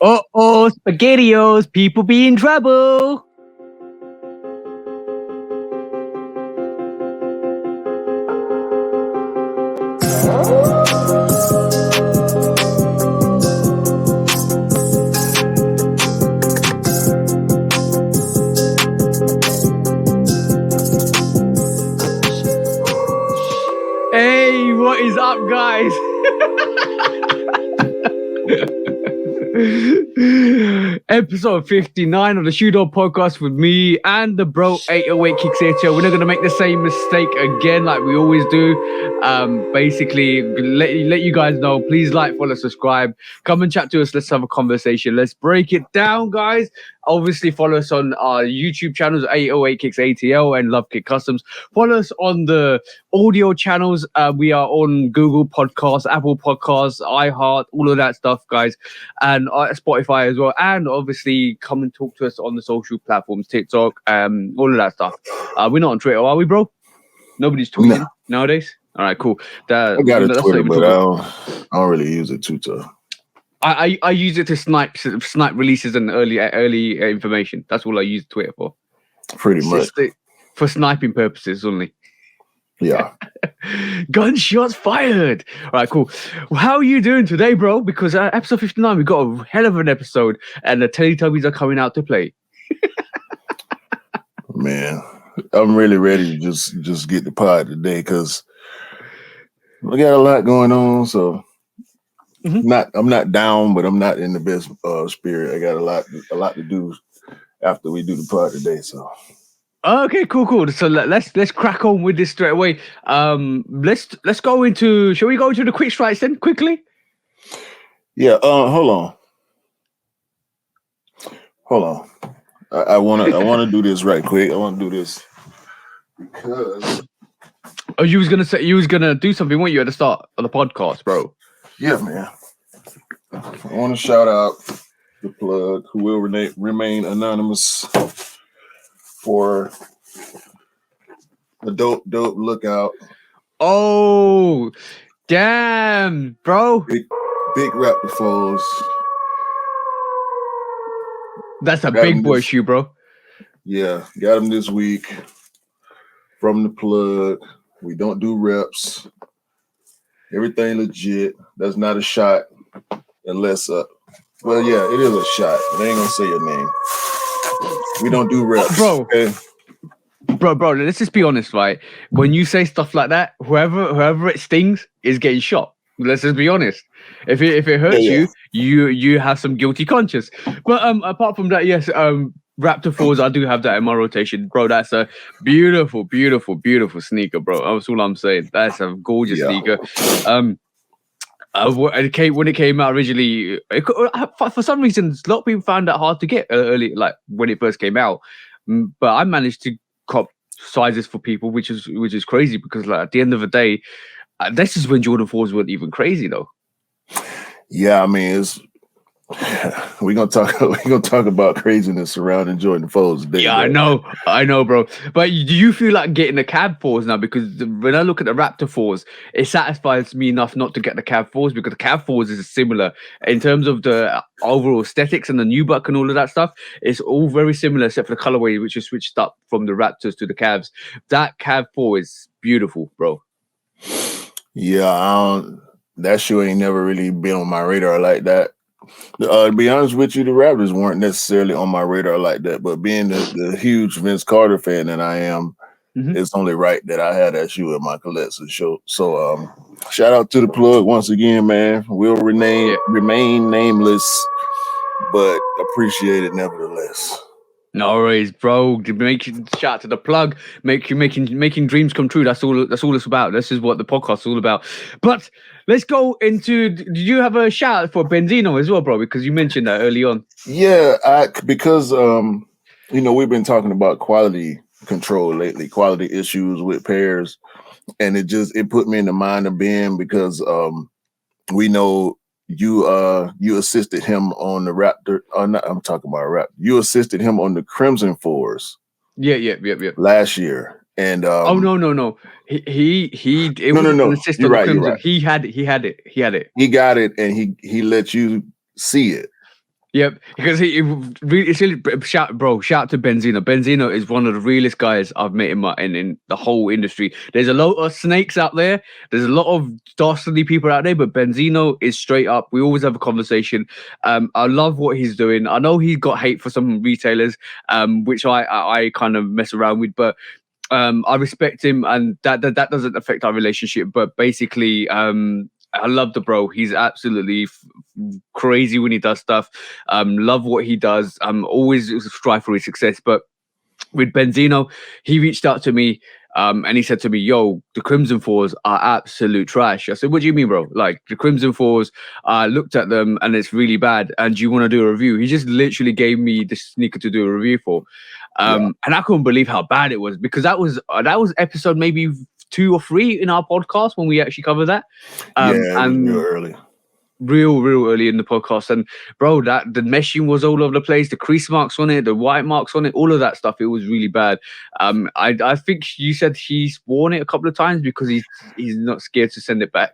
Uh-oh, SpaghettiOs, people be in trouble. Hey, what is up, guys? Episode 59 of the Shootout Podcast with me and the bro 808 Kicks ATL. We're not going to make the same mistake again like we always do. Basically, let you guys know, please like, follow, subscribe. Come and chat to us. Let's have a conversation. Let's break it down, guys. Obviously, follow us on our YouTube channels, 808 Kicks ATL and Love Kick Customs. Follow us on the audio channels. We are on Google Podcasts, Apple Podcasts, iHeart, all of that stuff, guys. And Spotify as well. And obviously, come and talk to us on the social platforms, TikTok, all of that stuff. We're not on Twitter, are we, bro? Nobody's tweeting nowadays. All right, cool. I got a Twitter, but I don't really use it too tough. I use it to snipe releases and early information. That's all I use Twitter for. Pretty much. For sniping purposes only. Yeah. Gunshots fired. All right, cool. Well, how are you doing today, bro? Because episode 59, we got a hell of an episode, and the Teletubbies are coming out to play. Man, I'm really ready to just get the pod today because we got a lot going on. So I'm not down, but I'm not in the best spirit. I got a lot to do after we do the pod today. So. Okay, cool. So let's crack on with this straight away. Let's go into. Shall we go into the quick strikes then quickly? Yeah. Hold on. I wanna do this right quick. I want to do this because. Oh, you was gonna do something, weren't you, at the start of the podcast, bro? Yeah, man. I want to shout out the plug who will remain anonymous. For a dope lookout. Oh, damn, bro. Big Raptor foes. That's a big boy shoe, bro. Yeah, got him this week from the plug. We don't do reps. Everything legit. That's not a shot unless well, yeah, it is a shot. But I ain't gonna say your name. We don't do reps, bro. Okay? Bro. Let's just be honest, right? When you say stuff like that, whoever it stings is getting shot. Let's just be honest. If it hurts you have some guilty conscience. But apart from that, yes, Raptor 4s, I do have that in my rotation, bro. That's a beautiful sneaker, bro. That's all I'm saying. That's a gorgeous sneaker. When it came out originally, for some reason, a lot of people found that hard to get early, like when it first came out. But I managed to cop sizes for people, which is crazy because, like, at the end of the day, this is when Jordan 4s weren't even crazy, though. Yeah, I mean, we're gonna talk about craziness surrounding Jordan 4s today. Yeah, I know, bro. But do you feel like getting the Cab 4s now? Because when I look at the Raptor 4s, it satisfies me enough not to get the Cab 4s because the Cab 4s is similar in terms of the overall aesthetics and the nubuck and all of that stuff. It's all very similar except for the colorway, which is switched up from the Raptors to the Cabs. That Cab 4 is beautiful, bro. Yeah, that shoe ain't never really been on my radar like that. To be honest with you, the Raptors weren't necessarily on my radar like that, but being the huge Vince Carter fan that I am, it's only right that I had that shoe in my collection. So shout out to the plug once again, man. We'll remain nameless, but appreciate it nevertheless. No worries, bro. Shout out to the plug. Making dreams come true. That's all it's about. This is what the podcast is all about. But let's go into. Did you have a shout out for Benzino as well, bro? Because you mentioned that early on. Yeah, because we've been talking about quality control lately, quality issues with pairs, and it put me in the mind of Ben because we know. You assisted him on the Raptor. I'm talking about Raptor. You assisted him on the Crimson 4s. Yeah. Last year, and no. He. It no. An assist on the Crimson. Right. He had it. He got it, and he let you see it. Yep, because it's really shout to Benzino. Benzino is one of the realest guys I've met in the whole industry. There's a lot of snakes out there. There's a lot of dastardly people out there, but Benzino is straight up. We always have a conversation. I love what he's doing. I know he got hate for some retailers, which I kind of mess around with, but I respect him, and that doesn't affect our relationship. But basically, I love the bro. He's absolutely crazy when he does stuff. Love what he does. Always strive for his success. But with Benzino, he reached out to me. And he said to me, "Yo, the Crimson Fours are absolute trash." I said, "What do you mean, bro? Like the Crimson Fours, I looked at them and it's really bad. And do you want to do a review?" He just literally gave me the sneaker to do a review for. And I couldn't believe how bad it was, because that was episode maybe 2 or 3 in our podcast when we actually covered that. It was real early. Real early in the podcast. And bro, that the meshing was all over the place, the crease marks on it, the white marks on it, all of that stuff. It was really bad. I think you said he's worn it a couple of times because he's not scared to send it back.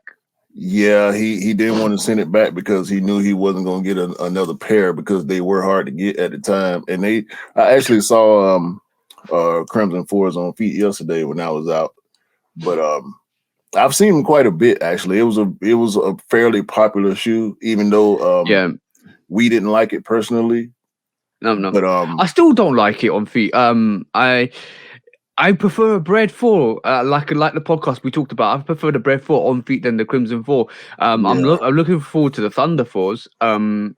Yeah, he didn't want to send it back because he knew he wasn't going to get another pair, because they were hard to get at the time. And I actually saw Crimson Fours on feet yesterday when I was out, but I've seen them quite a bit actually. It was a fairly popular shoe, even though we didn't like it personally. No, but I still don't like it on feet. I prefer a Bread 4, like the podcast we talked about. I prefer the Bread 4 on feet than the Crimson 4. I'm looking forward to the Thunder 4s,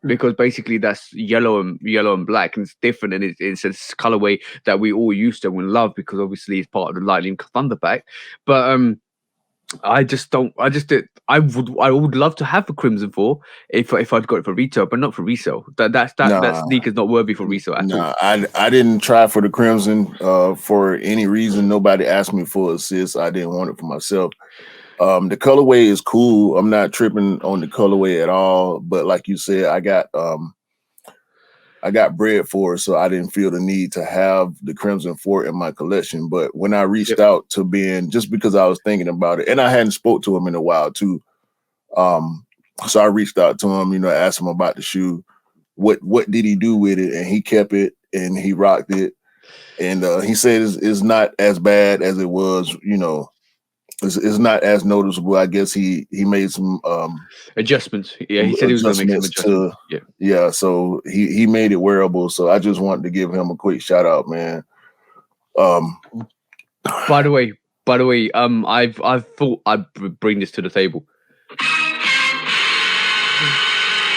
because basically that's yellow and black, and it's different, and it's a colorway that we all used to and love, because obviously it's part of the Lightning Thunder pack. But I would love to have a Crimson 4 if I'd got it for retail, but not for resale. That sneaker's not worthy for resale at all. I didn't try for the Crimson for any reason. Nobody asked me for assist. I didn't want it for myself. The colorway is cool. I'm not tripping on the colorway at all. But like you said, I got bread for it, so I didn't feel the need to have the Crimson 4 in my collection. But when I reached out to Ben, just because I was thinking about it, and I hadn't spoke to him in a while too, so I reached out to him, asked him about the shoe, what did he do with it, and he kept it and he rocked it, and he said it's not as bad as it was, It's not as noticeable. I guess he made some adjustments. Yeah, he said he was going to make some adjustments. So he made it wearable. So I just wanted to give him a quick shout out, man. By the way, I've thought I'd bring this to the table.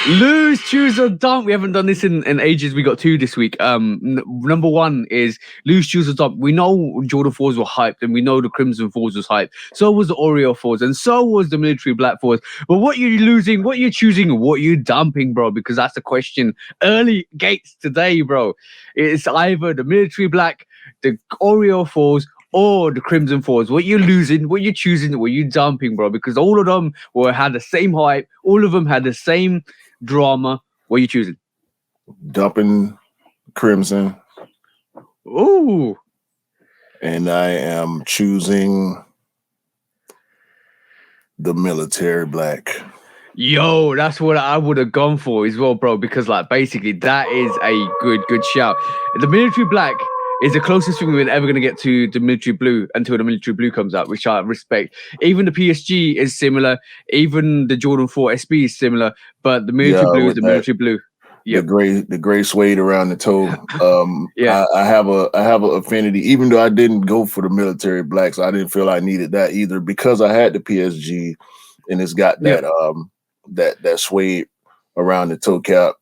Lose, choose, or dump. We haven't done this in ages. We got 2 this week. Number 1 is lose, choose, or dump. We know Jordan 4s were hyped, and we know the Crimson 4s was hyped. So was the Oreo 4s, and so was the Military Black 4s. But what you're losing, what you're choosing, and what you're dumping, bro? Because that's the question. Early gates today, bro. It's either the Military Black, the Oreo 4s, or the Crimson 4s. What you're losing, what you're choosing, what you're dumping, bro? Because all of them had the same hype. All of them had the same drama. What are you choosing? Dumping Crimson. Ooh. And I am choosing the Military Black. Yo, that's what I would have gone for as well, bro, because basically that is a good shout. The Military Black is the closest thing we're ever going to get to the Military Blue until the Military Blue comes out, which I respect. Even the PSG is similar. Even the Jordan 4 SB is similar. But the Military Blue is the Military Blue. Yep. The gray suede around the toe. I have a affinity, even though I didn't go for the Military Blacks. I didn't feel I needed that either, because I had the PSG, and it's got that suede around the toe cap.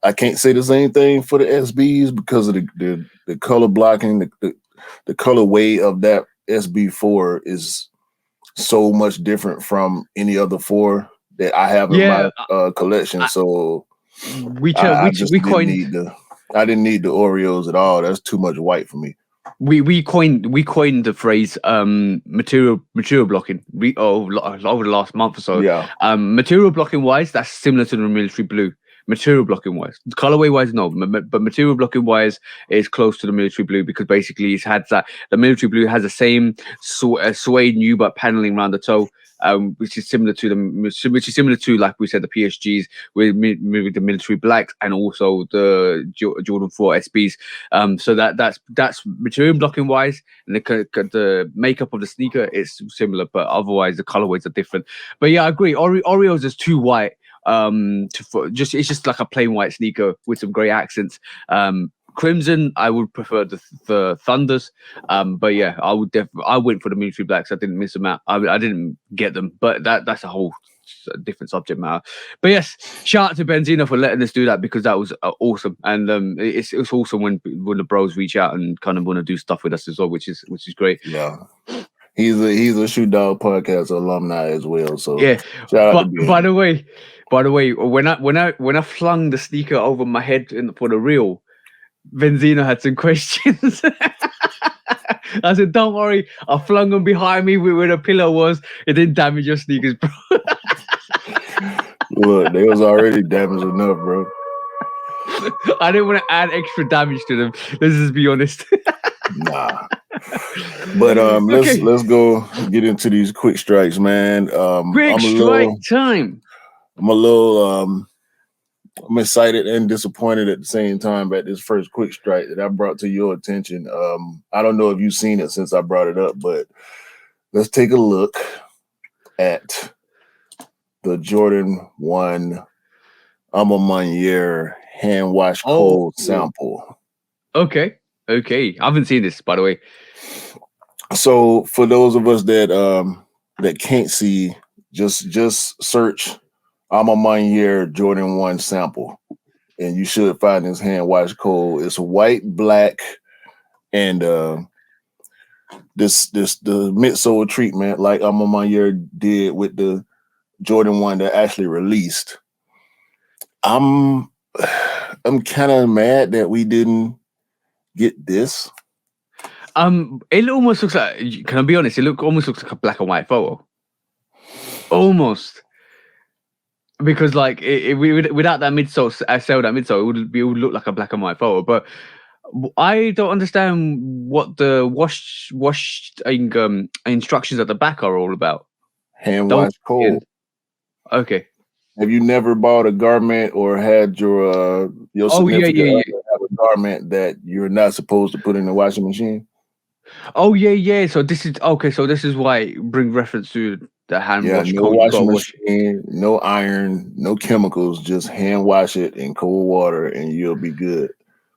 I can't say the same thing for the SBs because of the color blocking, the colorway of that SB4 is so much different from any other 4 that I have in my collection. So I didn't need the Oreos at all. That's too much white for me. We coined the phrase material blocking over the last month or so. Material blocking wise, that's similar to the Military Blue. Material blocking wise, colorway wise, no, but material blocking wise is close to the Military Blue, because basically it's had that the Military Blue has the same suede nubuck paneling around the toe, which is similar to like we said the PSGs with the military blacks and also the Jordan 4 SBs. So that's material blocking wise, and the makeup of the sneaker is similar, but otherwise the colorways are different. But yeah, I agree. Oreos is too white. It's just like a plain white sneaker with some grey accents. Crimson, I would prefer the Thunders, but yeah, I went for the military blacks. I didn't miss them out. I didn't get them, but that's a whole different subject matter. But yes, shout out to Benzino for letting us do that, because that was awesome, and it's awesome when the bros reach out and kind of want to do stuff with us as well, which is great. Yeah. He's a Shoot Dog podcast alumni as well. So yeah. Shout out to Ben. By the way, when I flung the sneaker over my head for the reel, Benzino had some questions. I said, "Don't worry, I flung them behind me where the pillow was. It didn't damage your sneakers, bro." Look, they was already damaged enough, bro. I didn't want to add extra damage to them. Let's just be honest. Nah. But let's go get into these quick strikes, man. Quick strike time. I'm excited and disappointed at the same time at this first quick strike that I brought to your attention. I don't know if you've seen it since I brought it up, but let's take a look at the Jordan 1 Alma Manier hand wash cold sample. Okay. I haven't seen this, by the way. So for those of us that can't see, just search Alma Manier Jordan 1 sample, and you should find this hand wash cold. It's white, black, and the midsole treatment like Alma Manier did with the Jordan 1 that actually released. I'm kind of mad that we didn't get this. It almost looks like, can I be honest? It almost looks like a black and white photo. Almost. Because like without that midsole, it would look like a black and white photo. But I don't understand what the instructions at the back are all about. Hand wash cold. Okay. Have you never bought a garment or had your significant other have a garment that you're not supposed to put in the washing machine? Oh yeah. So this is okay. So this is why bring reference to the hand wash. No washing machine, no iron, no chemicals. Just hand wash it in cold water, and you'll be good.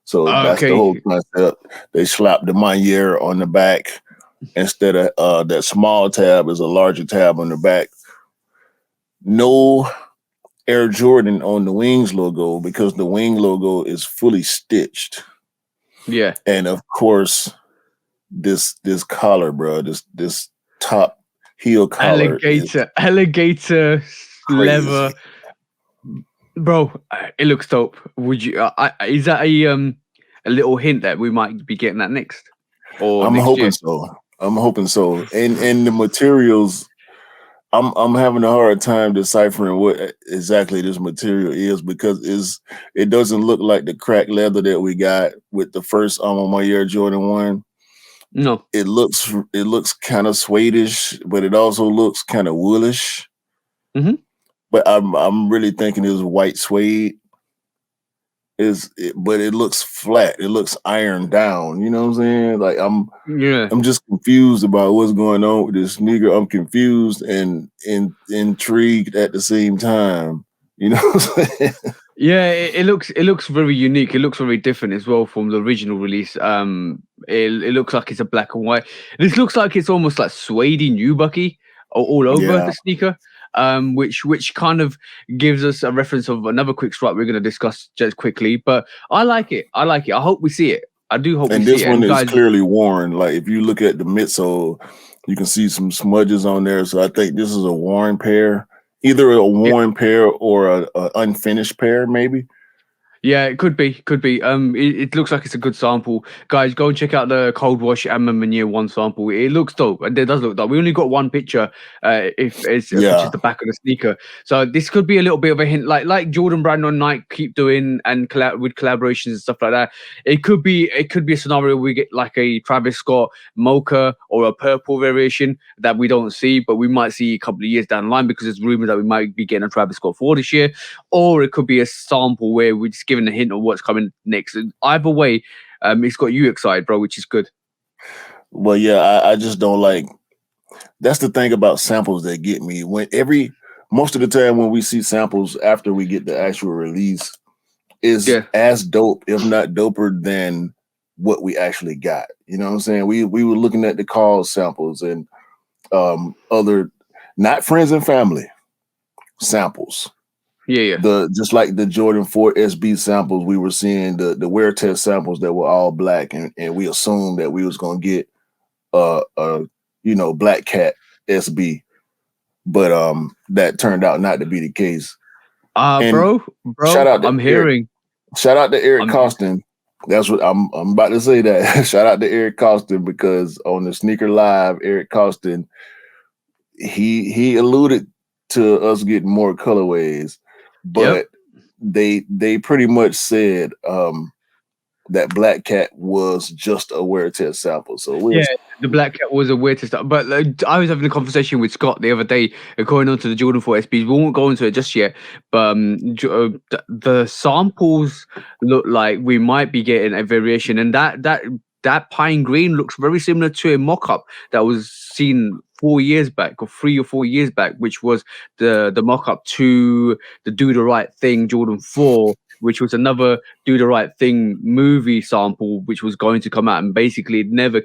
So that's the whole concept. They slapped the Manier on the back instead of that small tab is a larger tab on the back. No Air Jordan on the Wings logo because the Wing logo is fully stitched. Yeah, and of course this collar, bro, this top heel collar, alligator leather, bro. It looks dope. Would you? Is that a little hint that we might be getting that next? Or I'm hoping so. And the materials. I'm having a hard time deciphering what exactly this material is because it doesn't look like the cracked leather that we got with the first Alma Manier Jordan 1. No. It looks kind of suede-ish, but it also looks kind of woolish. Mm-hmm. But I'm really thinking it's white suede. But it looks flat. It looks ironed down. You know what I'm saying? Like I'm just confused about what's going on with this sneaker. I'm confused and intrigued at the same time. You know what I'm saying? Yeah, it looks very unique. It looks very different as well from the original release. It looks like it's a black and white. This looks like it's almost like suede nubucky all over the sneaker. Which kind of gives us a reference of another quick strike we're going to discuss just quickly. But I like it. I hope we see it. I do hope we see it. And this one is clearly worn. Like if you look at the midsole, you can see some smudges on there. So I think this is a worn pair, either a worn pair or a unfinished pair, maybe. Yeah, it could be, could be. It looks like it's a good sample, guys. Go and check out the Cold Wash Amman Year One sample. It looks dope, and it does look dope. We only got one picture, if it's which is Yeah. the back of the sneaker. So this could be a little bit of a hint, like Jordan Brand on Nike keep doing and with collaborations and stuff like that. It could be a scenario where we get like a Travis Scott mocha or a purple variation that we don't see, but we might see a couple of years down the line because there's rumors that we might be getting a Travis Scott 4 this year, or it could be a sample where we're just giving a hint of what's coming next. And either way, it's got you excited, bro, which is good. Well, yeah, I just don't like. That's the thing about samples that get me. Most of the time when we see samples after we get the actual release, is as dope, if not doper, than what we actually got. You know what I'm saying? We were looking at the call samples and other, not friends and family samples. Yeah. Just like the Jordan 4 SB samples, we were seeing the wear test samples that were all black, and we assumed that we was gonna get Black Cat SB, but that turned out not to be the case. Bro, shout out to I'm Eric, hearing. Shout out to Eric Costin. That's what I'm about to say. That shout out to Eric Costin, because on the Sneaker Live, Eric Costin, he alluded to us getting more colorways, but they pretty much said that Black Cat was just a wear test sample. So the Black Cat was a weird stuff. But I was having a conversation with Scott the other day, going on to the Jordan 4 SBs. We won't go into it just yet, but the samples look like we might be getting a variation, and that pine green looks very similar to a mock-up that was seen 4 years back, or 3 or 4 years back, which was the mock-up to the Do the Right Thing Jordan 4, which was another Do the Right Thing movie sample, which was going to come out, and basically it never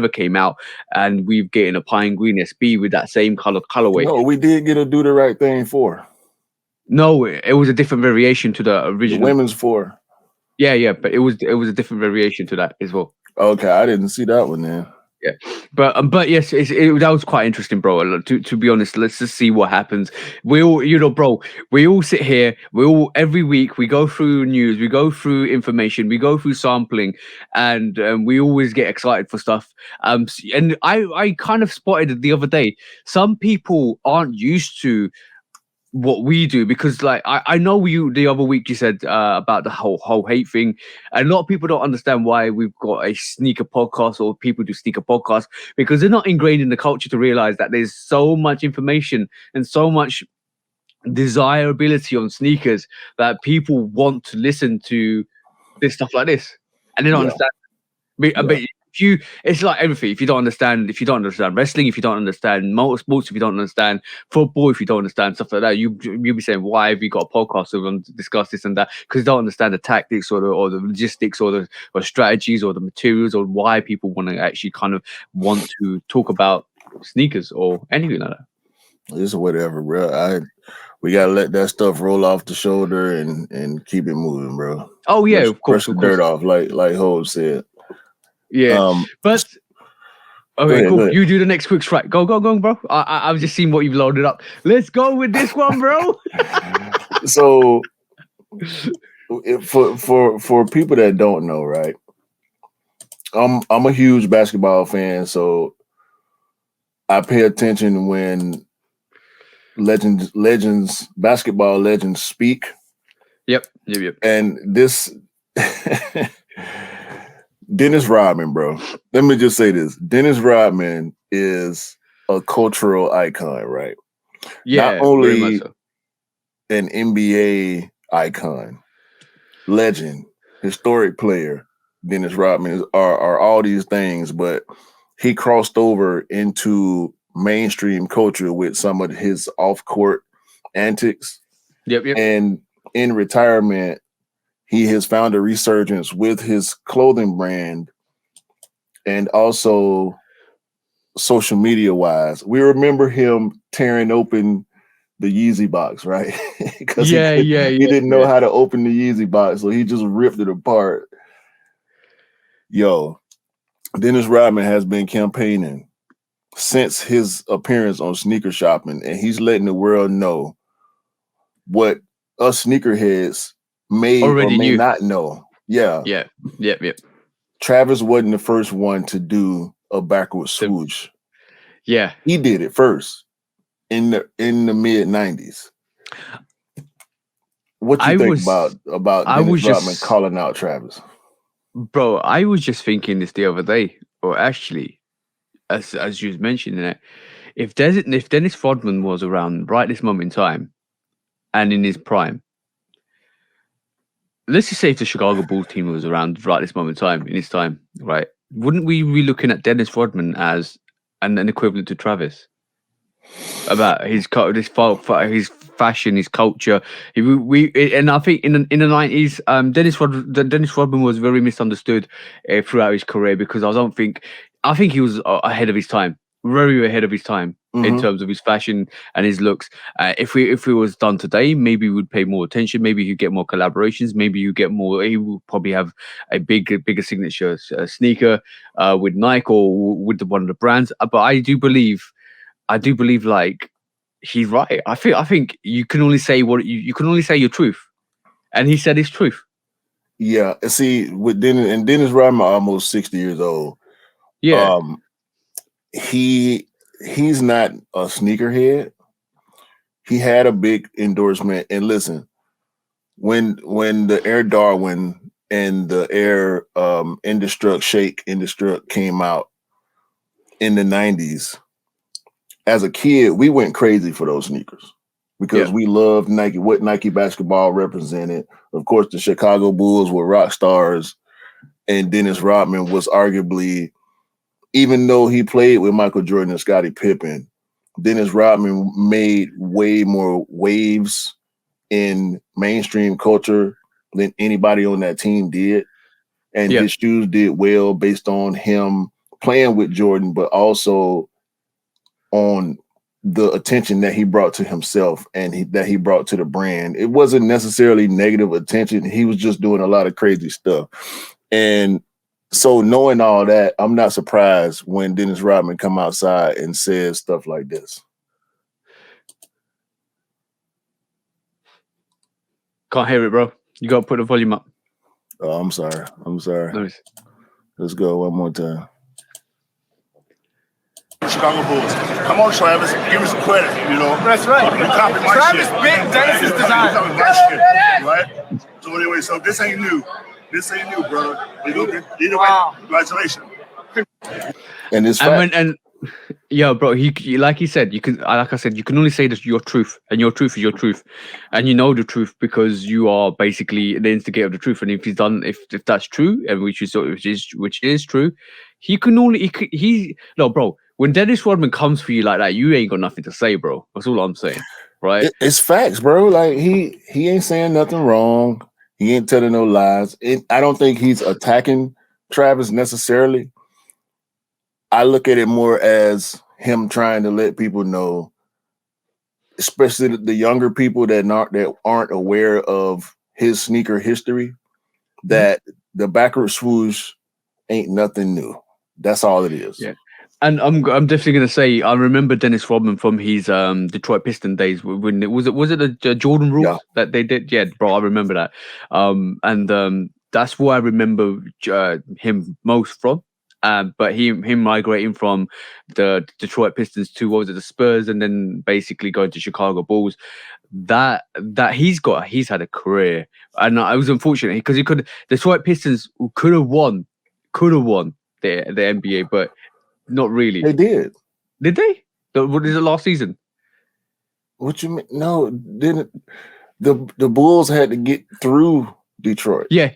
came out. And we've getting a pine green SB with that same colorway. No, we did get a Do the Right Thing 4. No, it was a different variation to the original. The women's 4. Yeah, but it was a different variation to that as well. Okay, I didn't see that one then. Yeah, but yes, that was quite interesting, bro. To be honest, let's just see what happens. We all, bro, we all sit here. Every week we go through news, we go through information, we go through sampling, and we always get excited for stuff. And I kind of spotted it the other day. Some people aren't used to what we do, because like I know you the other week you said about the whole hate thing. A lot of people don't understand why we've got a sneaker podcast, or people do sneaker podcasts, because they're not ingrained in the culture to realize that there's so much information and so much desirability on sneakers that people want to listen to this stuff like this, and they don't understand. But it's like everything. If you don't understand wrestling, if you don't understand motorsports, if you don't understand football, if you don't understand stuff like that, you'll be saying, why have you got a podcast to discuss this and that? Because you don't understand the tactics or the logistics or the strategies or the materials, or why people want to actually kind of want to talk about sneakers or anything like that. It's whatever, bro. We gotta let that stuff roll off the shoulder and keep it moving, bro. Oh yeah, of course. Brush the dirt off, like Hov said. Yeah, but okay, cool. Ahead. You do the next quick strike. Go, bro. I've just seen what you've loaded up. Let's go with this one, bro. So, for people that don't know, right? I'm a huge basketball fan, so I pay attention when basketball legends speak. Yep. And this. Dennis Rodman, bro. Let me just say this. Dennis Rodman is a cultural icon, right? Yeah. Not only an NBA icon, legend, historic player, Dennis Rodman are all these things, but he crossed over into mainstream culture with some of his off-court antics. Yep. And in retirement, he has found a resurgence with his clothing brand, and also social media wise. We remember him tearing open the Yeezy box, right? Because he didn't know how to open the Yeezy box, so he just ripped it apart. Yo, Dennis Rodman has been campaigning since his appearance on Sneaker Shopping, and he's letting the world know what us sneakerheads may or Already may knew. not know. Yeah. Yep. Travis wasn't the first one to do a backward swoosh. Yeah. He did it first in the mid 90s. What you think about Dennis Rodman calling out Travis? Bro, I was just thinking this the other day, or actually, as you was mentioning it, if Dennis Rodman was around right this moment in time and in his prime, let's just say if the Chicago Bulls team was around right this moment in time, in his time, right? Wouldn't we be looking at Dennis Rodman as an equivalent to Travis? About his his fashion, his culture. And I think in the 90s, Dennis Rodman was very misunderstood throughout his career because I think he was ahead of his time, very ahead of his time in terms of his fashion and his looks. If it was done today, maybe we'd pay more attention. Maybe he'd get more collaborations. Maybe you get more. He would probably have a bigger signature sneaker with Nike or with one of the brands. But I do believe like he's right. I think you can only say what you can only say your truth, and he said his truth. Yeah, see, with Dennis Rodman, almost 60 years old. Yeah, he's not a sneakerhead. He had a big endorsement, and listen, when the Air Darwin and the Air Indestruct came out in the 90s. As a kid, we went crazy for those sneakers because we loved Nike, what Nike basketball represented. Of course, the Chicago Bulls were rock stars, and Dennis Rodman was arguably, even though he played with Michael Jordan and Scottie Pippen, Dennis Rodman made way more waves in mainstream culture than anybody on that team did. And his shoes did well based on him playing with Jordan, but also on the attention that he brought to himself and that he brought to the brand. It wasn't necessarily negative attention. He was just doing a lot of crazy stuff. And so knowing all that, I'm not surprised when Dennis Rodman come outside and says stuff like this. Can't hear it, bro. You got to put the volume up. Oh, I'm sorry. Nice. Let's go one more time. Chicago Bulls. Come on, Travis. Give us some credit, you know. That's right. You copy my Travis shit. bit Dennis's design. Right? So anyway, so this ain't new. This ain't new, brother. Either way, congratulations. And it's yeah, bro. He like he said, you can. Like I said, you can only say that your truth, and your truth is your truth, and you know the truth because you are basically the instigator of the truth. And if he's done, if that's true, and which is true, he can only no, bro. When Dennis Rodman comes for you like that, you ain't got nothing to say, bro. That's all I'm saying, right? It's facts, bro. Like he ain't saying nothing wrong. He ain't telling no lies. I don't think he's attacking Travis necessarily. I look at it more as him trying to let people know, especially the younger people that aren't aware of his sneaker history, that the backward swoosh ain't nothing new. That's all it is. Yeah. And I'm definitely gonna say I remember Dennis Rodman from his Detroit Piston days when it was the Jordan rules that they did. Yeah, bro, I remember that. And that's where I remember him most from. But him migrating from the Detroit Pistons to the Spurs, and then basically going to Chicago Bulls. That he's had a career, and it was unfortunate because the Detroit Pistons could have won the NBA, but not really. They did. Did they? What is it last season? What you mean? No, didn't the Bulls had to get through Detroit? Yeah.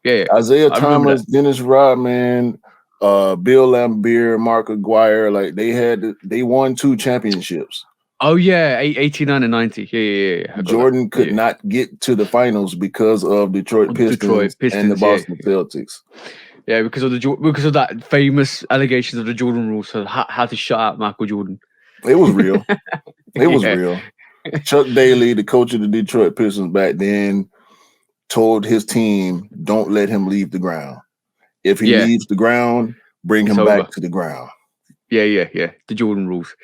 Isaiah Thomas, Dennis Rodman, Bill Laimbeer, Mark Aguirre, like they won 2 championships. Oh yeah, 89 and 90. Yeah. Jordan could not get to the finals because of Detroit Pistons and the Boston Celtics. Yeah, because of that famous allegations of the Jordan rules, so how to shut out Michael Jordan. It was real. It was real. Chuck Daly, the coach of the Detroit Pistons back then, told his team, "Don't let him leave the ground. If he leaves the ground, bring him back to the ground." Yeah. The Jordan rules.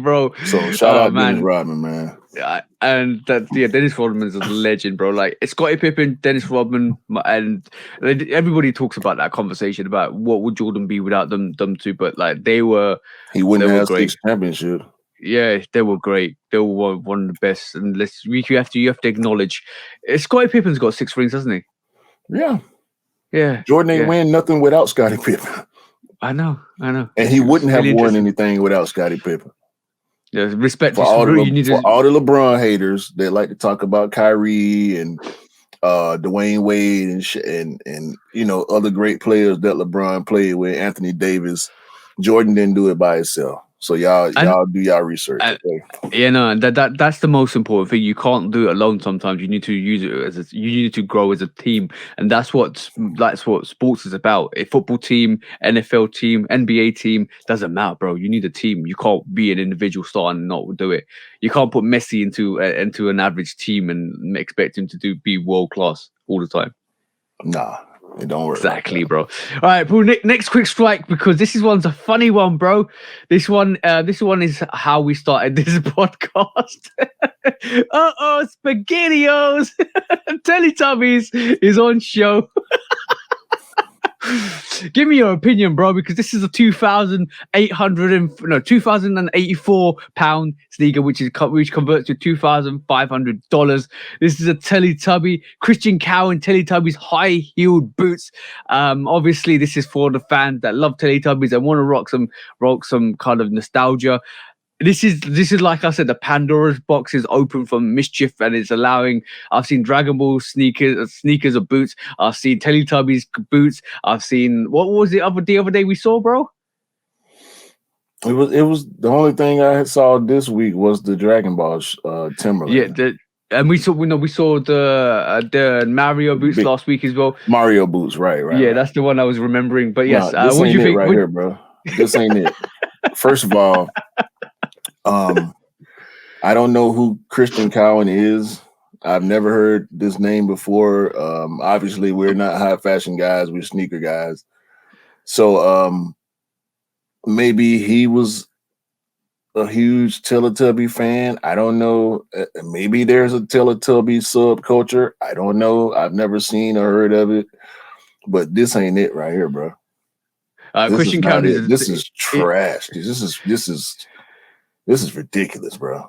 Bro. So shout out Dennis Rodman, man. And that Dennis Rodman's a legend, bro. Like Scottie Pippen, Dennis Rodman, and everybody talks about that conversation about what would Jordan be without them two. But like he wouldn't have great. 6 championships. Yeah, they were great. They were one of the best. And you have to acknowledge, Scottie Pippen's got 6 rings, hasn't he? Yeah. Jordan ain't win nothing without Scottie Pippen. I know. And he wouldn't have won anything without Scottie Pippen. Yeah, respect for all the LeBron haters that like to talk about Kyrie and Dwayne Wade and other great players that LeBron played with, Anthony Davis. Jordan didn't do it by himself. So y'all do y'all research. Okay? Yeah, no, that's the most important thing. You can't do it alone. Sometimes you need to use it you need to grow as a team, and that's what sports is about. A football team, NFL team, NBA team, doesn't matter, bro. You need a team. You can't be an individual star and not do it. You can't put Messi into an average team and expect him to be world class all the time. Nah. It don't work. Exactly, bro. All right, bro. Next quick strike, because this one's a funny one, bro. This one is how we started this podcast. SpaghettiOs. Teletubbies is on show. Give me your opinion, bro, because this is a 2,084 pound sneaker, which converts to $2,500. This is a Teletubby, Christian Cowan Teletubbies high heeled boots. Obviously, this is for the fans that love Teletubbies and want to rock some kind of nostalgia. This is like I said, the Pandora's box is open for mischief, and it's allowing. I've seen Dragon Ball sneakers or boots. I've seen Teletubbies boots. I've seen, what was the other day we saw, bro? It was the only thing I saw this week was the Dragon Ball Timberland. Yeah, and we saw the Mario boots last week as well. Mario boots, right? Yeah, that's the one I was remembering. But yes, what do you think? Right here, bro. This ain't it. First of all. I don't know who Christian Cowan is. I've never heard this name before. Obviously, we're not high fashion guys. We're sneaker guys. So maybe he was a huge Teletubby fan. I don't know. Maybe there's a Teletubby subculture. I don't know. I've never seen or heard of it. But this ain't it right here, bro. Christian Cowan this is trash. This is ridiculous, bro.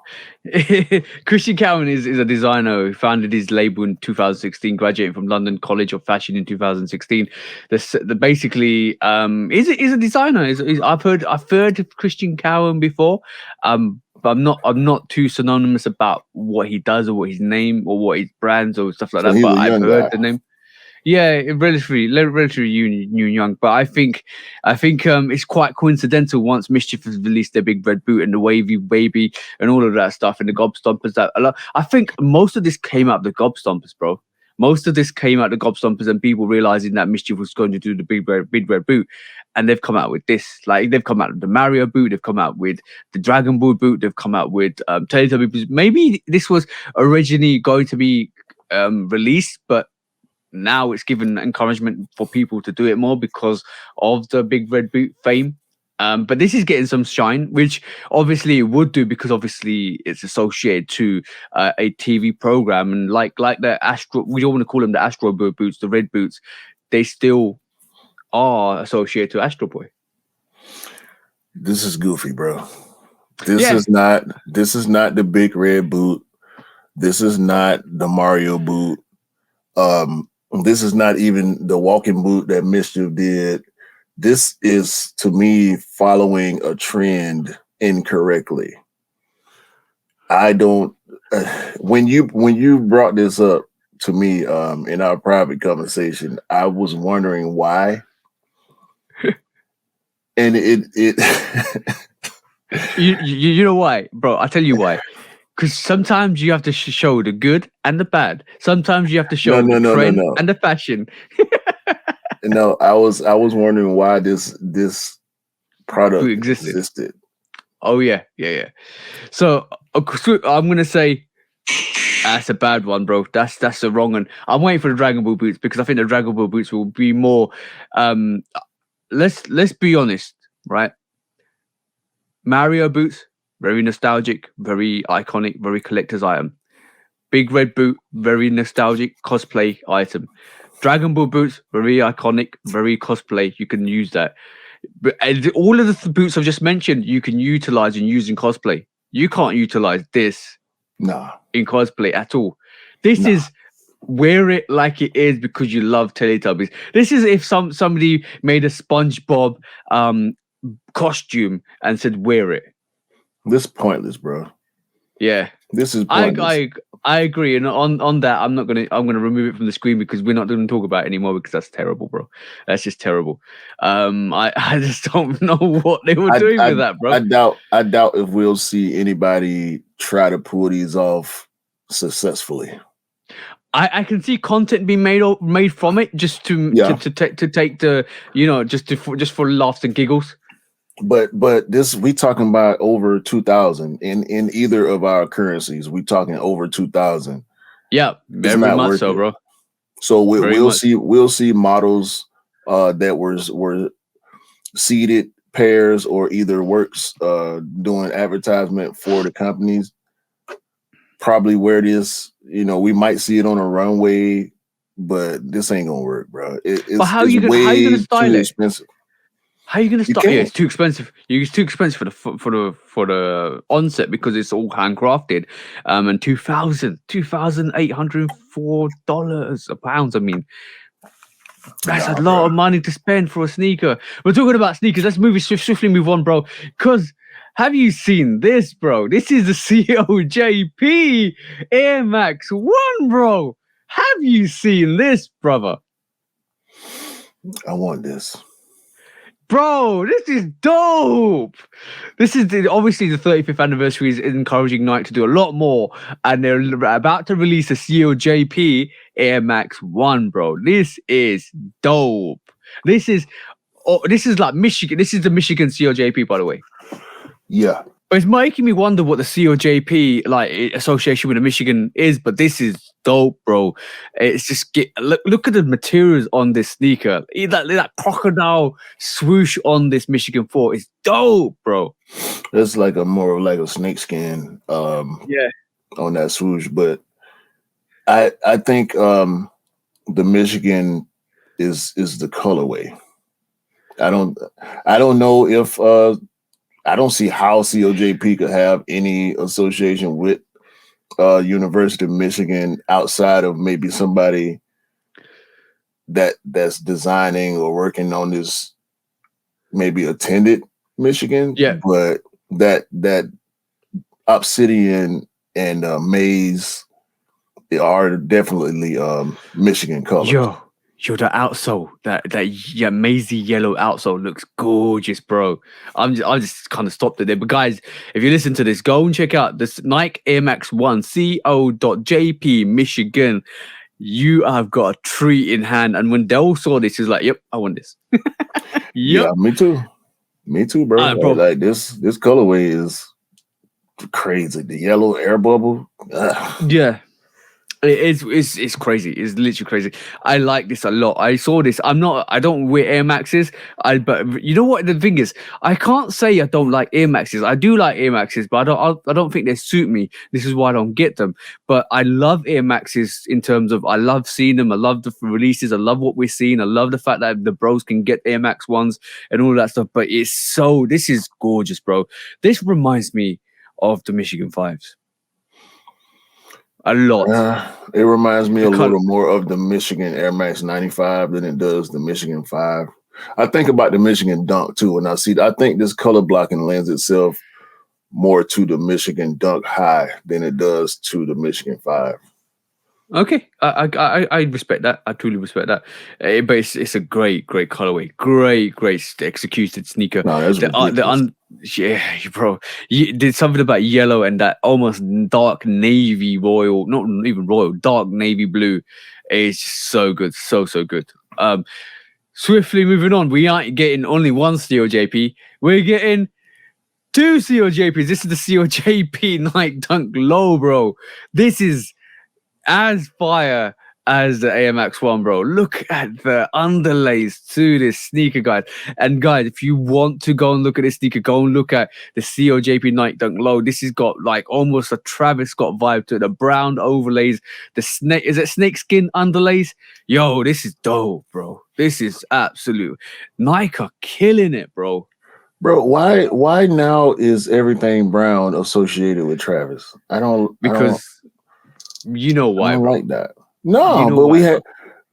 Christian Cowan is a designer who founded his label in 2016, graduating from London College of Fashion in 2016. Basically, is a designer. I've heard of Christian Cowan before, but I'm not too synonymous about what he does or what his name or what his brands or stuff like that. But I've heard the name. Yeah, relatively young, but I think it's quite coincidental. Once Mischief has released their big red boot and the wavy baby and all of that stuff and the Gobstompers, I think most of this came out of the Gobstompers, bro. Most of this came out of the Gobstompers and people realizing that Mischief was going to do the big red boot, and they've come out with this. Like they've come out with the Mario boot, they've come out with the Dragon Ball boot, they've come out with Teletubby boots. Maybe this was originally going to be released, but now it's given encouragement for people to do it more because of the big red boot fame. But this is getting some shine, which obviously it would do because obviously it's associated to a TV program, and like the Astro, we don't want to call them the Astro Boy boots, the red boots, they still are associated to Astro Boy. This is goofy, bro. This is not the big red boot. This is not the Mario boot. This is not even the walking boot that Mischief did. This is, to me, following a trend incorrectly. I don't. When you brought this up to me in our private conversation, I was wondering why, and it. you know why, bro? I'll tell you why. Because sometimes you have to show the good and the bad. Sometimes you have to show the trend and the fashion. No, I was wondering why this product existed. Oh yeah. So I'm gonna say that's a bad one, bro. That's a wrong one. I'm waiting for the Dragon Ball boots because I think the Dragon Ball boots will be more. Let's be honest, right? Mario boots. very nostalgic, very iconic, very collector's item. Big red boot, very nostalgic cosplay item. Dragon Ball boots, very iconic, very cosplay. You can use that. But all of the boots I've just mentioned, you can utilize and use in cosplay. You can't utilize this in cosplay at all. This is wear it like it is because you love Teletubbies. This is if somebody made a SpongeBob costume and said wear it. This is pointless, bro. Yeah. This is pointless. I agree, and on that, I'm gonna remove it from the screen because we're not going to talk about it anymore because that's terrible, bro. That's just terrible. I just don't know what they were doing with that, bro. I doubt if we'll see anybody try to pull these off successfully. I can see content being made from it just to take the just for laughs and giggles. But this we talking about over 2,000 in either of our currencies. We talking over 2,000. Yeah, very much so, bro. So we'll see models that were seeded pairs or either works doing advertisement for the companies. Probably where this, we might see it on a runway, but this ain't gonna work, bro. How are you gonna style it? Expensive. How are you going to start? Yeah, it's too expensive. It's too expensive for the onset because it's all handcrafted. And $2,804 a pound. I mean, that's a lot of money to spend for a sneaker. We're talking about sneakers. Let's swiftly move on, bro. Because have you seen this, bro? This is the COJP Air Max 1, bro. Have you seen this, brother? I want this. Bro, this is dope. This is obviously the 35th anniversary is encouraging Nike to do a lot more, and they're about to release a COJP Air Max 1, bro. This is dope. This is like Michigan. This is the Michigan COJP, by the way. Yeah. But it's making me wonder what the COJP like association with the Michigan is, but this is dope, bro. It's just look at the materials on this sneaker. That crocodile swoosh on this Michigan 4 is dope, bro. It's like more like a snakeskin on that swoosh, but I think the Michigan is the colorway. I don't know if I don't see how COJP could have any association with University of Michigan outside of maybe somebody that's designing or working on this, maybe attended Michigan. Yeah. But that obsidian and maize are definitely Michigan colors. Yo, the outsole, that mazy yellow outsole looks gorgeous, bro. I'm just kind of stopped it there. But guys, if you listen to this, go and check out this Nike Air Max 1 CO.JP Michigan. You have got a treat in hand. And when Dell saw this, he's like, "Yep, I want this." Yep. Yeah, me too, bro. Bro. Like this colorway is crazy. The yellow air bubble. Ugh. Yeah. It's crazy. It's literally crazy. I like this a lot. I saw this. I don't wear Air Maxes. But you know what the thing is? I can't say I don't like Air Maxes. I do like Air Maxes, but I don't think they suit me. This is why I don't get them. But I love Air Maxes in terms of I love seeing them. I love the releases. I love what we're seeing. I love the fact that the bros can get Air Max 1s and all that stuff. But this is gorgeous, bro. This reminds me of the Michigan 5s. A lot. It reminds me a little more of the Michigan Air Max 95 than it does the Michigan 5. I think about the Michigan Dunk too, and I think this color blocking lends itself more to the Michigan Dunk High than it does to the Michigan 5. Okay, I respect that. I truly respect that. But it's a great colorway, great executed sneaker. No, that's bro. There's something about yellow and that almost dark navy royal, not even royal, dark navy blue. It's just so good, so good. Swiftly moving on. We aren't getting only one COJP. We're getting 2 COJPs. This is the COJP Nike Dunk Low, bro. This is as fire as the AMX 1, bro. Look at the underlays to this sneaker, guys. And guys, if you want to go and look at this sneaker, go and look at the COJP Nike Dunk Low. This has got like almost a Travis Scott vibe to it. The brown overlays, the snake skin underlays? Yo, this is dope, bro. This is absolute. Nike are killing it, bro. Bro, why now is everything brown associated with Travis? Because you know why, I don't bro. like that. No, You know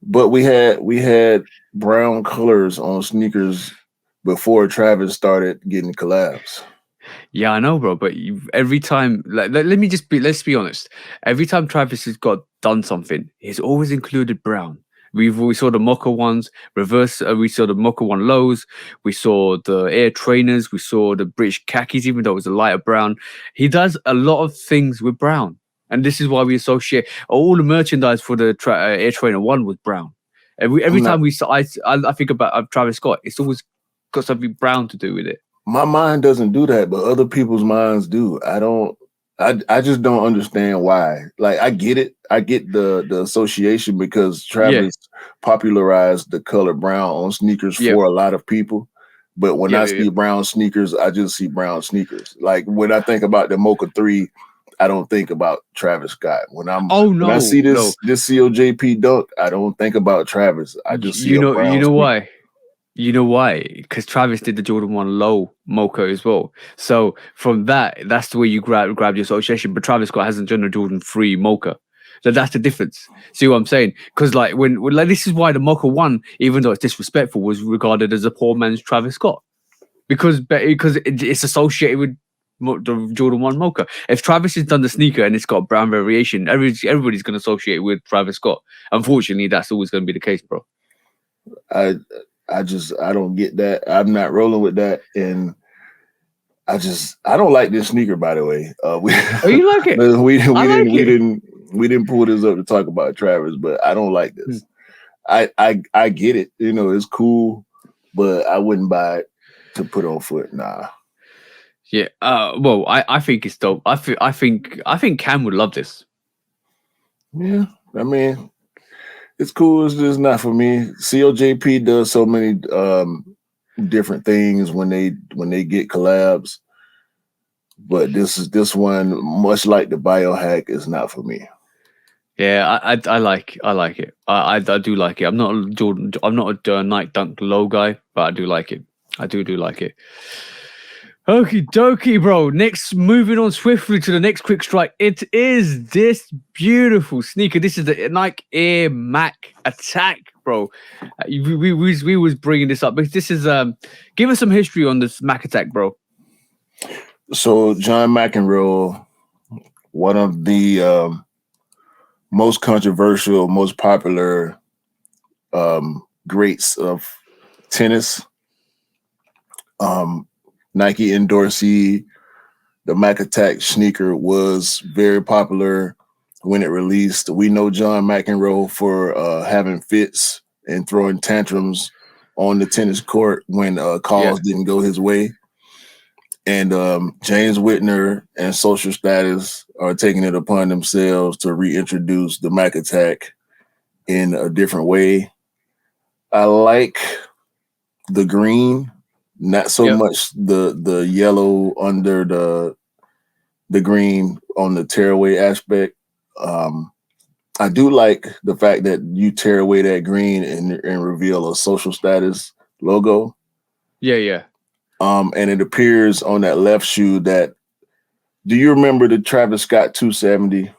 but why, we had brown colors on sneakers before Travis started getting collabs. Yeah, I know, bro. But every time, let's be honest. Every time Travis has done something, he's always included brown. We saw the Mocha ones, reverse. We saw the Mocha one lows. We saw the Air Trainers. We saw the British khakis, even though it was a lighter brown. He does a lot of things with brown. And this is why we associate all the merchandise for the Air Trainer 1 with brown. Every time I think about Travis Scott, it's always got something brown to do with it. My mind doesn't do that, but other people's minds do. I just don't understand why. Like, I get it. I get the association because Travis popularized the color brown on sneakers for a lot of people. But when I see brown sneakers, I just see brown sneakers. Like, when I think about the Mocha 3, I don't think about Travis Scott. When I see this COJP Dunk, I don't think about Travis. I just see a brown You know sneaker. why? You know why? Because Travis did the Jordan 1 low Mocha as well. So from that's the way you grab your association. But Travis Scott hasn't done a Jordan 3 Mocha. So that's the difference. See what I'm saying? Because like when like this is why the Mocha 1, even though it's disrespectful, was regarded as a poor man's Travis Scott. Because it's associated with the Jordan 1 Mocha. If Travis has done the sneaker and it's got brown variation, everybody's going to associate with Travis Scott. Unfortunately, that's always going to be the case, bro. I don't get that. I'm not rolling with that, and I don't like this sneaker. By the way, you like it? We didn't pull this up to talk about Travis, but I don't like this. I get it. You know, it's cool, but I wouldn't buy it to put on foot. Nah. Yeah. Well, I think it's dope. I think Cam would love this. Yeah. I mean, it's cool. It's just not for me. COJP does so many different things when they get collabs, but this one, much like the biohack, is not for me. Yeah, I like it. I do like it. I'm not a Nike Dunk low guy, but I do like it. I do like it. Okie dokie, bro. Next, moving on swiftly to the next quick strike. It is this beautiful sneaker. This is the Nike Air Mac Attack, bro. We was bringing this up, but this is give us some history on this Mac Attack, bro. So John McEnroe, one of the most controversial, most popular greats of tennis. Nike endorsee, the Mac Attack sneaker was very popular when it released. We know John McEnroe for having fits and throwing tantrums on the tennis court when calls didn't go his way. And James Whitner and Social Status are taking it upon themselves to reintroduce the Mac Attack in a different way. I like the green. Not so much the yellow under the green on the tearaway aspect. I do like the fact that you tear away that green and reveal a Social Status logo. Yeah. And it appears on that left shoe that. Do you remember the Travis Scott 270?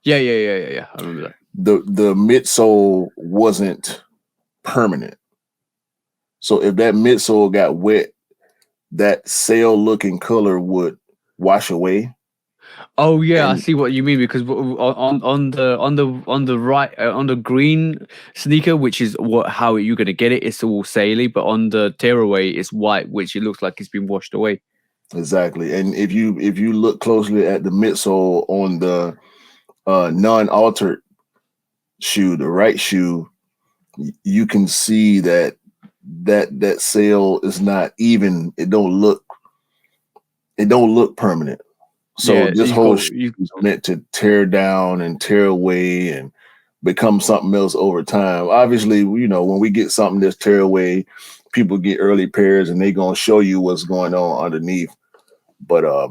Yeah. I remember that. The midsole wasn't permanent. So if that midsole got wet, that sail looking color would wash away. Oh yeah, I see what you mean, because on the right on the green sneaker, which is how you're gonna get it, it's all saily, but on the tearaway it's white, which it looks like it's been washed away. Exactly. And if you look closely at the midsole on the non-altered shoe, the right shoe, you can see that sail is not even. It don't look permanent. So this whole shoe is meant to tear down and tear away and become something else over time. Obviously, you know, when we get something that's tearaway, people get early pairs and they gonna show you what's going on underneath. But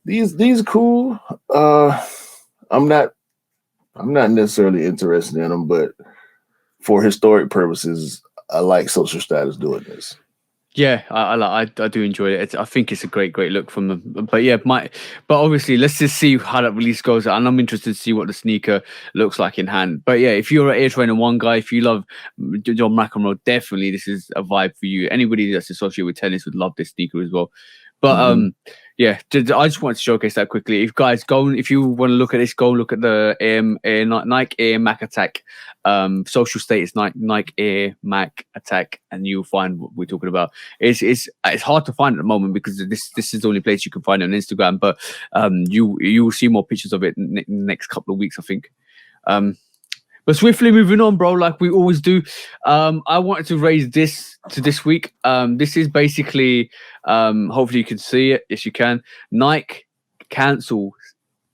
these are cool. I'm not necessarily interested in them, but for historic purposes, I like Social Status doing this. Yeah, I do enjoy it. I think it's a great look from them. But yeah, but obviously, let's just see how that release goes. And I'm interested to see what the sneaker looks like in hand. But yeah, if you're an Air Trainer 1 guy, if you love John McEnroe, definitely this is a vibe for you. Anybody that's associated with tennis would love this sneaker as well. But yeah, I just wanted to showcase that quickly. If you want to look at this, go look at the Nike Air Mac Attack, social status Nike Air Mac Attack, and you'll find what we're talking about. It's hard to find at the moment because this is the only place you can find it on Instagram. But you will see more pictures of it in the next couple of weeks, I think. But swiftly moving on, bro, like we always do. I wanted to raise this to this week. This is basically, hopefully you can see it. Yes, you can. Nike cancel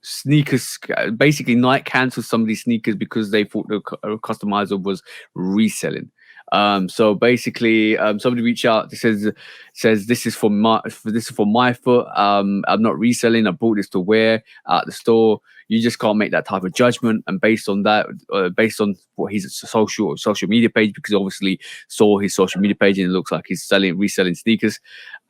sneakers. Basically, Nike canceled some of these sneakers because they thought the customizer was reselling. So basically, somebody reached out. Says this is for my foot. I'm not reselling. I bought this to wear at the store. You just can't make that type of judgment. And based on that, based on what his social media page, because obviously saw his social media page and it looks like he's reselling sneakers.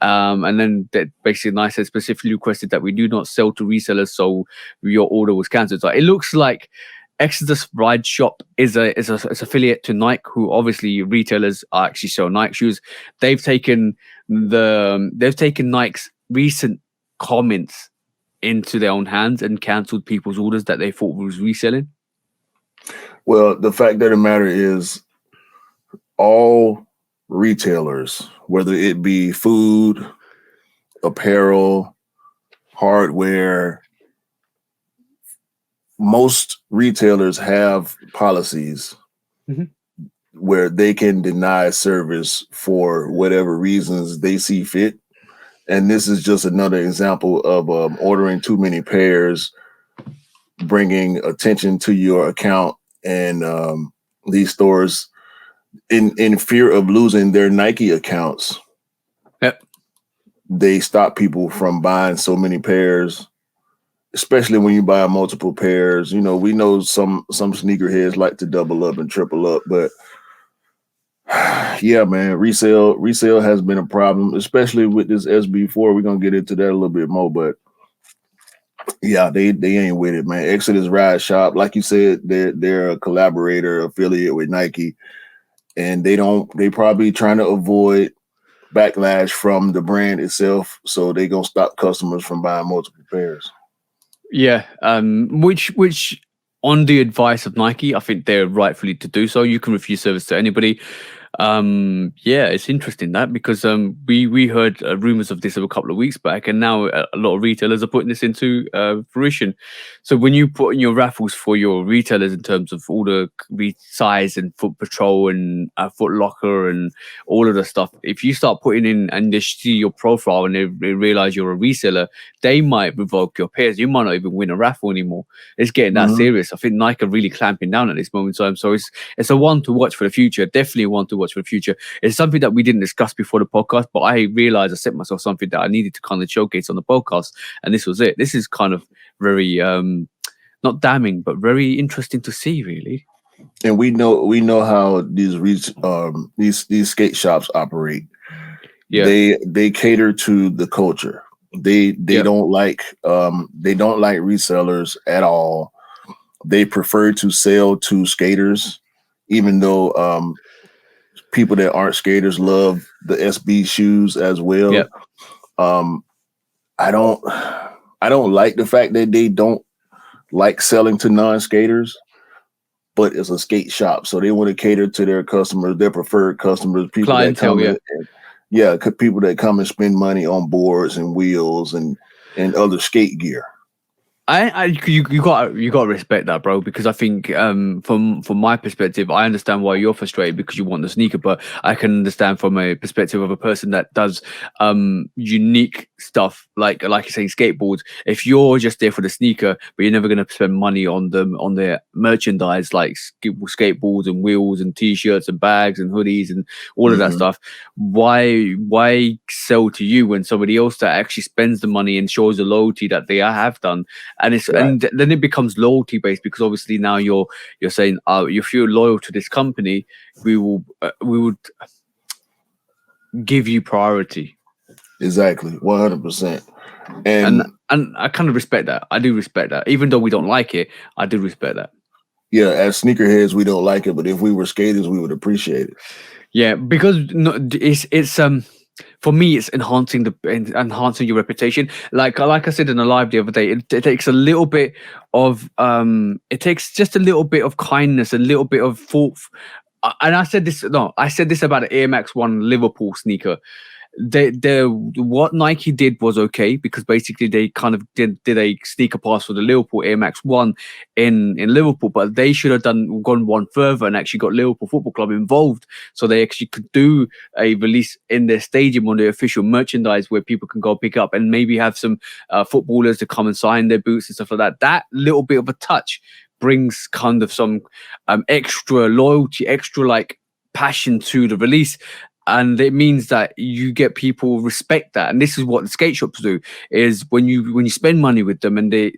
And then basically Nike said specifically requested that we do not sell to resellers, so your order was cancelled. So it looks like Exodus Ride Shop is affiliate to Nike, who obviously retailers are actually selling Nike shoes. They've taken Nike's recent comments into their own hands and cancelled people's orders that they thought was reselling. Well, the fact of the matter is, all retailers, whether it be food, apparel, hardware, most retailers have policies where they can deny service for whatever reasons they see fit. And this is just another example of ordering too many pairs, bringing attention to your account, and these stores, in fear of losing their Nike accounts, they stop people from buying so many pairs. Especially when you buy multiple pairs. You know, we know some sneakerheads like to double up and triple up, but yeah, man, resale has been a problem, especially with this SB4. We're gonna get into that a little bit more, but yeah, they ain't with it, man. Exodus Ride Shop, like you said, they're a collaborator affiliate with Nike, and they probably trying to avoid backlash from the brand itself, so they gonna stop customers from buying multiple pairs. Yeah, which on the advice of Nike, I think they're rightfully to do so. You can refuse service to anybody. Yeah, it's interesting that because we heard rumors of this a couple of weeks back, and now a lot of retailers are putting this into fruition. So when you put in your raffles for your retailers in terms of all the size and Foot Patrol and Foot Locker and all of the stuff, if you start putting in and they see your profile and they realize you're a reseller, they might revoke your pairs. You might not even win a raffle anymore. It's getting that serious. I think Nike are really clamping down at this moment in time. So it's a one to watch for the future. Definitely one to watch for the future. It's something that we didn't discuss before the podcast, but I realized I set myself something that I needed to kind of showcase on the podcast, and this was it. This is kind of very not damning, but very interesting to see, really. And we know how these skate shops operate. Yeah, they cater to the culture. They don't like resellers at all. They prefer to sell to skaters, even though people that aren't skaters love the SB shoes as well. Yep. I don't like the fact that they don't like selling to non-skaters, but it's a skate shop, so they want to cater to their customers, their preferred customers, people clientele, people that come and spend money on boards and wheels and other skate gear. You got to respect that, bro, because I think from my perspective, I understand why you're frustrated because you want the sneaker, but I can understand from a perspective of a person that does unique stuff like you're saying skateboards. If you're just there for the sneaker, but you're never going to spend money on them on their merchandise like skateboards and wheels and t-shirts and bags and hoodies and all of that stuff, why sell to you when somebody else that actually spends the money and shows the loyalty that they have done? And it's Right. and then it becomes loyalty based because obviously now you're saying if you're loyal to this company, we would give you priority. Exactly, 100%. And I kind of respect that. I do respect that, even though we don't like it. I do respect that. Yeah, as sneakerheads, we don't like it, but if we were skaters, we would appreciate it. Yeah, because it's for me, it's enhancing your reputation. Like I said in a live the other day, it takes a little bit of it takes just a little bit of kindness, a little bit of thought. And I said this about the Air Max 1 Liverpool sneaker. What Nike did was okay because basically they kind of did a sneaker pass for the Liverpool Air Max 1 in Liverpool, but they should have gone one further and actually got Liverpool Football Club involved, so they actually could do a release in their stadium on the official merchandise where people can go pick up and maybe have some footballers to come and sign their boots and stuff like that. That little bit of a touch brings kind of some extra loyalty, extra like passion to the release. And it means that you get people respect that, and this is what the skate shops do: is when you spend money with them and they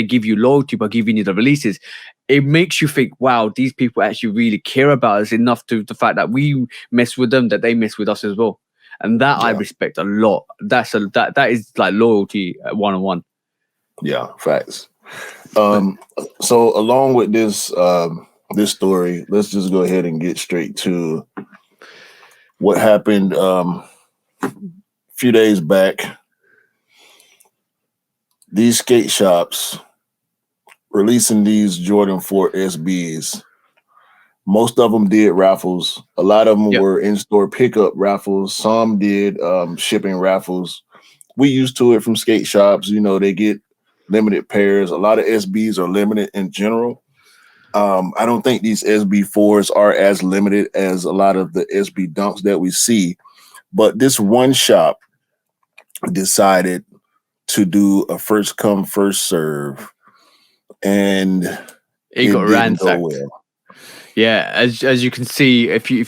give you loyalty by giving you the releases, it makes you think, wow, these people actually really care about us enough to the fact that we mess with them, that they mess with us as well, and that I respect a lot. That is like loyalty 101. Yeah, facts. So along with this this story, let's just go ahead and get straight to what happened a few days back. These skate shops releasing these Jordan 4 SBs. Most of them did raffles. A lot of them were in-store pickup raffles. Some did shipping raffles. We used to it from skate shops. You know, they get limited pairs. A lot of SBs are limited in general. I don't think these SB4s are as limited as a lot of the SB dunks that we see, but this one shop decided to do a first come, first serve, and it got ransacked. Well. Yeah, as you can see, if you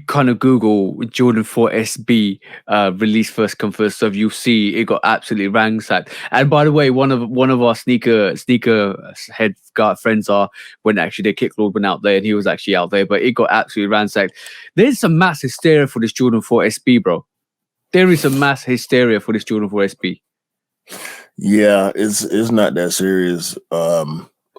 kind of Google Jordan 4 SB release first come first serve, you'll see it got absolutely ransacked. And by the way, one of our sneaker head friends when actually their kick lord went out there, and he was actually out there, but it got absolutely ransacked. There's some mass hysteria for this Jordan 4 SB, bro. There is some mass hysteria for this Jordan 4 SB. Yeah, it's not that serious.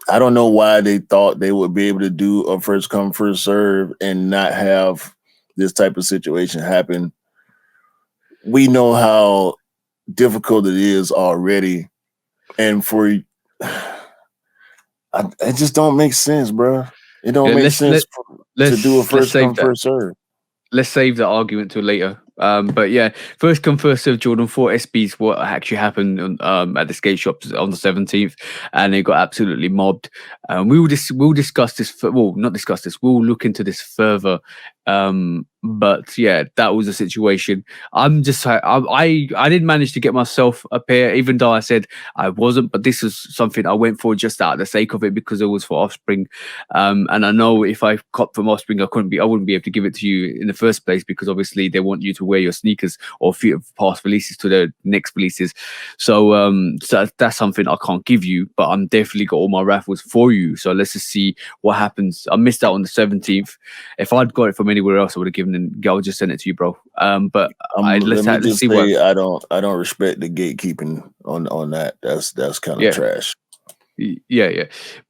I don't know why they thought they would be able to do a first come, first serve and not have this type of situation happen. We know how difficult it is already. And it just don't make sense, bro. It don't make sense to do a first come, first serve. Let's save that argument till later. But yeah, first come first serve Jordan 4 SBs. What actually happened at the skate shops on the 17th, and they got absolutely mobbed. We'll discuss this. Not discuss this. We'll look into this further. But yeah, that was the situation. I didn't manage to get myself a pair, even though I said I wasn't. But this is something I went for just out of the sake of it because it was for Offspring. And I know if I copped from Offspring, I wouldn't be able to give it to you in the first place because obviously they want you to wear your sneakers or past releases to the next releases. So that's something I can't give you, but I'm definitely got all my raffles for you. So let's just see what happens. I missed out on the 17th. If I'd got it from anywhere else, I would have given it. I'll just send it to you, bro. But let's see what I don't respect the gatekeeping on that. That's kind of trash. Yeah.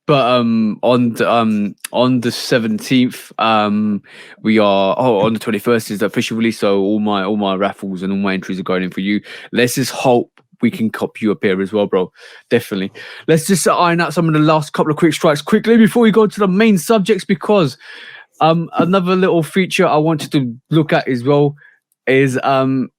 But on the 17th, we are on the 21st is the official release. So all my raffles and all my entries are going in for you. Let's just hope we can cop you a pair as well, bro. Definitely. Let's just iron out some of the last couple of quick strikes quickly before we go to the main subjects, because another little feature I wanted to look at as well is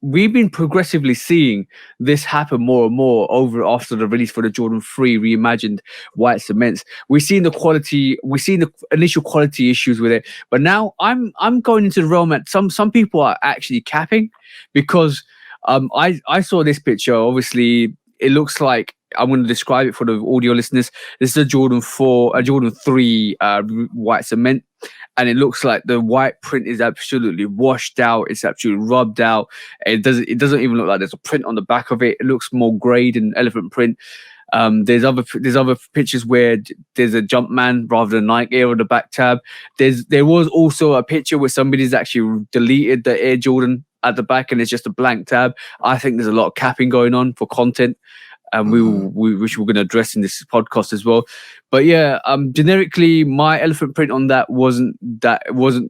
we've been progressively seeing this happen more and more over after the release for the Jordan 3 reimagined white cements. We've seen the initial quality issues with it, but now I'm going into the realm that some people are actually capping, because I saw this picture. Obviously, it looks like, I'm going to describe it for the audio listeners. This is a Jordan 3 white cement, and it looks like the white print is absolutely washed out. It's absolutely rubbed out. It doesn't even look like there's a print on the back of it. It looks more grey than elephant print. There's other pictures where there's a Jumpman rather than Nike Air on the back tab. There was also a picture where somebody's actually deleted the Air Jordan at the back and it's just a blank tab. I think there's a lot of capping going on for content. Which we're going to address in this podcast as well. But yeah, generically, my elephant print on that wasn't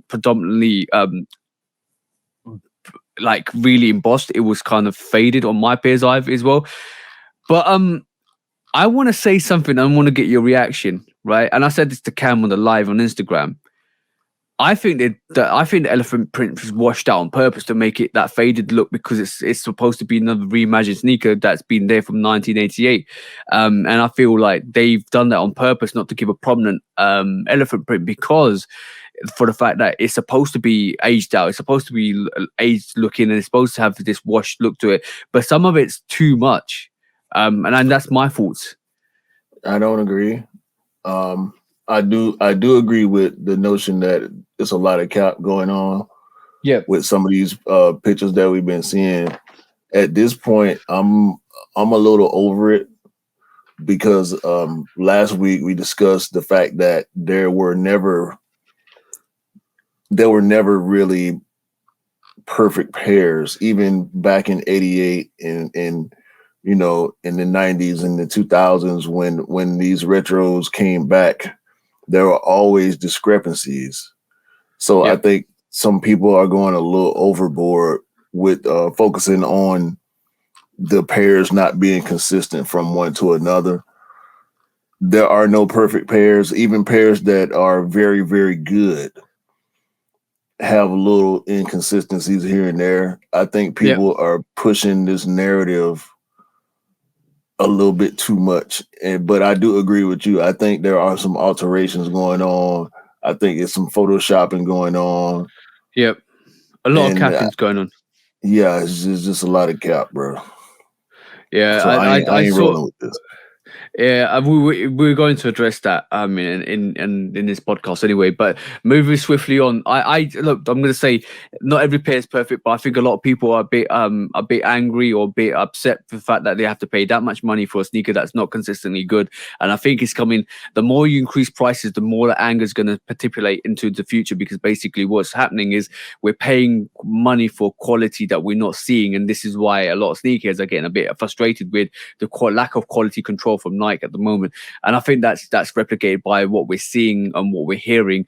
predominantly like really embossed. It was kind of faded on my pair's eye as well. But I want to say something. I want to get your reaction, right? And I said this to Cam on the live on Instagram. I think the elephant print was washed out on purpose to make it that faded look, because it's supposed to be another reimagined sneaker that's been there from 1988, and I feel like they've done that on purpose, not to give a prominent elephant print, because for the fact that it's supposed to be aged out, it's supposed to be aged looking, and it's supposed to have this washed look to it, but some of it's too much, and that's my thoughts. I don't agree. I do agree with the notion that it's a lot of cap going on. Yeah, with some of these pictures that we've been seeing. At this point, I'm a little over it, because last week we discussed the fact that there were never really perfect pairs, even back in '88 and you know, in the '90s and the 2000s when these retros came back. There were always discrepancies. So I think some people are going a little overboard with focusing on the pairs not being consistent from one to another. There are no perfect pairs. Even pairs that are very, very good have little inconsistencies here and there. I think people are pushing this narrative a little bit too much, but I do agree with you. I think there are some alterations going on. I think it's some photoshopping going on. Yep, a lot of capping's going on. Yeah, it's just a lot of cap, bro. Yeah, so I ain't rolling with this. Yeah, we're going to address that in this podcast anyway. But moving swiftly on, I look, I'm going to say not every pair is perfect, but I think a lot of people are a bit angry or a bit upset for the fact that they have to pay that much money for a sneaker that's not consistently good. And I think it's coming. The more you increase prices, the more the anger is going to particulate into the future, because basically what's happening is we're paying money for quality that we're not seeing, and this is why a lot of sneakers are getting a bit frustrated with the lack of quality control from Nike at the moment. And I think that's replicated by what we're seeing and what we're hearing.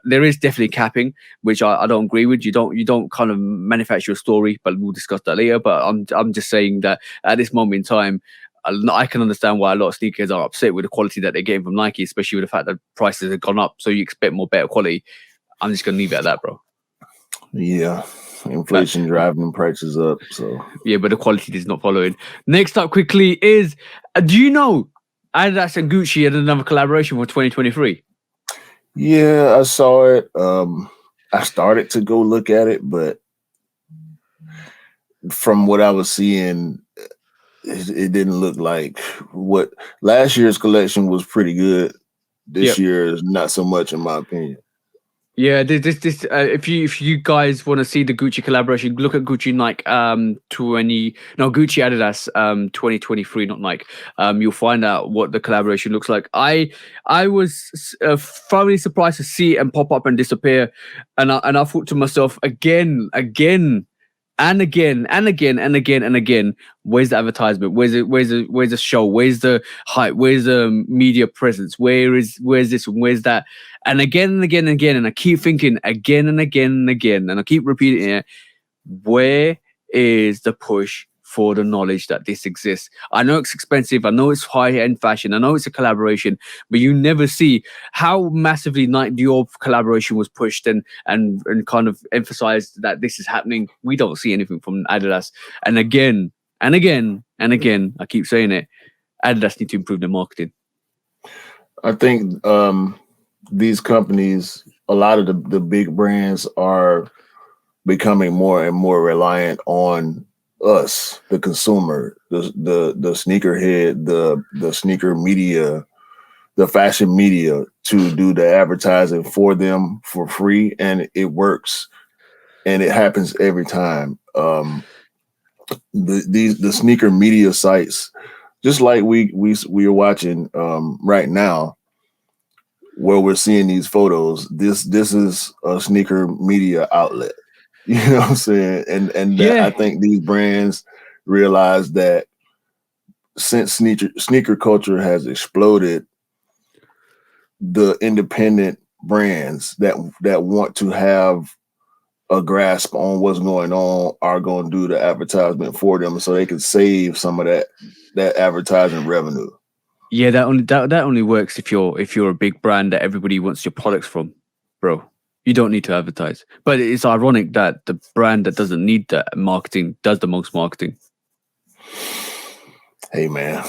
There is definitely capping, which I don't agree with. You don't kind of manufacture a story, but we'll discuss that later. But I'm just saying that at this moment in time, I can understand why a lot of sneakers are upset with the quality that they're getting from Nike, especially with the fact that prices have gone up. So you expect better quality. I'm just gonna leave it at that, bro. Yeah. Inflation driving prices up. So yeah, but the quality is not following. Next up quickly is, do you know Adidas and Gucci had another collaboration for 2023? Yeah, I saw it. I started to go look at it, but from what I was seeing, it didn't look like what last year's collection was pretty good. This year is not so much, in my opinion. Yeah, this if you guys want to see the Gucci collaboration, look at Gucci Nike Gucci Adidas 2023, not Nike. You'll find out what the collaboration looks like. I was thoroughly surprised to see it and pop up and disappear, and I thought to myself again and again, where's the advertisement? Where's the show? Where's the hype? Where's the media presence? Where's this and where's that? And again, and I keep thinking again and again, and I keep repeating it. Where is the push for the knowledge that this exists. I know it's expensive. I know it's high-end fashion. I know it's a collaboration, but you never see how massively your collaboration was pushed and kind of emphasized that this is happening. We don't see anything from Adidas. And again, I keep saying it, Adidas need to improve their marketing. I think these companies, a lot of the big brands are becoming more and more reliant on us, the consumer, the sneakerhead, the sneaker media, the fashion media, to do the advertising for them for free, and it works, and it happens every time. The sneaker media sites, just like we are watching right now, where we're seeing these photos. This is a sneaker media outlet. You know what I'm saying? And I think these brands realize that since sneaker culture has exploded, the independent brands that want to have a grasp on what's going on are going to do the advertisement for them, so they can save some of that advertising revenue. Yeah, that only works if you're a big brand that everybody wants your products from, bro. You don't need to advertise. But it's ironic that the brand that doesn't need the marketing does the most marketing. Hey man,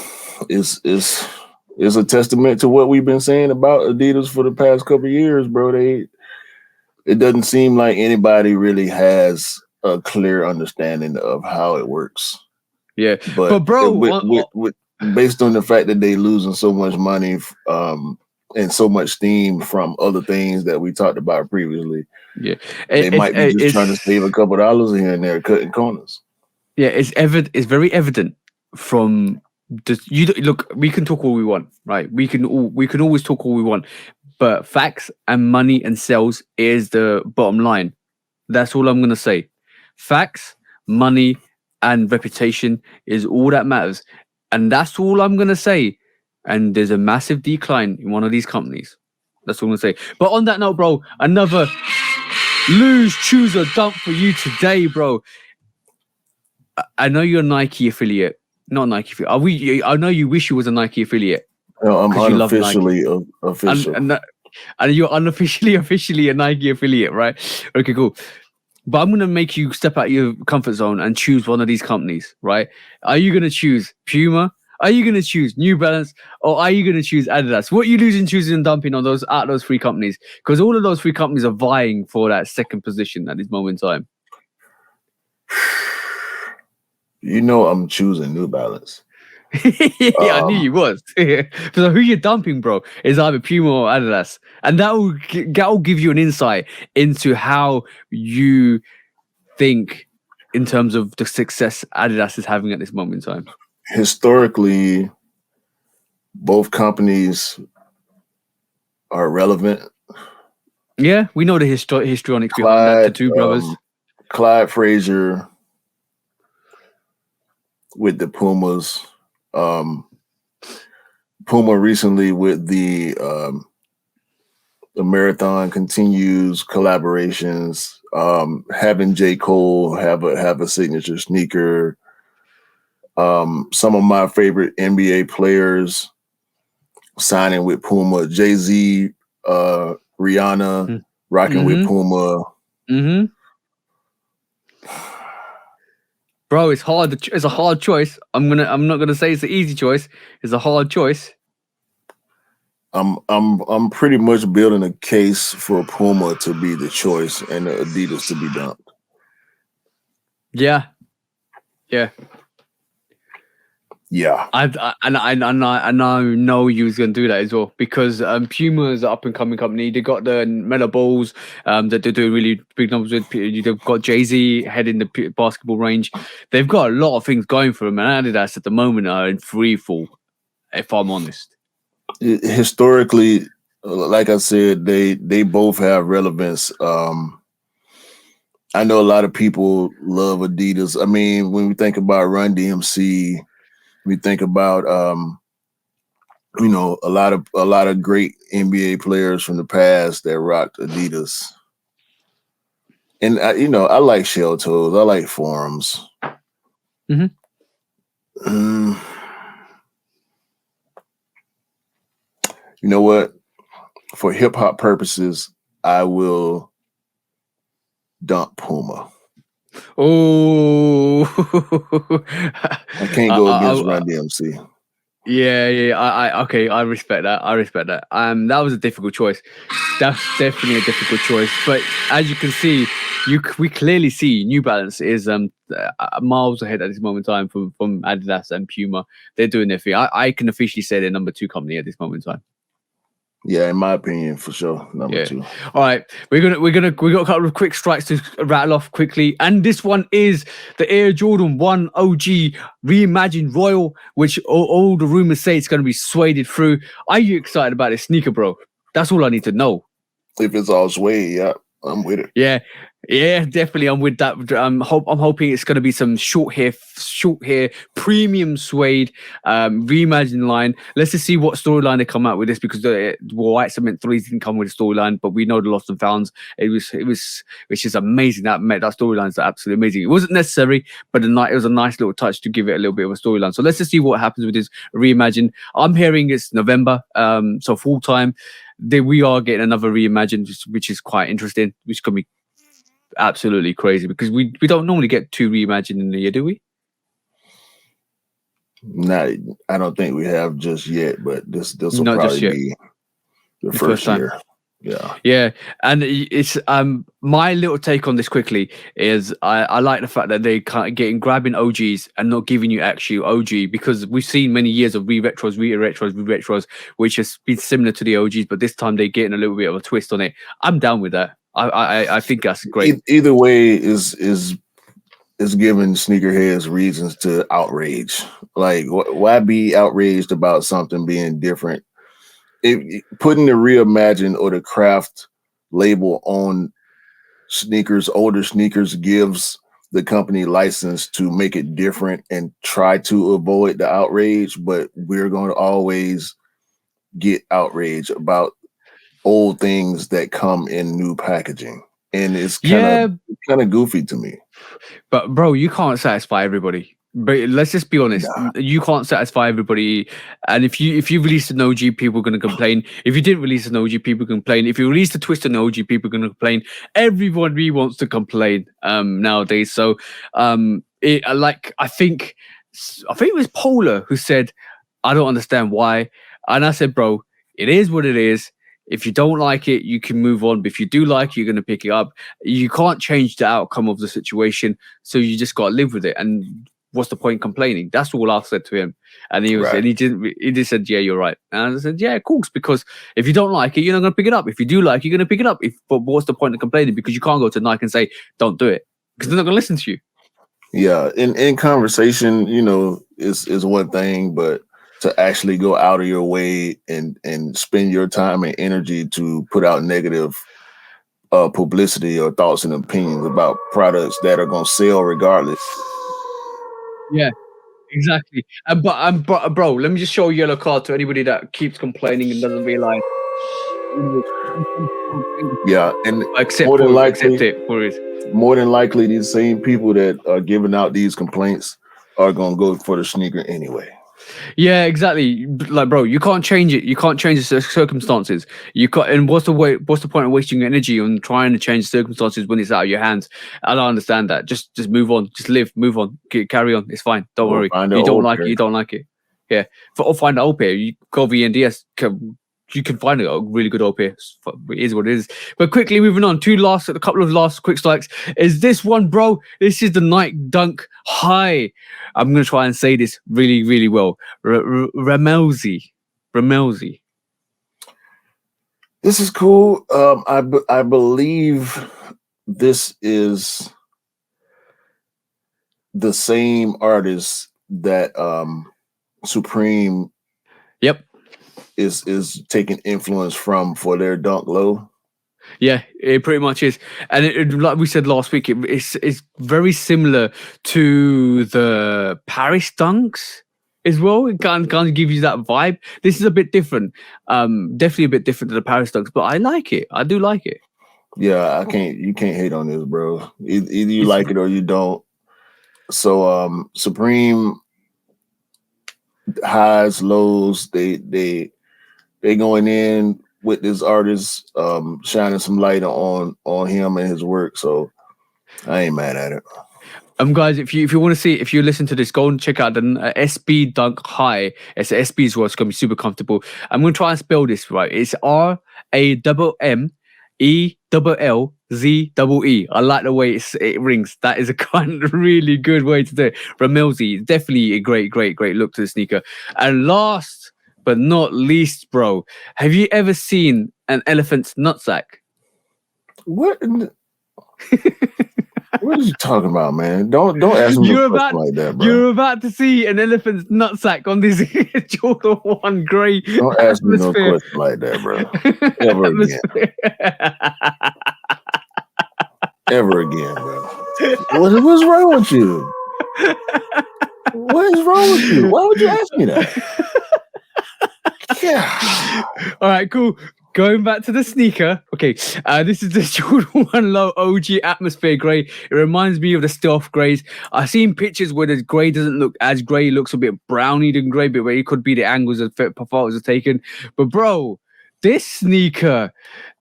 it's a testament to what we've been saying about Adidas for the past couple of years, bro. It doesn't seem like anybody really has a clear understanding of how it works. Yeah, but bro, based on the fact that they losing so much money and so much steam from other things that we talked about previously, they might be just trying to save a couple of dollars here and there, cutting corners. Yeah, it's very evident from look. We can talk all we want, right? We can always talk all we want, but facts and money and sales is the bottom line. That's all I'm gonna say. Facts, money, and reputation is all that matters, and that's all I'm gonna say. And there's a massive decline in one of these companies. That's all I'm gonna say. But on that note, bro, another lose, choose, or dump for you today, bro. I know you're a Nike affiliate, not Nike affiliate. I know you wish you was a Nike affiliate. No, I'm unofficially official. And you're unofficially officially a Nike affiliate, right? Okay, cool. But I'm gonna make you step out your comfort zone and choose one of these companies, right? Are you gonna choose Puma? Are you gonna choose New Balance? Or are you gonna choose Adidas? What are you losing, choosing, and dumping on those three companies? Because all of those three companies are vying for that second position at this moment in time. You know I'm choosing New Balance. I knew you was. So who you're dumping, bro, is either Puma or Adidas, and that will give you an insight into how you think in terms of the success Adidas is having at this moment in time. Historically, both companies are relevant. Yeah, we know the histrionics behind that. The two brothers, Clyde Frazier with the Pumas. Puma recently with the Marathon continues collaborations. Having J. Cole have a signature sneaker. Some of my favorite NBA players signing with Puma. Jay-Z, Rihanna rocking with Puma. Mm-hmm. Bro, it's hard. It's a hard choice. I'm not gonna say it's an easy choice. It's a hard choice. I'm pretty much building a case for Puma to be the choice and Adidas to be dumped. Yeah. I know you was gonna do that as well, because Puma is an up and coming company. They got the Melo Balls that they're doing really big numbers with. They've got Jay-Z heading the basketball range. They've got a lot of things going for them, and Adidas at the moment are in free fall, if I'm honest. Historically, like I said, they both have relevance. I know a lot of people love Adidas. I mean, when we think about Run DMC, we think about a lot of great NBA players from the past that rocked Adidas. And I like shell toes. I like forums. Mm-hmm. You know what? For hip hop purposes, I will dump Puma. Oh, I can't go against Run DMC. Yeah. Okay, I respect that. That was a difficult choice. That's definitely a difficult choice. But as you can see, we clearly see New Balance is miles ahead at this moment in time from Adidas and Puma. They're doing their thing. I can officially say they're number 2 company at this moment in time. Yeah, in my opinion, for sure, number 2. All right, we got a couple of quick strikes to rattle off quickly, and this one is the Air Jordan 1 OG reimagined Royal, which all the rumors say it's going to be suede through. Are you excited about this sneaker, bro? That's all I need to know. If it's all suede, yeah, I'm with it. Yeah, definitely. I'm with that. I'm hoping it's going to be some short hair, premium suede, reimagined line. Let's just see what storyline they come out with this, because the White Cement 3s didn't come with a storyline, but we know the Lost and Founds. It was, which is amazing. That storyline is absolutely amazing. It wasn't necessary, but it was a nice little touch to give it a little bit of a storyline. So let's just see what happens with this reimagined. I'm hearing it's November, so full time. We are getting another reimagined, which is quite interesting, which can be absolutely crazy, because we don't normally get 2 reimagined in a year, do we? Not, I don't think we have just yet, but this will probably be the first year. Yeah, and it's my little take on this quickly is I like the fact that they kind of grabbing OGs and not giving you actual OG, because we've seen many years of re-retros, which has been similar to the OGs, but this time they're getting a little bit of a twist on it. I'm down with that. I think that's great. Either way is giving sneakerheads reasons to outrage. Like, why be outraged about something being different? Putting the reimagined or the craft label on sneakers, older sneakers, gives the company license to make it different and try to avoid the outrage. But we're going to always get outraged about old things that come in new packaging, and it's kind of goofy to me. But bro, you can't satisfy everybody. But let's just be honest, you can't satisfy everybody. And if you release an OG, people are going to complain. If you didn't release an OG, people complain. If you release a twist an OG, people are going to complain. Everybody wants to complain nowadays. So I think it was Polar who said, I don't understand why. And I said, bro, it is what it is. If you don't like it, you can move on. But if you do like it, you're going to pick it up. You can't change the outcome of the situation. So you just got to live with it. And what's the point complaining? That's all I said to him. And he just said, yeah, you're right. And I said, yeah, of course, because if you don't like it, you're not going to pick it up. If you do like it, you're going to pick it up. But what's the point of complaining? Because you can't go to Nike and say, don't do it, because they're not going to listen to you. Yeah. In conversation, is one thing, but to actually go out of your way and spend your time and energy to put out negative publicity or thoughts and opinions about products that are going to sell regardless. Yeah, exactly. But bro, let me just show a yellow card to anybody that keeps complaining and doesn't realize. Yeah, and accept it for it. More than likely, these same people that are giving out these complaints are going to go for the sneaker anyway. Yeah, exactly. Like, bro, you can't change it. You can't change the circumstances. And what's the point of wasting your energy on trying to change circumstances when it's out of your hands? I don't understand that. Just move on. Just live. Move on. Carry on. It's fine. Don't worry. You don't like it. You don't like it. Yeah. Or find an old pair. You go VNDS. You can find a really good old pair. It is what it is. But quickly moving on. A couple of last quick strikes. Is this one, bro? This is the Nike Dunk High. I'm going to try and say this really, really well. Ramelzi. This is cool. I believe this is the same artist that Supreme is taking influence from for their Dunk Low. Yeah, it pretty much is. And like we said last week, it's very similar to the Paris Dunks as well. It kind of gives you that vibe. This is a bit different. Definitely a bit different to the Paris Dunks, but I like it. I do like it. Yeah, you can't hate on this, bro. Either you like it or you don't. So Supreme highs, lows. They going in with this artist, shining some light on him and his work. So I ain't mad at it. Guys, if you want to see, if you listen to this, go and check out the SB Dunk High. It's the SB as well. It's gonna be super comfortable. I'm gonna try and spell this right. It's RAMMELLZEE. I like the way it rings. That is a kind of really good way to do it. Ramelzi, definitely a great look to the sneaker. And last but not least, bro, have you ever seen an elephant's nutsack? What? What are you talking about, man? Don't ask me a question like that, bro. You're about to see an elephant's nutsack on this Jordan 1 grey. Don't ask me no question like that, bro. Ever again. Ever again, bro. What's wrong with you? What is wrong with you? Why would you ask me that? Yeah. All right, cool. Going back to the sneaker. Okay, this is the Jordan 1 Low OG Atmosphere Grey. It reminds me of the Stealth Greys. I've seen pictures where the grey doesn't look as grey. It looks a bit browny than grey, but it could be the angles of photos are taken. But bro, this sneaker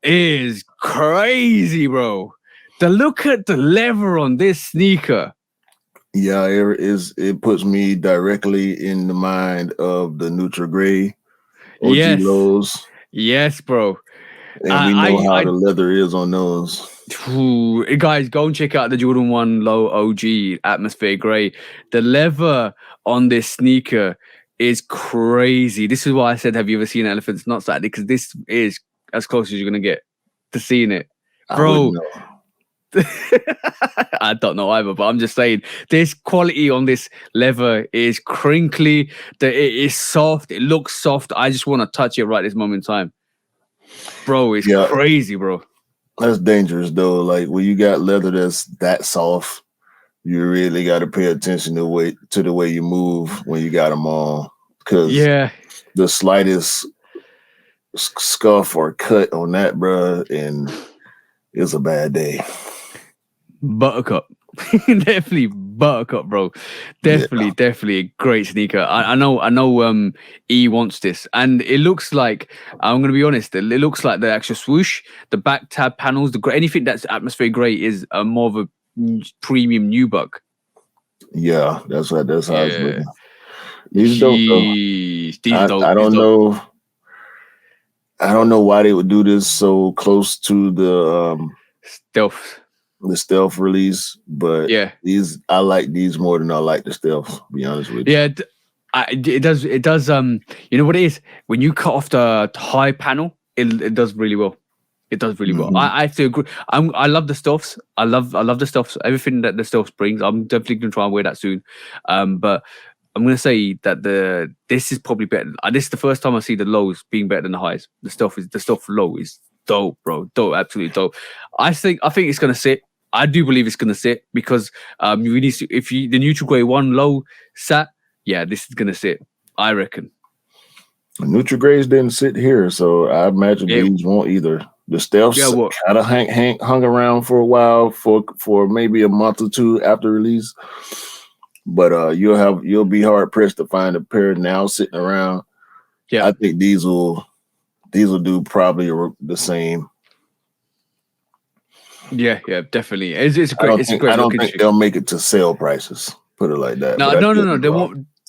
is crazy, bro. Look at the leather on this sneaker. Yeah, it puts me directly in the mind of the Nutra Grey OG lows. Yes, bro. And we know how the leather is on those. Guys, go and check out the Jordan 1 Low OG Atmosphere Grey. The leather on this sneaker is crazy. This is why I said, have you ever seen elephant's nutsack? Because this is as close as you're going to get to seeing it. Bro, I don't know either, but I'm just saying this quality on this leather is crinkly. It is soft. It looks soft. I just want to touch it right this moment in time. Bro, it's crazy, bro. That's dangerous though. Like when you got leather that's that soft, you really got to pay attention to the way you move when you got them on. Because the slightest scuff or cut on that, bro, and it's a bad day. Buttercup. Definitely Buttercup, bro. Definitely a great sneaker. I know E wants this, and it looks like, I'm gonna be honest, it looks like the actual swoosh, the back tab panels, anything that's Atmosphere Grey is more of a premium nubuck. Yeah, that's how it's looking. These dope though. I don't know. I don't know why they would do this so close to the stealth release, but I like these more than I like the stealth, to be honest with you. Yeah, it does. You know what it is? When you cut off the high panel, it does really well. It does really well. I have to agree. I love the stealths. I love the stealths. Everything that the stealths brings. I'm definitely gonna try and wear that soon. But I'm gonna say that this is probably better. This is the first time I see the lows being better than the highs. The stealth low is dope, bro. Dope, absolutely dope. I think it's gonna sit. I do believe it's gonna sit because you need to, the Neutral Grey 1 Low sat, this is gonna sit. I reckon. Neutral Greys didn't sit here, so I imagine these won't either. The stealths kind of hung around for a while for maybe a month or two after release, but you'll be hard pressed to find a pair now sitting around. Yeah, I think these will do probably the same. Yeah, definitely. It's a great. I don't think they'll make it to sale prices. Put it like that. No.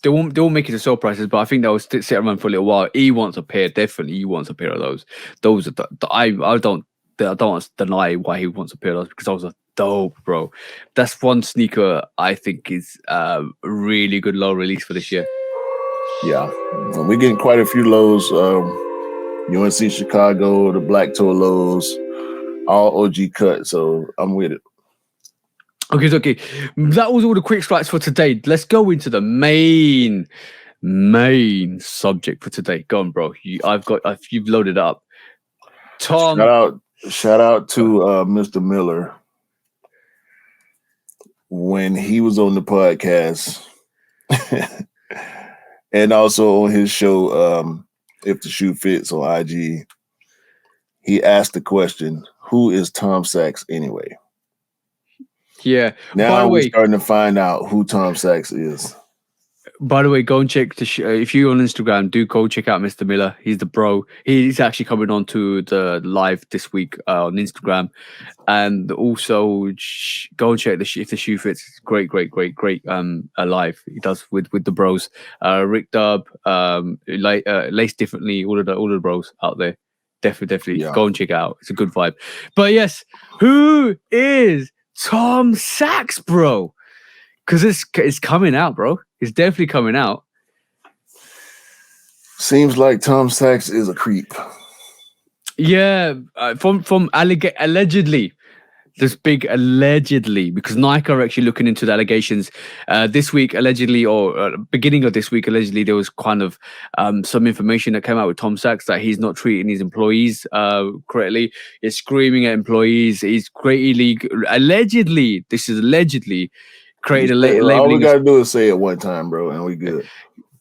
They won't make it to sale prices, but I think they'll sit around for a little while. E wants a pair. Definitely, he wants a pair of those. Those are I don't deny why he wants a pair of those, because those are dope, bro. That's one sneaker I think is a really good low release for this year. Yeah, we're getting quite a few lows. UNC Chicago, the black toe lows, all OG cut. So I'm with it. Okay. That was all the quick strikes for today. Let's go into the main subject for today. Go on, bro. You've loaded up. Tom. Shout out to Mr. Miller. When he was on the podcast and also on his show, If the Shoe Fits on IG, he asked the question, who is Tom Sachs anyway? Yeah. Now we're starting to find out who Tom Sachs is. By the way, go and check if you're on Instagram, do go check out Mr. Miller. He's the bro. He's actually coming on to the live this week on Instagram, and also go and check if the shoe fits. It's great live he does with the bros. Rick Dub, Lace Differently, all of the bros out there. Definitely Yeah. go and check it out. It's a good vibe. But yes, who is Tom Sachs, bro? Because it's coming out, bro. It's definitely coming out. Seems like Tom Sachs is a creep. Yeah, from allegedly. This big allegedly, because Nike are actually looking into the allegations this week, allegedly, or beginning of this week, allegedly, there was kind of some information that came out with Tom Sachs that he's not treating his employees correctly. He's screaming at employees. He's allegedly, this is allegedly, created a labeling. All we gotta do is say it one time, bro, and we good.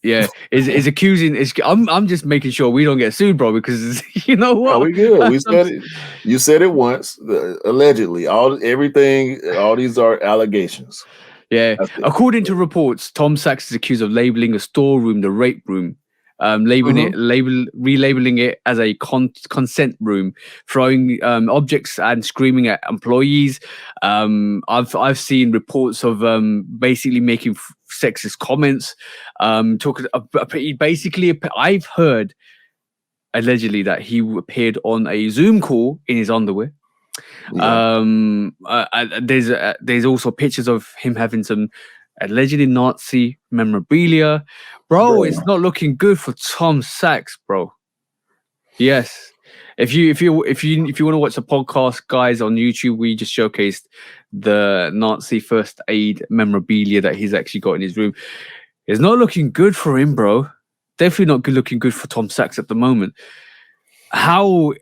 Yeah, is accusing. I'm just making sure we don't get sued, bro, because you know what? No, we good. We said it. You said it once. Allegedly, all these are allegations. Yeah, according to reports, Tom Sachs is accused of labeling a storeroom the rape room, relabeling it as a consent room, throwing objects and screaming at employees. I've seen reports of basically making sexist comments. Talking basically, I've heard allegedly that he appeared on a Zoom call in his underwear. Yeah. There's also pictures of him having some allegedly Nazi memorabilia, bro. It's not looking good for Tom Sachs, bro. Yes, if you want to watch the podcast, guys, on YouTube, we just showcased the Nazi first aid memorabilia that he's actually got in his room. It's not looking good for him, bro. Definitely not looking good for Tom Sachs at the moment. How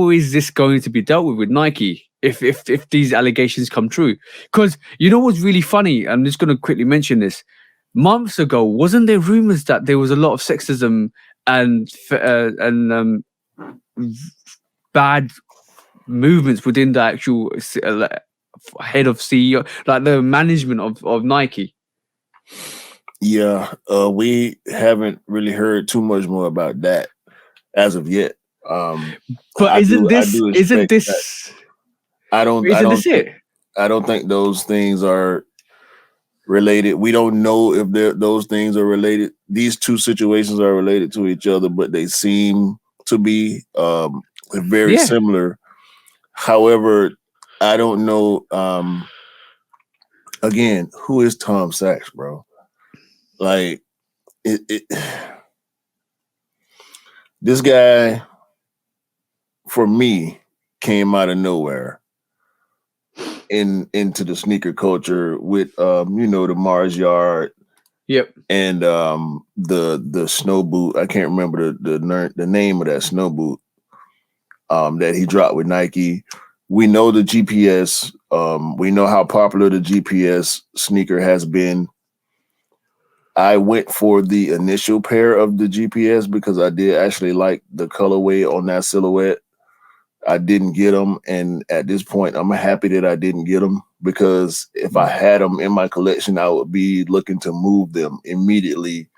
is this going to be dealt with Nike if these allegations come true? Because you know what's really funny? I'm just going to quickly mention this. Months ago, wasn't there rumors that there was a lot of sexism and bad movements within the actual head of CEO, like the management of Nike? Yeah, we haven't really heard too much more about that as of yet. But I don't think those things are related. We don't know if those things are related. These two situations are related to each other, but they seem to be very similar. However, I don't know. Again, who is Tom Sachs, bro? Like this guy, for me, came out of nowhere into the sneaker culture with the Mars Yard. Yep. And the snow boot. I can't remember the name of that snow boot that he dropped with Nike. We know the GPS. We know how popular the GPS sneaker has been. I went for the initial pair of the GPS because I did actually like the colorway on that silhouette. I didn't get them, and at this point, I'm happy that I didn't get them because if I had them in my collection, I would be looking to move them immediately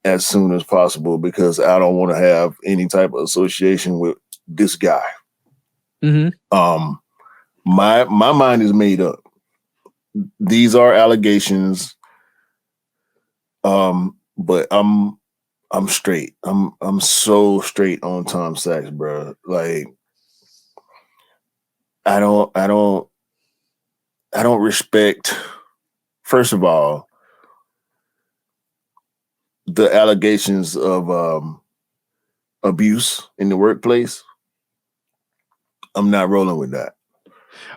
as soon as possible because I don't want to have any type of association with this guy. My mind is made up. These are allegations. But I'm straight. I'm so straight on Tom Sachs, bro. Like I don't respect, first of all, the allegations of abuse in the workplace. I'm not rolling with that.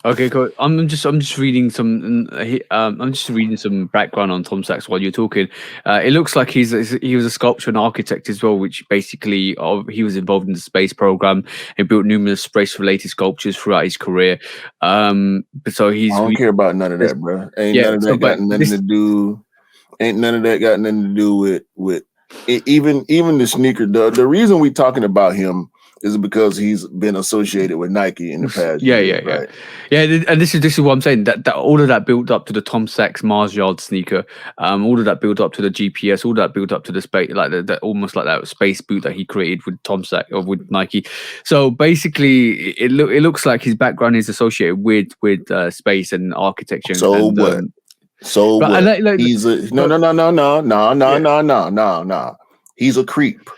Okay, cool. I'm just reading some. I'm just reading some background on Tom Sachs while you're talking. It looks like he was a sculptor and architect as well, which basically he was involved in the space program and built numerous space-related sculptures throughout his career. So he's. I don't care about none of that, bro. Ain't none of that got nothing to do. Ain't none of that got nothing to do with it, even the sneaker. The reason we talking about him Is it because he's been associated with Nike in the past years, right? And this is what I'm saying. That all of that built up to the Tom Sachs Mars Yard sneaker. All of that built up to the GPS. All that built up to the space, like that almost like that space boot that he created with Tom Sachs or with Nike. So basically, it looks like his background is associated with space and architecture. So and, what? So but what? He's a no. He's a creep.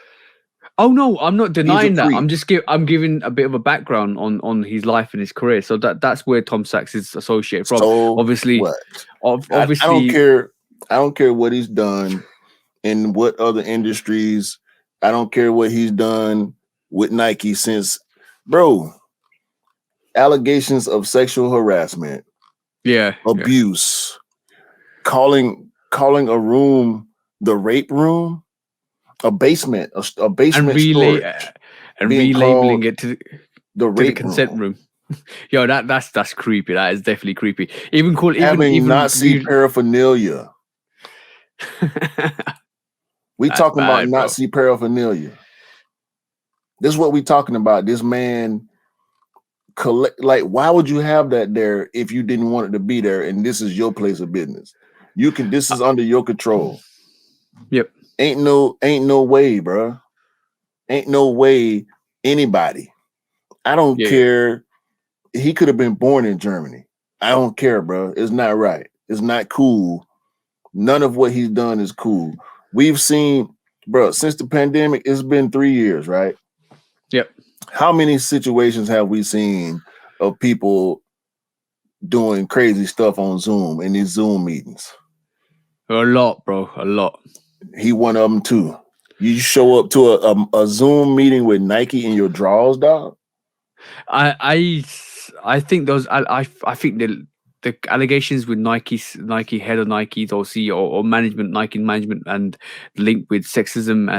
Oh no, I'm not denying that. creep. I'm giving a bit of a background on his life and his career. So that's where Tom Sachs is associated from. So obviously, what? obviously, I don't care. I don't care what he's done in what other industries. I don't care what he's done with Nike since, bro. Allegations of sexual harassment, abuse, calling a room the rape room, a basement storage, and being relabeling it to the consent room. Yo, that's creepy. That is definitely creepy. Even Nazi paraphernalia. We talking about Nazi paraphernalia. This is what we talking about. This man why would you have that there if you didn't want it to be there? And this is your place of business. This is under your control. Yep. Ain't no way, bro. Ain't no way anybody. I don't care. He could have been born in Germany. I don't care, bro. It's not right. It's not cool. None of what he's done is cool. We've seen, bro, since the pandemic, it's been 3 years, right? Yep. How many situations have we seen of people doing crazy stuff on Zoom in these Zoom meetings? A lot, bro. A lot. He one of them too. You show up to a Zoom meeting with Nike in your drawers, dog. I think those. I think the allegations with Nike head of Nike or CEO or management, Nike management, and linked with sexism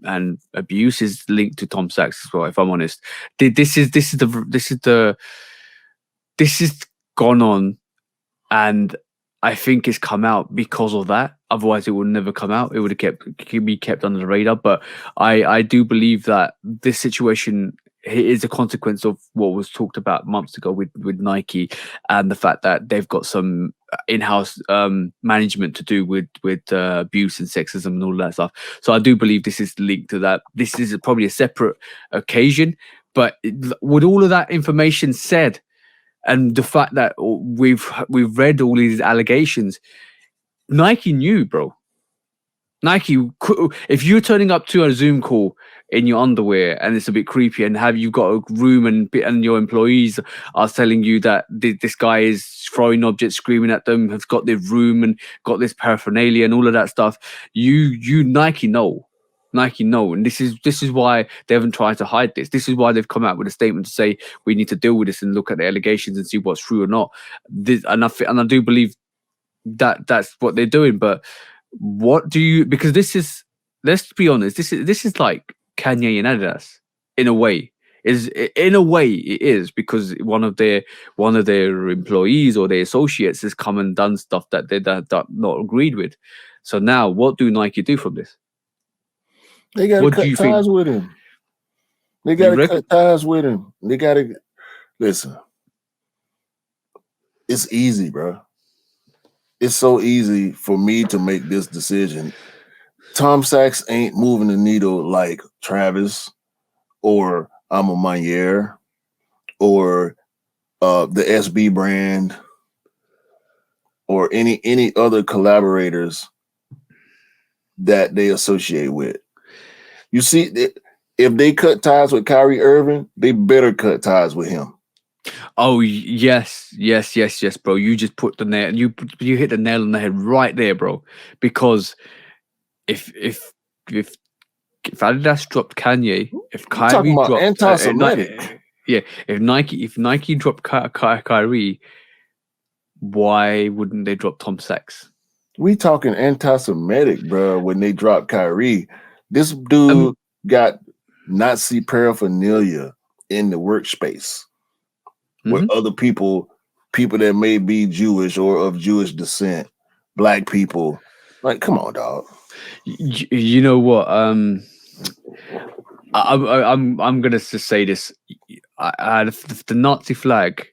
and abuse is linked to Tom Sachs as well. If I'm honest, this is gone on, and I think it's come out because of that. Otherwise, it would never come out. It would have be kept under the radar. But I do believe that this situation is a consequence of what was talked about months ago with Nike and the fact that they've got some in-house management to do with abuse and sexism and all that stuff. So I do believe this is linked to that. This is probably a separate occasion, but with all of that information said, and the fact that we've read all these allegations, Nike knew, bro. Nike, if you're turning up to a Zoom call in your underwear and it's a bit creepy, and you've got a room and your employees are telling you that this guy is throwing objects, screaming at them, has got their room and got this paraphernalia and all of that stuff, you Nike know. And this is why they haven't tried to hide this. This is why they've come out with a statement to say we need to deal with this and look at the allegations and see what's true or not. And I do believe that that's what they're doing. But what do you? Because this is, let's be honest, this is like Kanye and Adidas in a way. It is because one of their employees or their associates has come and done stuff that they're not agreed with. So now, what do Nike do from this? They got to cut ties with him. They got to cut ties with him. They got to listen. It's easy, bro. It's so easy for me to make this decision. Tom Sachs ain't moving the needle like Travis or I'm a Manier or the SB brand or any other collaborators that they associate with. You see, if they cut ties with Kyrie Irving, they better cut ties with him. Oh yes, bro. You just put the nail. You hit the nail on the head right there, bro. Because if Adidas dropped Kanye, if Kyrie dropped anti-Semitic, if Nike dropped Kyrie, why wouldn't they drop Tom Sachs? We talking anti-Semitic, bro. When they dropped Kyrie, this dude got Nazi paraphernalia in the workspace with other people that may be Jewish or of Jewish descent, black people. Like, come on, dog. You know what? I'm gonna just say this. The Nazi flag,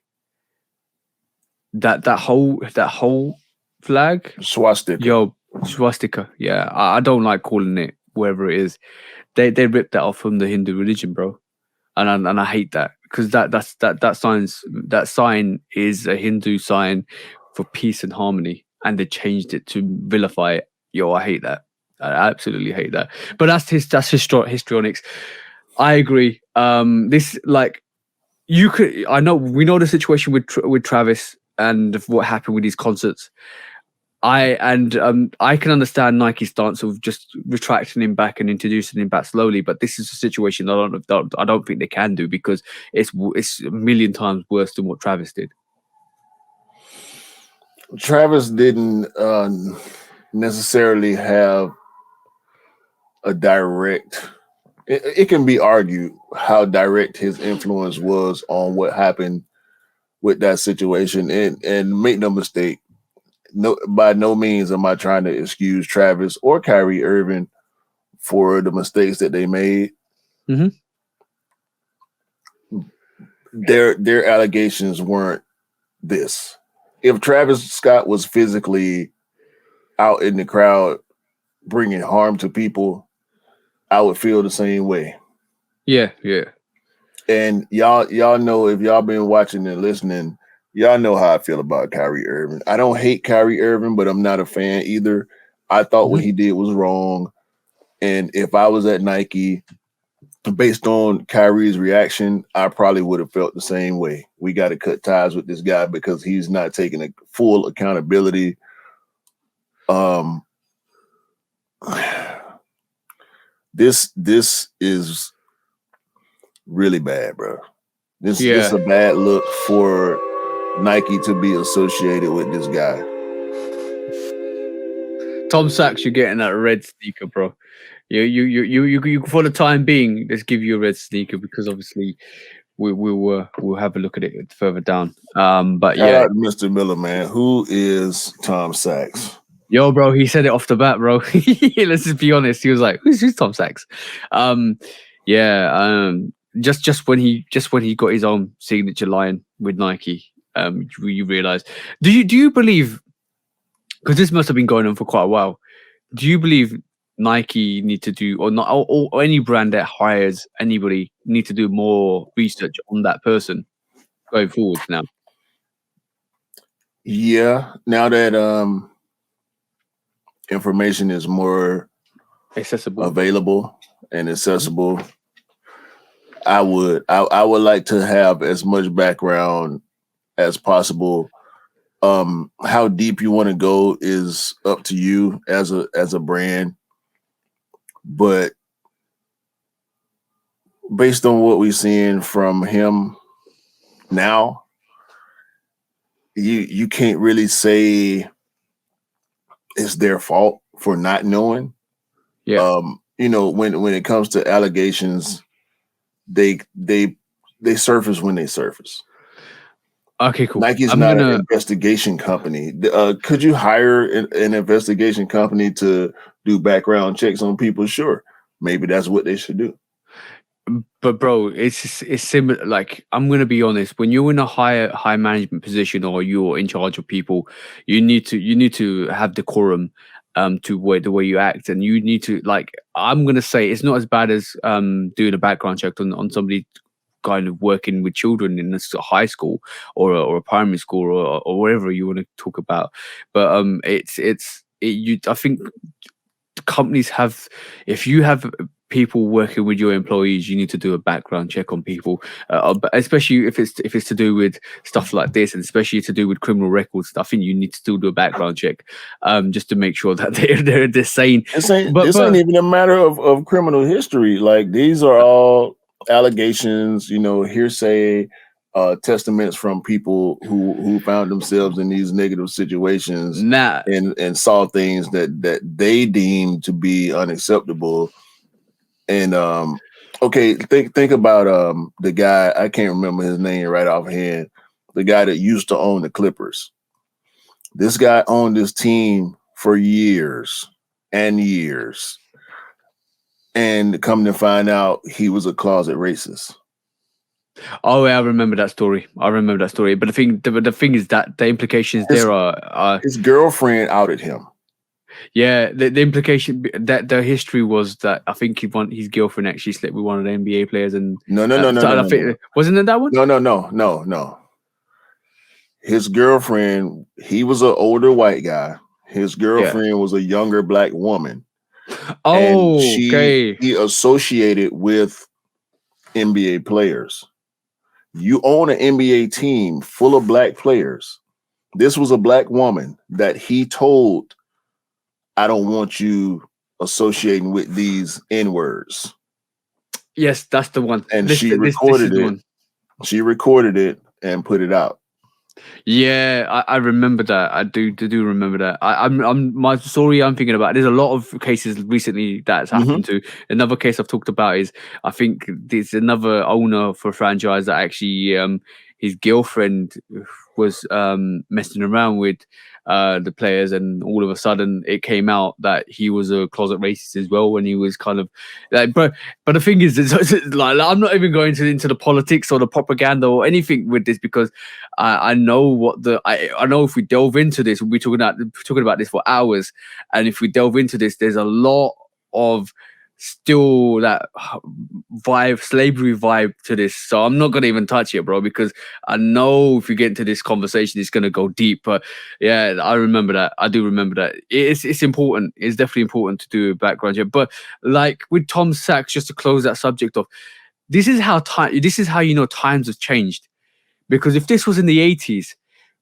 that whole flag, Swastika. swastika. Yeah, I don't like calling it wherever it is. They ripped that off from the Hindu religion, bro, and I hate that because that sign is a Hindu sign for peace and harmony, and they changed it to vilify it. Yo, I hate that. I absolutely hate that. But that's histrionics. I agree. This like you could. I know we know the situation with Travis and what happened with these concerts. I can understand Nike's stance of just retracting him back and introducing him back slowly, but this is a situation I don't think they can do because it's a million times worse than what Travis did. Travis didn't necessarily have a direct. It can be argued how direct his influence was on what happened with that situation, and make no mistake, by no means am I trying to excuse Travis or Kyrie Irving for the mistakes that they made. Mm-hmm. Their allegations weren't this. If Travis Scott was physically out in the crowd bringing harm to people, I would feel the same way. Yeah. And y'all know, if y'all been watching and listening, y'all know how I feel about Kyrie Irving. I don't hate Kyrie Irving, but I'm not a fan either. I thought what he did was wrong. And if I was at Nike, based on Kyrie's reaction, I probably would have felt the same way. We got to cut ties with this guy because he's not taking a full accountability. This is really bad, bro. This is a bad look for Nike to be associated with this guy. Tom Sachs, you're getting that red sneaker, bro. You for the time being, let's give you a red sneaker because obviously we'll have a look at it further down. But Shout out to Mr. Miller, man. Who is Tom Sachs? Yo, bro, he said it off the bat, bro. Let's just be honest. He was like, "Who's Tom Sachs?" Just when he got his own signature line with Nike, you realize. Do you believe? Because this must have been going on for quite a while. Do you believe Nike need to do, or not, or any brand that hires anybody need to do more research on that person going forward now? Yeah, now that information is more available and accessible, I would like to have as much background as possible. How deep you want to go is up to you as a brand, but based on what we're seeing from him now, you can't really say it's their fault for not knowing. Yeah. When it comes to allegations, they surface when they surface. Okay, cool. Nike's not an investigation company. Could you hire an investigation company to do background checks on people? Sure. Maybe that's what they should do. But bro, it's similar. Like, I'm gonna be honest. When you're in a high management position or you're in charge of people, you need to have decorum, to the way you act, and you need to, like. I'm gonna say it's not as bad as doing a background check on somebody kind of working with children in a high school or a primary school or wherever you want to talk about. But I think companies have, if you have people working with your employees, you need to do a background check on people, especially if it's to do with stuff like this, and especially to do with criminal records. I think you need to still do a background check, just to make sure that they're sane. This ain't even a matter of criminal history. Like, these are all allegations, hearsay, testaments from people who found themselves in these negative situations and saw things that they deemed to be unacceptable. And think about the guy, I can't remember his name right offhand, the guy that used to own the Clippers. This guy owned this team for years and years. And come to find out, he was a closet racist. Oh, yeah, I remember that story. But the thing is that the implications there are his girlfriend outed him. Yeah, the implication that the history was that I think his girlfriend actually slept with one of the NBA players, and No. Wasn't it that one? No. His girlfriend, he was an older white guy. His girlfriend was a younger black woman. Oh, and he associated with NBA players. You own an NBA team full of black players. This was a black woman that he told, I don't want you associating with these N-words. Yes, that's the one. And she recorded it. She recorded it and put it out. Yeah, I remember that. I do remember that. I'm my story I'm thinking about. There's a lot of cases recently that's happened to. Another case I've talked about is I think there's another owner for a franchise that actually his girlfriend was messing around with the players, and all of a sudden it came out that he was a closet racist as well. When he was kind of like, but the thing is, like I'm not even going into the politics or the propaganda or anything with this, because I know what I know if we delve into this, we'll be talking about this for hours, and if we delve into this, there's a lot of still that slavery vibe to this. So I'm not gonna even touch it, bro, because I know if we get into this conversation, it's gonna go deep. But yeah, I remember that. I do remember that. It's important. It's definitely important to do a background check. But like with Tom Sachs, just to close that subject off, this is how you know times have changed. Because if this was in the 80s,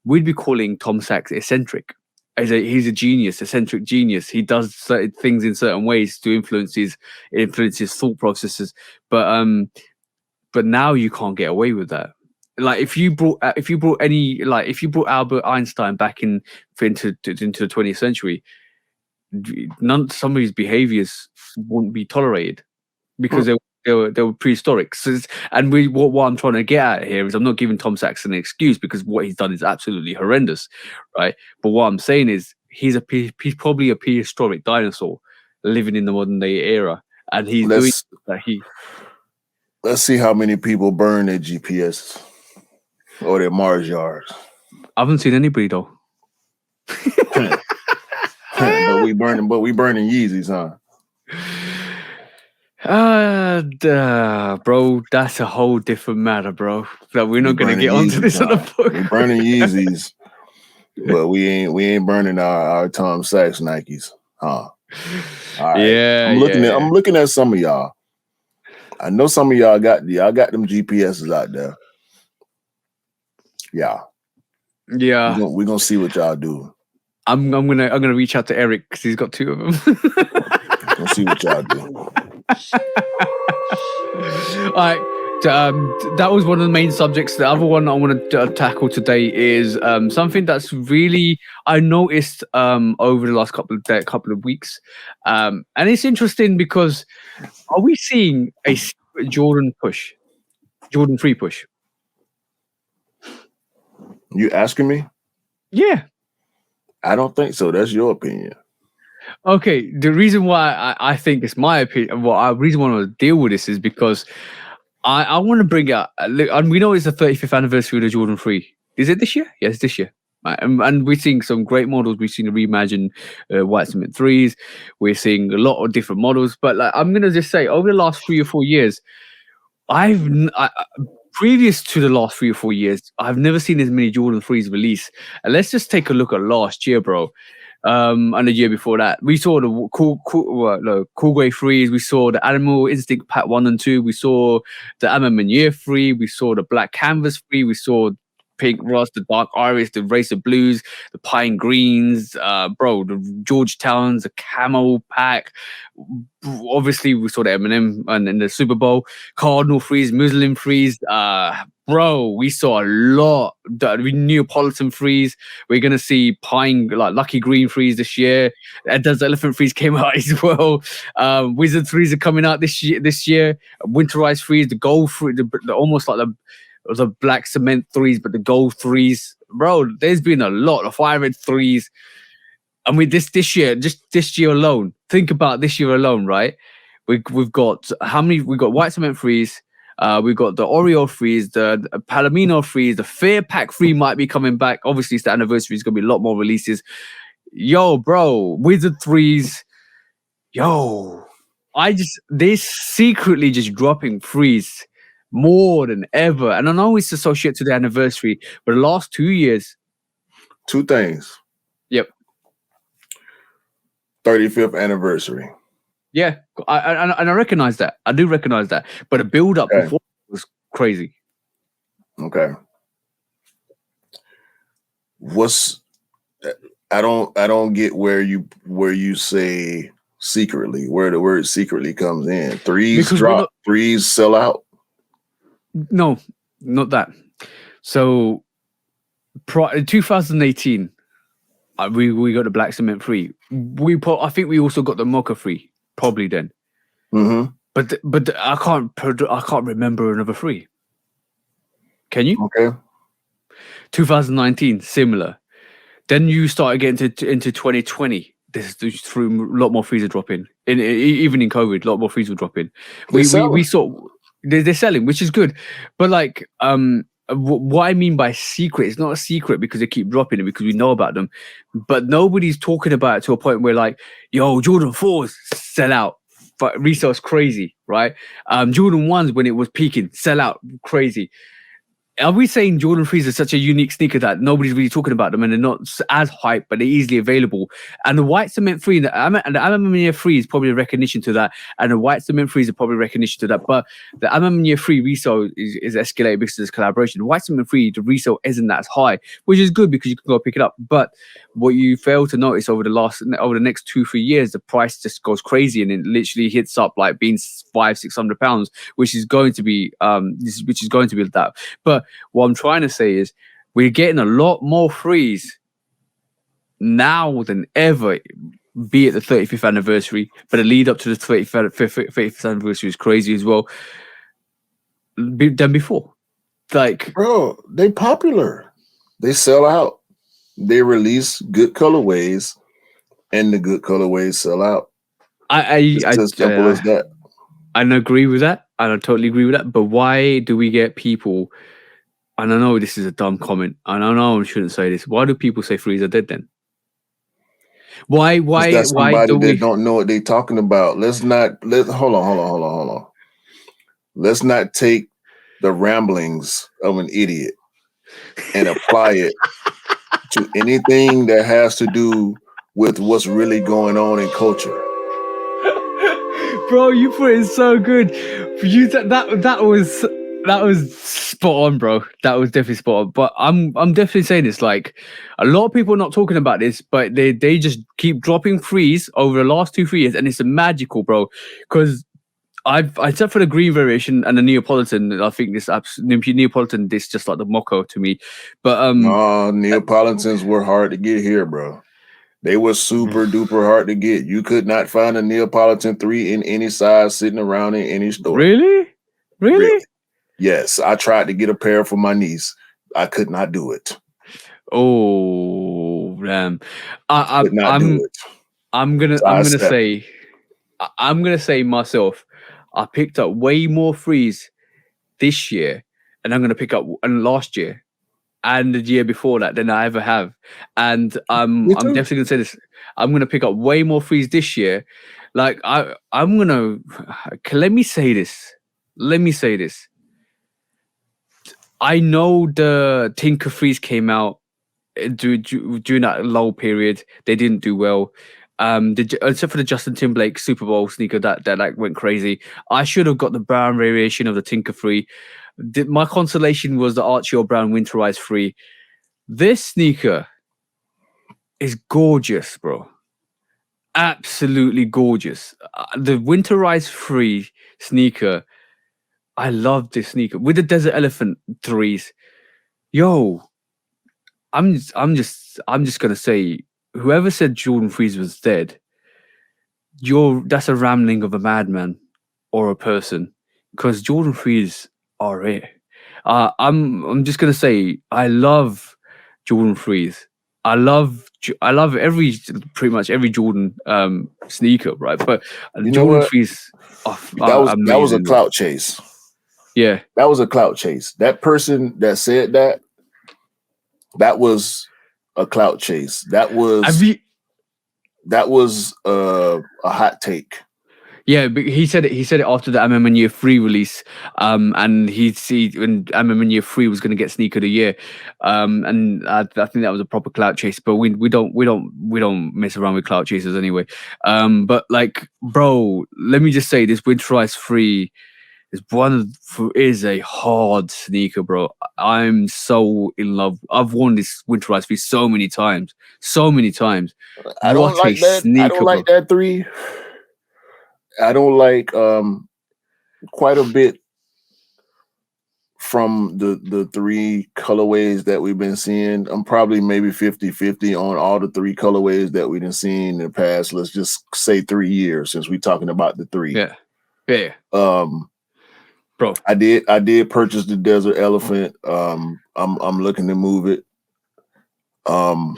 we'd be calling Tom Sachs eccentric. He's a genius, eccentric genius. He does certain things in certain ways to influence his thought processes. But now you can't get away with that. Like if you brought Albert Einstein back into the 20th century, some of his behaviors wouldn't be tolerated because they were prehistoric. So what I'm trying to get at here is I'm not giving Tom Sachs an excuse, because what he's done is absolutely horrendous, right? But what I'm saying is he's probably a prehistoric dinosaur living in the modern day era, and he's doing that. Let's see how many people burn their GPS or their Mars yards. I haven't seen anybody though. But we burning Yeezys, huh? Bro, that's a whole different matter, bro. Like, we're not gonna get onto this on the podcast. We're burning Yeezys, but we ain't burning our Tom Sachs Nikes, huh? All right. Yeah, I'm looking at some of y'all. I know some of y'all got them GPSs out there. Yeah. We're gonna see what y'all do. I'm gonna reach out to Eric because he's got two of them. We'll see what y'all do. All right. That was one of the main subjects. The other one I want to tackle today is something that's really I noticed over the last couple of weeks, and it's interesting because are we seeing a Jordan 3 push? You asking me? Yeah. I don't think so. That's your opinion. Okay. The reason why I think it's my opinion, reason why I want to deal with this is because I want to bring up. And we know it's the 35th anniversary of the Jordan 3. Is it this year? Yes, this year. Right. And we're seeing some great models. We've seen the reimagined white cement 3s. We're seeing a lot of different models. But like, I'm gonna just say, over the last 3 or 4 years, previous to the last 3 or 4 years, I've never seen as many Jordan 3s released. And let's just take a look at last year, bro. And the year before that, we saw the cool grey 3s. We saw the Animal Instinct Pack 1 and 2. We saw the Amma Manier 3. We saw the Black Canvas 3. We saw Pink Rust, the Dark Iris, the Racer Blues, the Pine Greens, the Georgetowns, the Camel Pack. Obviously, we saw the M&M and in the Super Bowl, Cardinal 3s, Muslim 3s. We saw a lot. The Neapolitan 3s. We're gonna see Lucky Green 3s this year. Does Elephant 3s came out as well. Wizard 3s are coming out this year. Winterized 3s, the Gold 3, almost like the black cement 3s, but the gold 3s, bro. There's been a lot of fire red 3s. I mean, this year, just this year alone. Think about this year alone, right? We've got how many? We got white cement threes. We've got the Oreo threes, the Palomino threes, the Fair Pack 3 might be coming back. Obviously, it's the anniversary. It's gonna be a lot more releases. Yo, bro, Wizard threes. Yo, they're secretly just dropping threes more than ever. And I know it's associated to the anniversary, but the last 2 years. 2 things. Yep. 35th anniversary. Yeah, I recognize that. I do recognize that. But the build up before was crazy. Okay. I don't get where you say secretly, where the word secretly comes in. Threes drop, threes sell out. No, not that. So, in 2018, we got the Black Cement 3. I think we also got the Mocha 3, probably then. Mm-hmm. But I can't remember another 3. Can you? Okay. 2019, similar. Then you started getting into 2020. There's through a lot more threes are dropping. Even in COVID, a lot more threes were dropping. We saw they're selling, which is good. But like what I mean by secret, it's not a secret because they keep dropping it because we know about them. But nobody's talking about it to a point where like, yo, Jordan 4s sell out. But resale's crazy, right? Jordan 1s when it was peaking, sell out crazy. Are we saying Jordan 3s are such a unique sneaker that nobody's really talking about them and they're not as hype, but they're easily available? And the white cement 3 and the Amamania 3 is probably a recognition to that. And the white cement 3s are probably recognition to that. But the Amamania 3 resale is escalated because of this collaboration. The white cement 3, the resale isn't that high, which is good because you can go pick it up. But what you fail to notice over the next 2-3 years, the price just goes crazy and it literally hits up like being £500-600, which is going to be that. But what I'm trying to say is we're getting a lot more threes now than ever, be it the 35th anniversary, but the lead up to the 35th anniversary is crazy as well than before. Like, bro, they popular. They sell out. They release good colorways, and the good colorways sell out. It's as simple as that. I agree with that. I totally agree with that. But why do we get people? And I know this is a dumb comment, and I know I shouldn't say this. Why do people say threes are dead then? Why do we don't know what they're talking about? Hold on. Let's not take the ramblings of an idiot and apply it to anything that has to do with what's really going on in culture. Bro, you put it so good. That was spot on, bro. That was definitely spot on. But I'm definitely saying this. Like, a lot of people are not talking about this, but they just keep dropping threes over the last 2-3 years, and it's magical, bro. Because except for the green variation and the Neapolitan, I think this Neapolitan, this just like the Mocha to me. But no, Neapolitans were hard to get here, bro. They were super duper hard to get. You could not find a Neapolitan 3 in any size sitting around in any store. Really? Yes, I tried to get a pair for my niece. I could not do it. Oh, damn! I'm gonna say myself. I picked up way more threes this year, and I'm gonna pick up last year and the year before that than I ever have. And I'm definitely gonna say this. I'm gonna pick up way more threes this year. Like I'm gonna. Let me say this. I know the Tinker Freeze came out during that lull period. They didn't do well. Except for the Justin Timberlake Super Bowl sneaker that like went crazy. I should have got the brown variation of the Tinker Free. My consolation was the Archie Brown Winterized 3. This sneaker is gorgeous, bro. Absolutely gorgeous. The Winterized 3 sneaker. I love this sneaker with the Desert Elephant 3s. Yo, I'm just gonna say, whoever said Jordan 3s was dead, that's a rambling of a madman or a person, because Jordan 3s are it. I'm just gonna say I love Jordan 3s. I love pretty much every Jordan sneaker, right? But You know Jordan what? 3s That amazing. was a clout chase. Yeah, that was a clout chase. That person that said that was a clout chase. That was a hot take. Yeah, but he said it. He said it after the MM Year 3 release, and he'd see when MM Year 3 was going to get Sneaker of the Year, and I think that was a proper clout chase. But we don't mess around with clout chasers anyway. But like, bro, let me just say this Winterize 3 is a hard sneaker, bro. I'm so in love. I've worn this Winterize 3 so many times. I don't like that. Sneaker, I don't like that 3. I don't like quite a bit from the 3 colorways that we've been seeing. I'm probably maybe 50-50 on all the 3 colorways that we've been seeing in the past. Let's just say 3 years since we're talking about the 3. Yeah. Bro, I did purchase the Desert Elephant. I'm looking to move it. I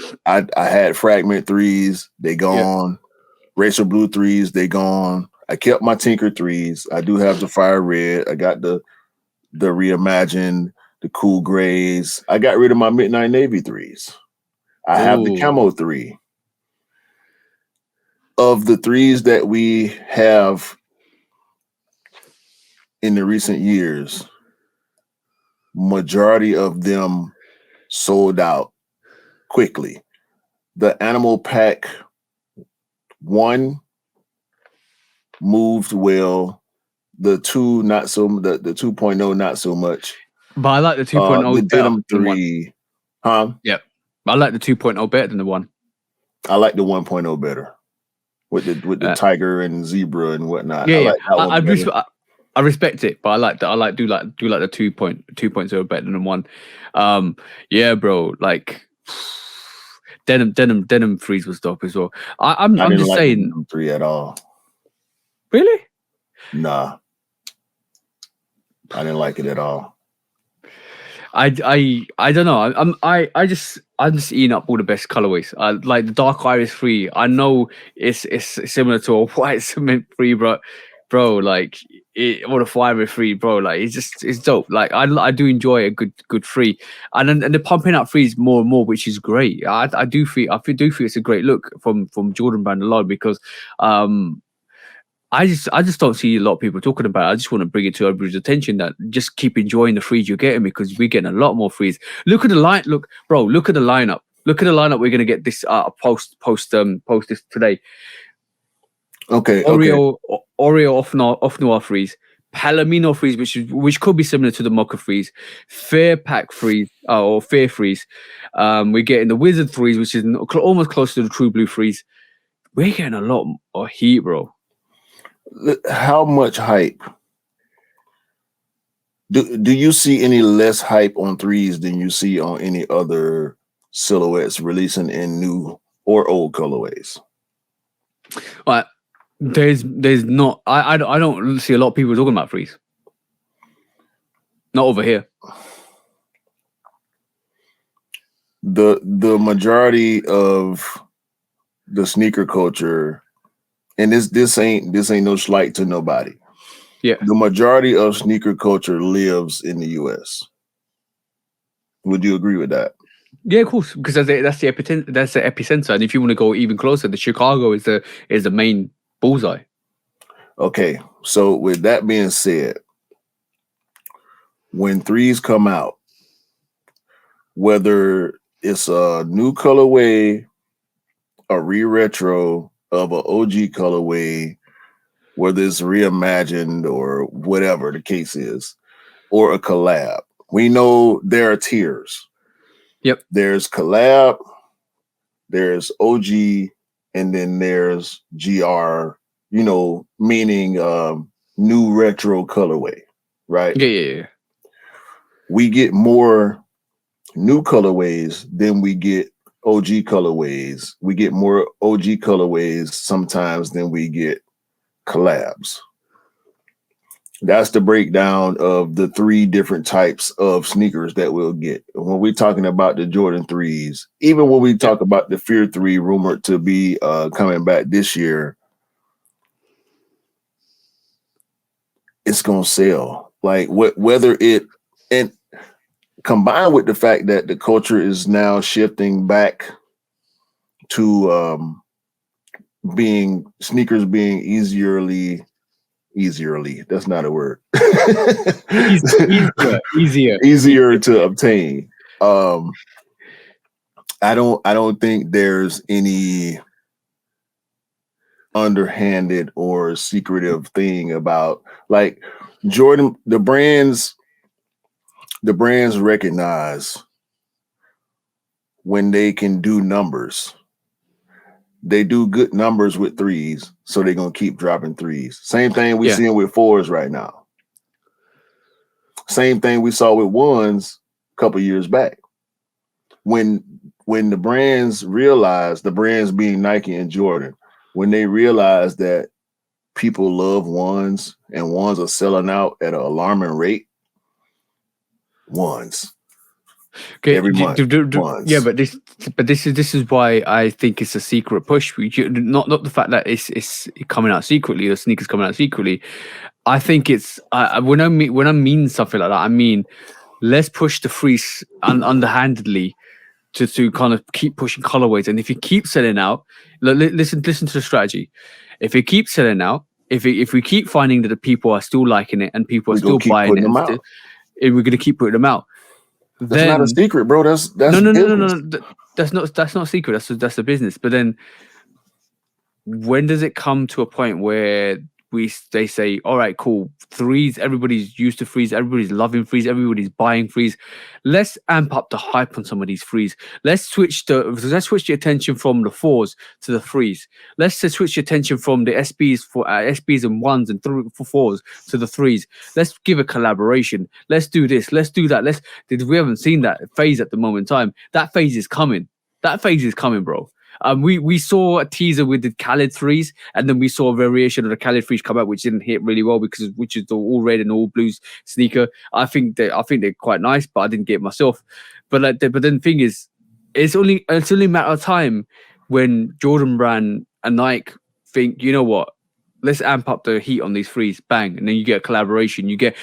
had Fragment 3s, they gone. Racer Blue 3s, they gone. I kept my Tinker 3s. I do have the Fire Red. I got the reimagined, the cool grays. I got rid of my Midnight Navy 3s. I have the Camo 3. Of the 3s that we have in the recent years, majority of them sold out quickly. The Animal Pack 1 moved well. The 2 not so. The 2.0 not so much. But I like the 2.0 the better Denim 3, huh? Yep. I like the 2.0 better than the 1. I like the 1.0 better with the tiger and zebra and whatnot. Yeah, I like that one better. I respect it, but I like the 2.0 better than the 1. Yeah, bro. Like denim 3s was dope as well. I'm didn't just like saying. the Denim 3 at all. Really? Nah. I didn't like it at all. I don't know. I'm just eating up all the best colorways. Like the Dark Iris 3. I know it's similar to a white cement 3, but bro, like or the Fire 3, bro. Like it's dope. Like I do enjoy a good 3, and they're pumping out 3s more and more, which is great. I do feel it's a great look from Jordan Brand alone because I just don't see a lot of people talking about it. I just want to bring it to everybody's attention that just keep enjoying the 3s you're getting because we're getting a lot more 3s. Look at the line. Look at the lineup. Look at the lineup. We're gonna get this post this today. Okay. Oreo off noir 3s, Palomino 3s, which could be similar to the Mocha 3s, Fair Pack 3s or Fair 3s. We're getting the Wizard 3s, which is almost close to the True Blue 3s. We're getting a lot of heat, bro. How much hype? Do you see any less hype on 3s than you see on any other silhouettes releasing in new or old colorways? There's not. I don't see a lot of people talking about 3s. Not over here. The majority of the sneaker culture, and this ain't no slight to nobody. Yeah. The majority of sneaker culture lives in the US. Would you agree with that? Yeah, of course, because that's the epicenter. And if you want to go even closer, the Chicago is the main bullseye. Okay, so with that being said, when 3s come out, whether it's a new colorway, a re-retro of an OG colorway, whether it's reimagined or whatever the case is, or a collab, we know there are tiers. Yep. There's collab, there's OG, and then there's GR, meaning new retro colorway, right? Yeah. We get more new colorways than we get OG colorways. We get more OG colorways sometimes than we get collabs. That's the breakdown of the 3 different types of sneakers that we'll get. When we're talking about the Jordan 3s, even when we talk about the Fear 3 rumored to be coming back this year, it's going to sell. Like whether it, and combined with the fact that the culture is now shifting back to sneakers being easierly, that's not a word. Easier to obtain. I don't think there's any underhanded or secretive thing about, like, Jordan. The brands recognize when they can do numbers. They do good numbers with 3s, so they're gonna keep dropping 3s. Same thing we're seeing with 4s right now. Same thing we saw with 1s a couple years back. When the brands realized, the brands being Nike and Jordan, when they realized that people love 1s and 1s are selling out at an alarming rate, 1s. Okay, Every month. Yeah, but this is why I think it's a secret push. Not the fact that it's coming out secretly, the sneakers coming out secretly. I think it's when I mean something like that, I mean let's push the freeze underhandedly to kind of keep pushing colorways. And if you keep selling out, listen to the strategy. If it keeps selling out, if we keep finding that the people are still liking it and people are still buying it, and we're going to keep putting them out. That's not a secret, bro. That's no. That's not a secret. That's the business. But then, when does it come to a point where they say, all right, cool, 3s, everybody's used to 3s, everybody's loving 3s, everybody's buying 3s. Let's amp up the hype on some of these 3s. Let's switch the attention from the 4s to the 3s. Let's switch the attention from the SBs for SBs and 1s and 4s to the 3s. Let's give a collaboration. Let's do this. Let's do that. We haven't seen that phase at the moment in time. That phase is coming. Bro. We saw a teaser with the Khaled 3s, and then we saw a variation of the Khaled 3s come out, which didn't hit really well which is the all red and all blues sneaker. I think they're quite nice, but I didn't get it myself. But then the thing is, it's only a matter of time when Jordan Brand and Nike think, you know what? Let's amp up the heat on these 3s, bang, and then you get a collaboration. You get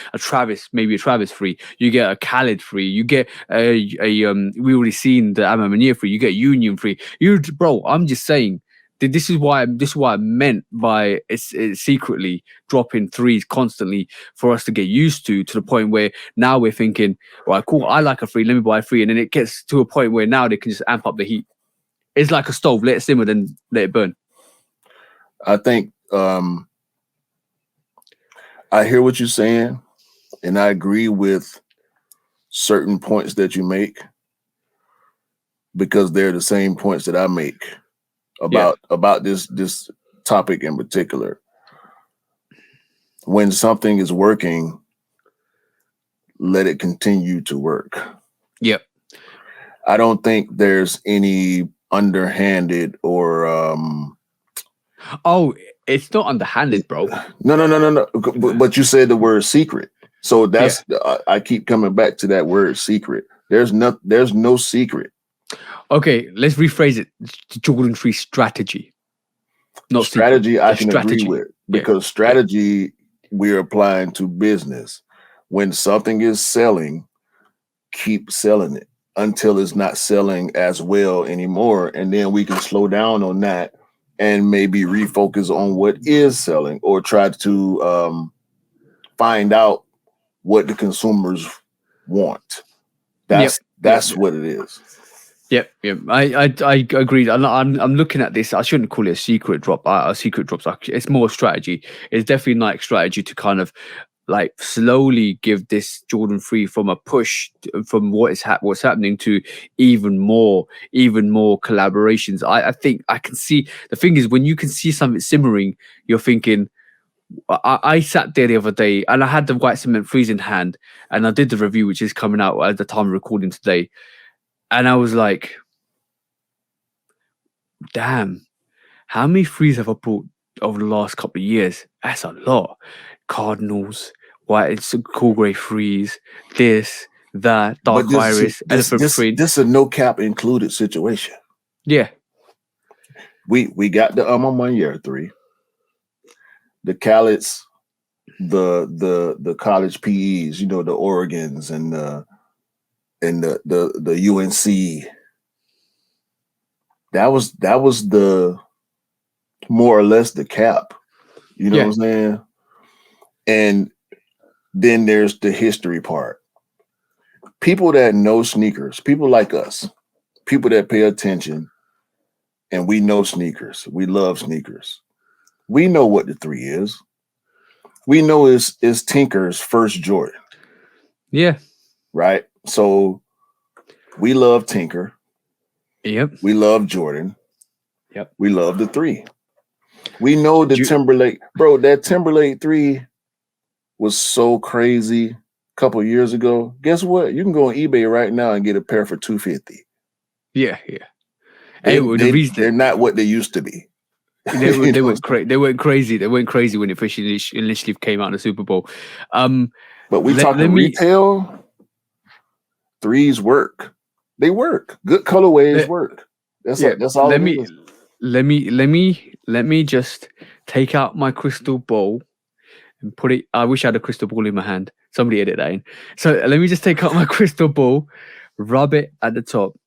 maybe a Travis 3. You get a Khaled 3. You get we already seen the Amamania 3. You get Union 3. Bro, I'm just saying. This is why I meant by it's secretly dropping 3s constantly for us to get used to the point where now we're thinking, right, cool, I like a 3, let me buy a 3, and then it gets to a point where now they can just amp up the heat. It's like a stove, let it simmer, then let it burn. I think I hear what you're saying, and I agree with certain points that you make, because they're the same points that I make about this topic in particular. When something is working, let it continue to work. Yep. I don't think there's any underhanded or it's not underhanded, bro. No. But you said the word secret. So that's I keep coming back to that word secret. There's no secret. Okay, let's rephrase it. Jordan 3 strategy. Not strategy secret. I can agree with, because strategy we're applying to business. When something is selling, keep selling it until it's not selling as well anymore, and then we can slow down on that and maybe refocus on what is selling, or try to find out what the consumers want. That's what it is. Yep. I agree. I'm looking at this. I shouldn't call it a secret drop. A secret drop's actually, it's more strategy. It's definitely Nike strategy to kind of like slowly give this Jordan 3 from a push from what's happening to even more collaborations. I think I can see, the thing is, when you can see something simmering, you're thinking, I sat there the other day and I had the white cement 3s in hand, and I did the review, which is coming out at the time of recording today. And I was like, damn, how many 3s have I bought over the last couple of years? That's a lot. Cardinals, right? It's a cool grey freeze, this, that, dark But iris, elephant print. this a no cap included situation. Yeah. We got the Monyear 3, the Callets, the college PEs, you know, the Oregons and the UNC. That was the more or less the cap. You know what I'm saying? And then there's the history part. People that know sneakers, people like us, people that pay attention, and we know sneakers. We love sneakers. We know what the 3 is. We know is Tinker's first Jordan. Yeah. Right? So we love Tinker. Yep. We love Jordan. Yep. We love the 3. We know the Timberlake. Bro, that Timberlake 3 was so crazy a couple years ago. Guess what? You can go on eBay right now and get a pair for $250. Yeah. They're not what they used to be. They went crazy. They went crazy. They went crazy when it initially came out in the Super Bowl. But we talking retail. 3s work. They work. Good colorways work. That's all. Let me just take out my crystal ball and put it. I wish I had a crystal ball in my hand. Somebody edit that in. So let me just take out my crystal ball, rub it at the top,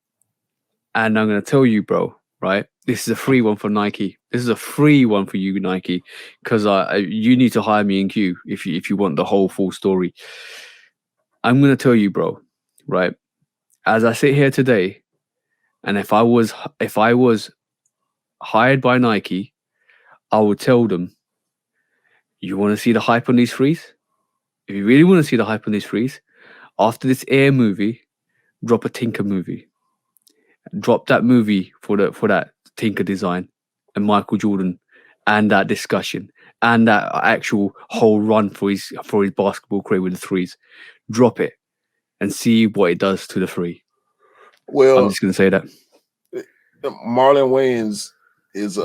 and I'm gonna tell you, bro. Right, this is a free one for Nike. This is a free one for you, Nike, because you need to hire me in Q if you want the whole full story. I'm gonna tell you, bro. Right, as I sit here today, and if I was hired by Nike, I would tell them, you want to see the hype on these threes? If you really want to see the hype on these threes, after this Air movie, drop a Tinker movie. Drop that movie for that Tinker design and Michael Jordan and that discussion and that actual whole run for his basketball career with the threes. Drop it and see what it does to the 3. Well, I'm just gonna say that Marlon Wayans is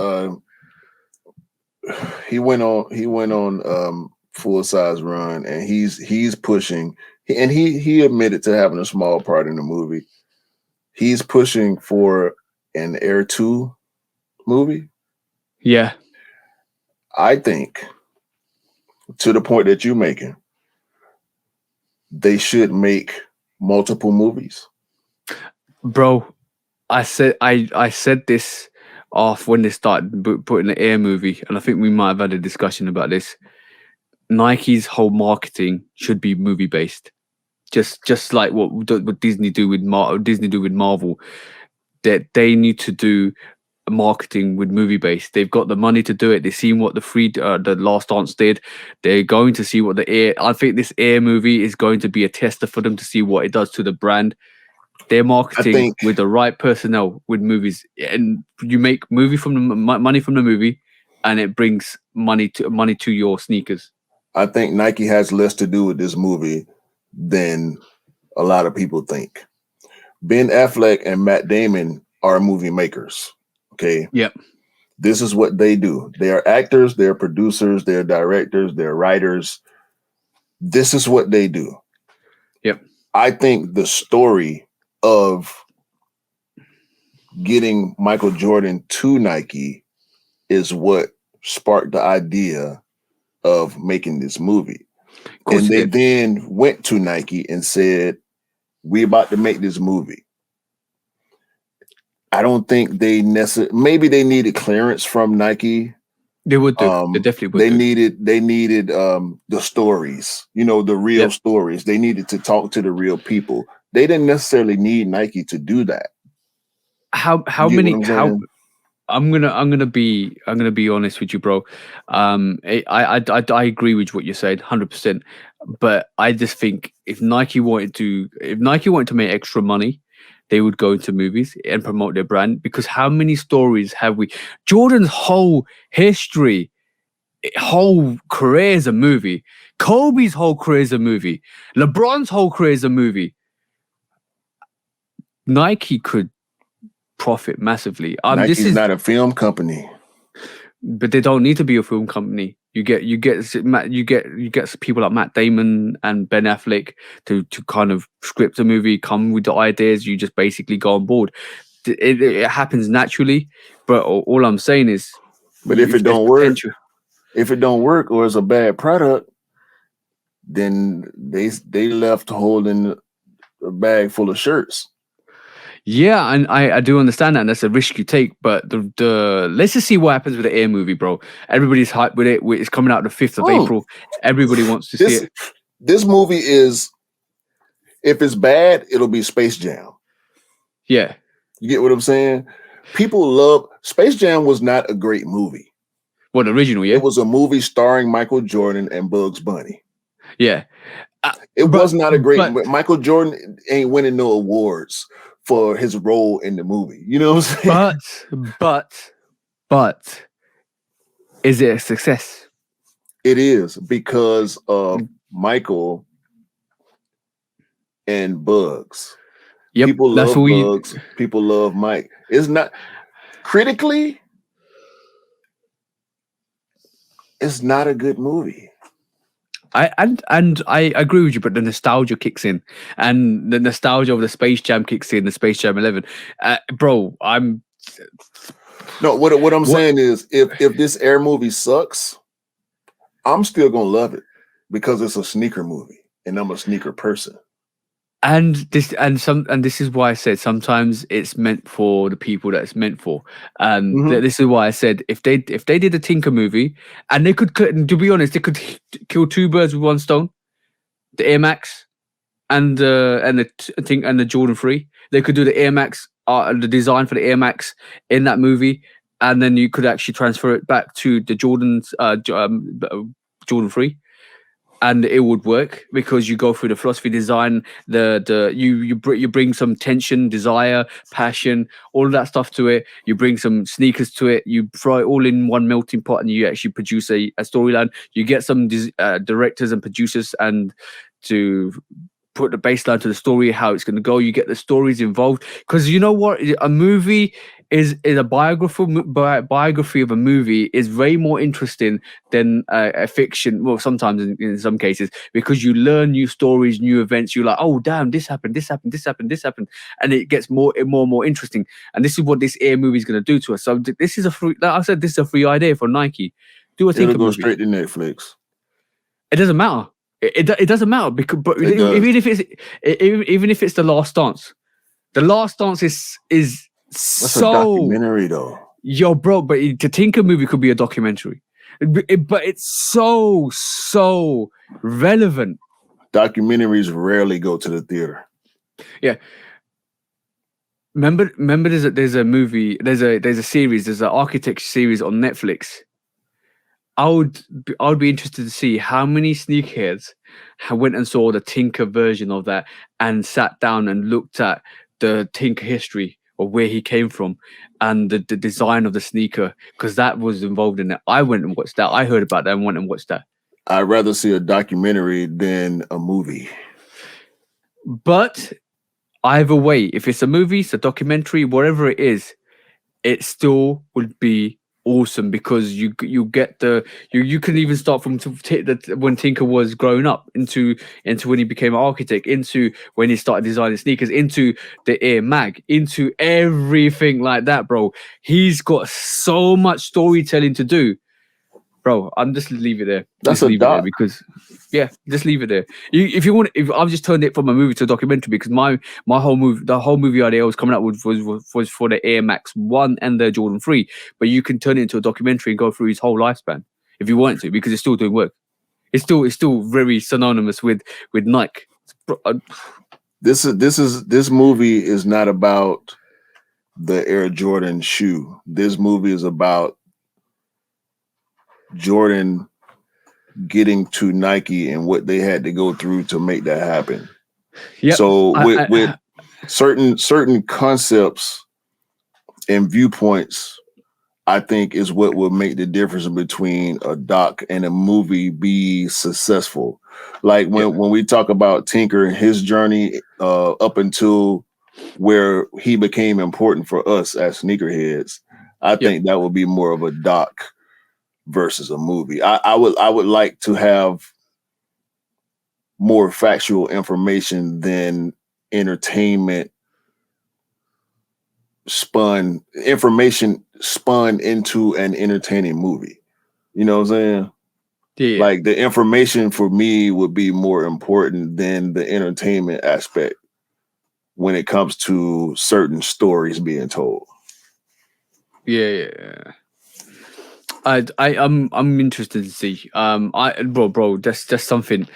he went on Full Size Run, and he's pushing, and he admitted to having a small part in the movie. He's pushing for an Air 2 movie. Yeah. I think, to the point that you're making, they should make multiple movies. Bro, I said this off when they started putting the Air movie, and I think we might have had a discussion about this. Nike's whole marketing should be movie based, just like what Disney do with Marvel. That they need to do marketing with movie based. They've got the money to do it. They've seen what the Last Dance did. They're going to see what the Air. I think this Air movie is going to be a tester for them to see what it does to the brand. They're marketing with the right personnel with movies, and you make money from the movie, and it brings money to your sneakers. I think Nike has less to do with this movie than a lot of people think. Ben Affleck and Matt Damon are movie makers. Okay. Yep. This is what they do. They are actors, they're producers, they're directors, they're writers. This is what they do. Yep. I think the story of getting Michael Jordan to Nike is what sparked the idea of making this movie. And they then went to Nike and said, "We about to make this movie." I don't think they necessarily, maybe they needed clearance from Nike. They would do. They definitely would. They needed the stories, the real stories. They needed to talk to the real people. They didn't necessarily need Nike to do that. I'm gonna be honest with you, bro. I agree with what you said, 100%. But I just think if Nike wanted to make extra money, they would go into movies and promote their brand, because how many stories have we? Jordan's whole history, whole career is a movie. Kobe's whole career is a movie. LeBron's whole career is a movie. Nike could profit massively. Nike's not a film company. But they don't need to be a film company. You get people like Matt Damon and Ben Affleck to kind of script a movie, come with the ideas. You just basically go on board. It happens naturally, but all I'm saying is, but if it don't work, or it's a bad product, then they left holding a bag full of shirts. Yeah, and I do understand that, and that's a risk you take. But the let's just see what happens with the Air movie, bro. Everybody's hyped with it. It's coming out the 5th of April. Everybody wants to see it. This movie is, if it's bad, it'll be Space Jam. Yeah. You get what I'm saying? People love Space Jam. Was not a great movie. What, original? Yeah, it was a movie starring Michael Jordan and Bugs Bunny. Yeah, it was not a great. Michael Jordan ain't winning no awards for his role in the movie. You know what I'm saying? But is it a success? It is, because of Michael and Bugs. Yep, people love Bugs. People love Mike. It's not critically. It's not a good movie. I agree with you, but the nostalgia kicks in, and the nostalgia of the Space Jam kicks in. The Space Jam 11, bro. What I'm saying is, if this Air movie sucks, I'm still gonna love it because it's a sneaker movie, and I'm a sneaker person. And this is why I said sometimes it's meant for the people that it's meant for. This is why I said if they did a Tinker movie, and they could, to be honest, they could kill 2 birds with 1 stone, the Air Max and the Jordan 3. They could do the Air Max, the design for the Air Max in that movie, and then you could actually transfer it back to the Jordan 3. And it would work because you go through the philosophy, design, you bring some tension, desire, passion, all of that stuff to it. You bring some sneakers to it. You throw it all in one melting pot, and you actually produce a storyline. You get some directors and producers and to put the baseline to the story, how it's going to go. You get the stories involved, because you know what, a movie is a biography of a movie is way more interesting than a fiction. Well, sometimes in some cases, because you learn new stories, new events. You're like, oh damn, this happened, and it gets more and more interesting. And this is what this Air movie is going to do to us. So this is like I said, this is a free idea for Nike. Do a Tinker movie. It'll go straight to Netflix. It doesn't matter. It doesn't matter, because even if it's The Last Dance, The Last Dance is that's a documentary though. Yo, bro, but the Tinker movie could be a documentary, but it's so relevant. Documentaries rarely go to the theater. Yeah. Remember, there's a movie, there's a series, there's an architecture series on Netflix. I would be interested to see how many sneakerheads went and saw the Tinker version of that and sat down and looked at the Tinker history of where he came from and the design of the sneaker, because that was involved in it. I went and watched that. I heard about that and went and watched that. I'd rather see a documentary than a movie. But either way, if it's a movie, it's a documentary, whatever it is, it still would be awesome, because you get you can even start from when Tinker was growing up into when he became an architect, into when he started designing sneakers, into the Air Mag, into everything like that, bro. He's got so much storytelling to do, bro. I'm just leave it there. That's a doc. Because just leave it there. If you want, if I've just turned it from a movie to a documentary, because my whole movie idea I was coming up with was for the Air Max 1 and the Jordan 3, but you can turn it into a documentary and go through his whole lifespan if you want to, because it's still doing work. It's still very synonymous with Nike. This movie is not about the Air Jordan shoe. This movie is about Jordan getting to Nike and what they had to go through to make that happen. Yep. So with certain concepts and viewpoints, I think is what will make the difference between a doc and a movie be successful. Like when we talk about Tinker and his journey up until where he became important for us as sneakerheads, I think that would be more of a doc versus a movie. I would like to have more factual information than entertainment information spun into an entertaining movie. You know what I'm saying? Yeah. Like the information for me would be more important than the entertainment aspect when it comes to certain stories being told. Yeah. I'm interested to see. Bro, that's something.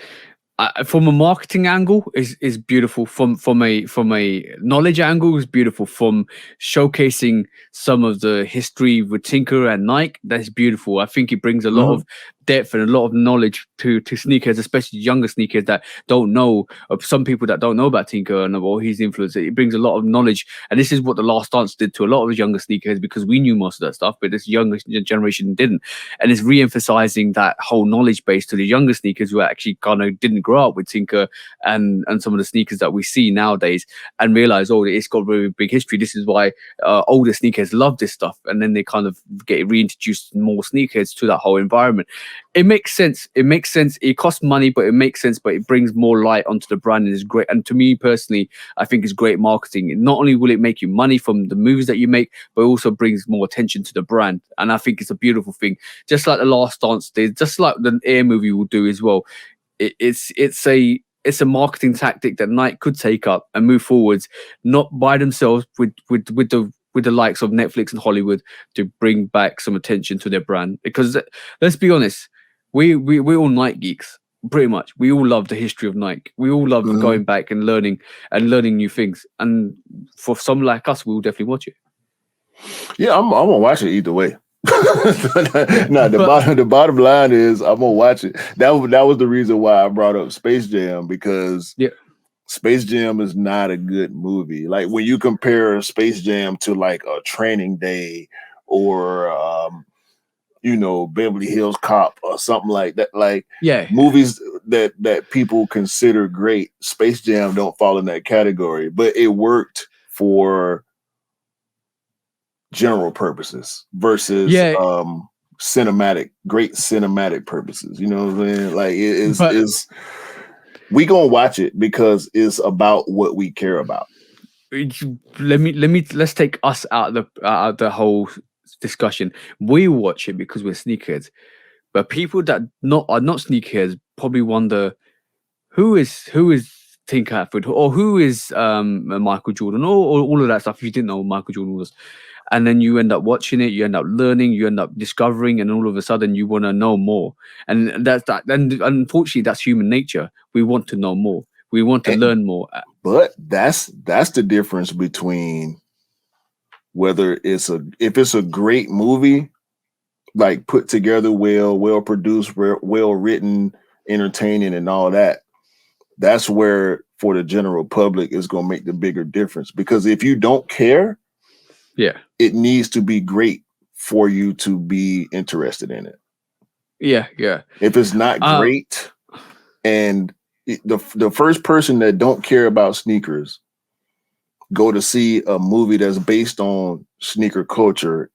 From a marketing angle is beautiful. From a knowledge angle is beautiful. From showcasing some of the history with Tinker and Nike, that's beautiful. I think it brings a lot of depth and a lot of knowledge to sneakers, especially younger sneakers that don't know, of some people that don't know about Tinker and or his influence. It brings a lot of knowledge, and this is what The Last Dance did to a lot of younger sneakers, because we knew most of that stuff, but this younger generation didn't, and it's re-emphasizing that whole knowledge base to the younger sneakers who actually kind of didn't grow up with Tinker and some of the sneakers that we see nowadays, and realize, oh, it's got a very big history. This is why older sneakers love this stuff, and then they kind of get reintroduced more sneakers to that whole environment. It makes sense. It costs money, but it makes sense. But it brings more light onto the brand, and is great. And to me personally, I think it's great marketing. Not only will it make you money from the movies that you make, but it also brings more attention to the brand. And I think it's a beautiful thing. Just like The Last Dance did, just like the Air movie will do as well. It's a marketing tactic that Nike could take up and move forwards, not by themselves, with the likes of Netflix and Hollywood, to bring back some attention to their brand. Because let's be honest, we're all Nike geeks, pretty much. We all love the history of Nike. We all love going back and learning new things. And for some like us, we'll definitely watch it. Yeah, I'm gonna watch it either way. No, the bottom line is I'm gonna watch it. That was the reason why I brought up Space Jam, because Space Jam is not a good movie. Like when you compare Space Jam to like a Training Day or Beverly Hills Cop or something like that, like movies that people consider great, Space Jam don't fall in that category, but it worked for general purposes versus great cinematic purposes. You know what I'm saying? Like it's we gonna watch it because it's about what we care about. Let's take us out of the whole discussion. We watch it because we're sneakerheads, but people that are not sneakerheads probably wonder who is Tim Catford, or who is Michael Jordan, or all of that stuff. If you didn't know who Michael Jordan was, and then you end up watching it, you end up learning, you end up discovering, and all of a sudden you want to know more. And that's that. And unfortunately, that's human nature. We want to know more. We want to learn more. But that's the difference between whether if it's a great movie, like put together well produced, well written, entertaining, and all that. That's where for the general public is going to make the bigger difference. Because if you don't care, it needs to be great for you to be interested in it. Yeah. If it's not great, and the first person that don't care about sneakers go to see a movie that's based on sneaker culture,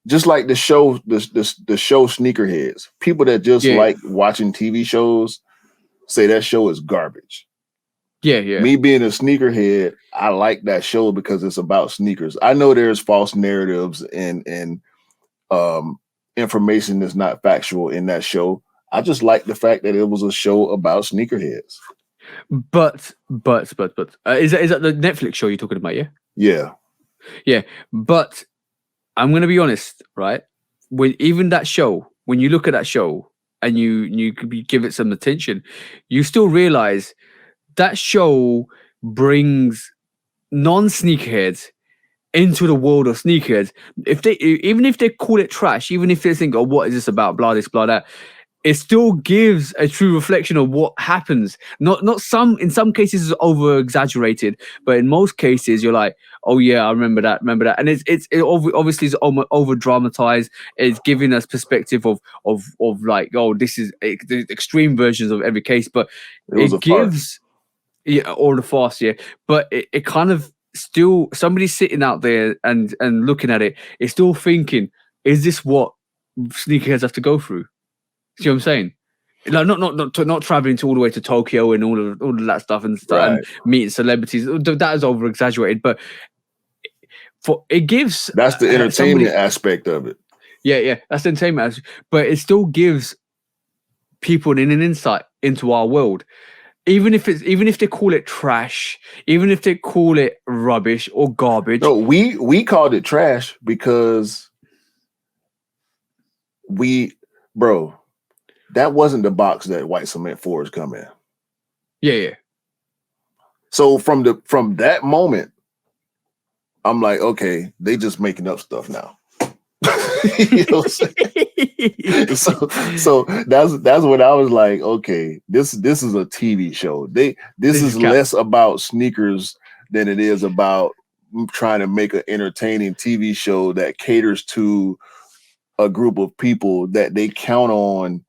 just like the show Sneakerheads, people that just like watching TV shows say that show is garbage. Yeah. Me being a sneakerhead, I like that show because it's about sneakers. I know there's false narratives and information that's not factual in that show. I just like the fact that it was a show about sneakerheads. But is that the Netflix show you're talking about? Yeah. But I'm gonna be honest, right? When even that show, when you look at that show and you give it some attention, you still realize that show brings non-sneakerheads into the world of sneakerheads. Even if they call it trash, even if they think, oh, what is this about? Blah this, blah that. It still gives a true reflection of what happens. In some cases it's over exaggerated, but in most cases you're like, oh yeah, I remember that. And it obviously is over dramatized. It's giving us perspective of like, oh, this is the extreme versions of every case, but it gives or the farce, but it kind of still, somebody sitting out there and looking at it is still thinking, is this what sneakerheads have to go through. See what I'm saying? Like not traveling to all the way to Tokyo and all of that stuff and meeting celebrities. That is over exaggerated, but it gives that's the entertainment aspect of it. Yeah, that's the entertainment aspect, but it still gives people an insight into our world. Even if they call it trash, even if they call it rubbish or garbage. No, we called it trash because that wasn't the box that White Cement Fords come in. Yeah. So from that moment, I'm like, okay, they just making up stuff now. You know what I'm saying? so that's what I was like, okay, this is a TV show. This is less about sneakers than it is about trying to make an entertaining TV show that caters to a group of people that they count on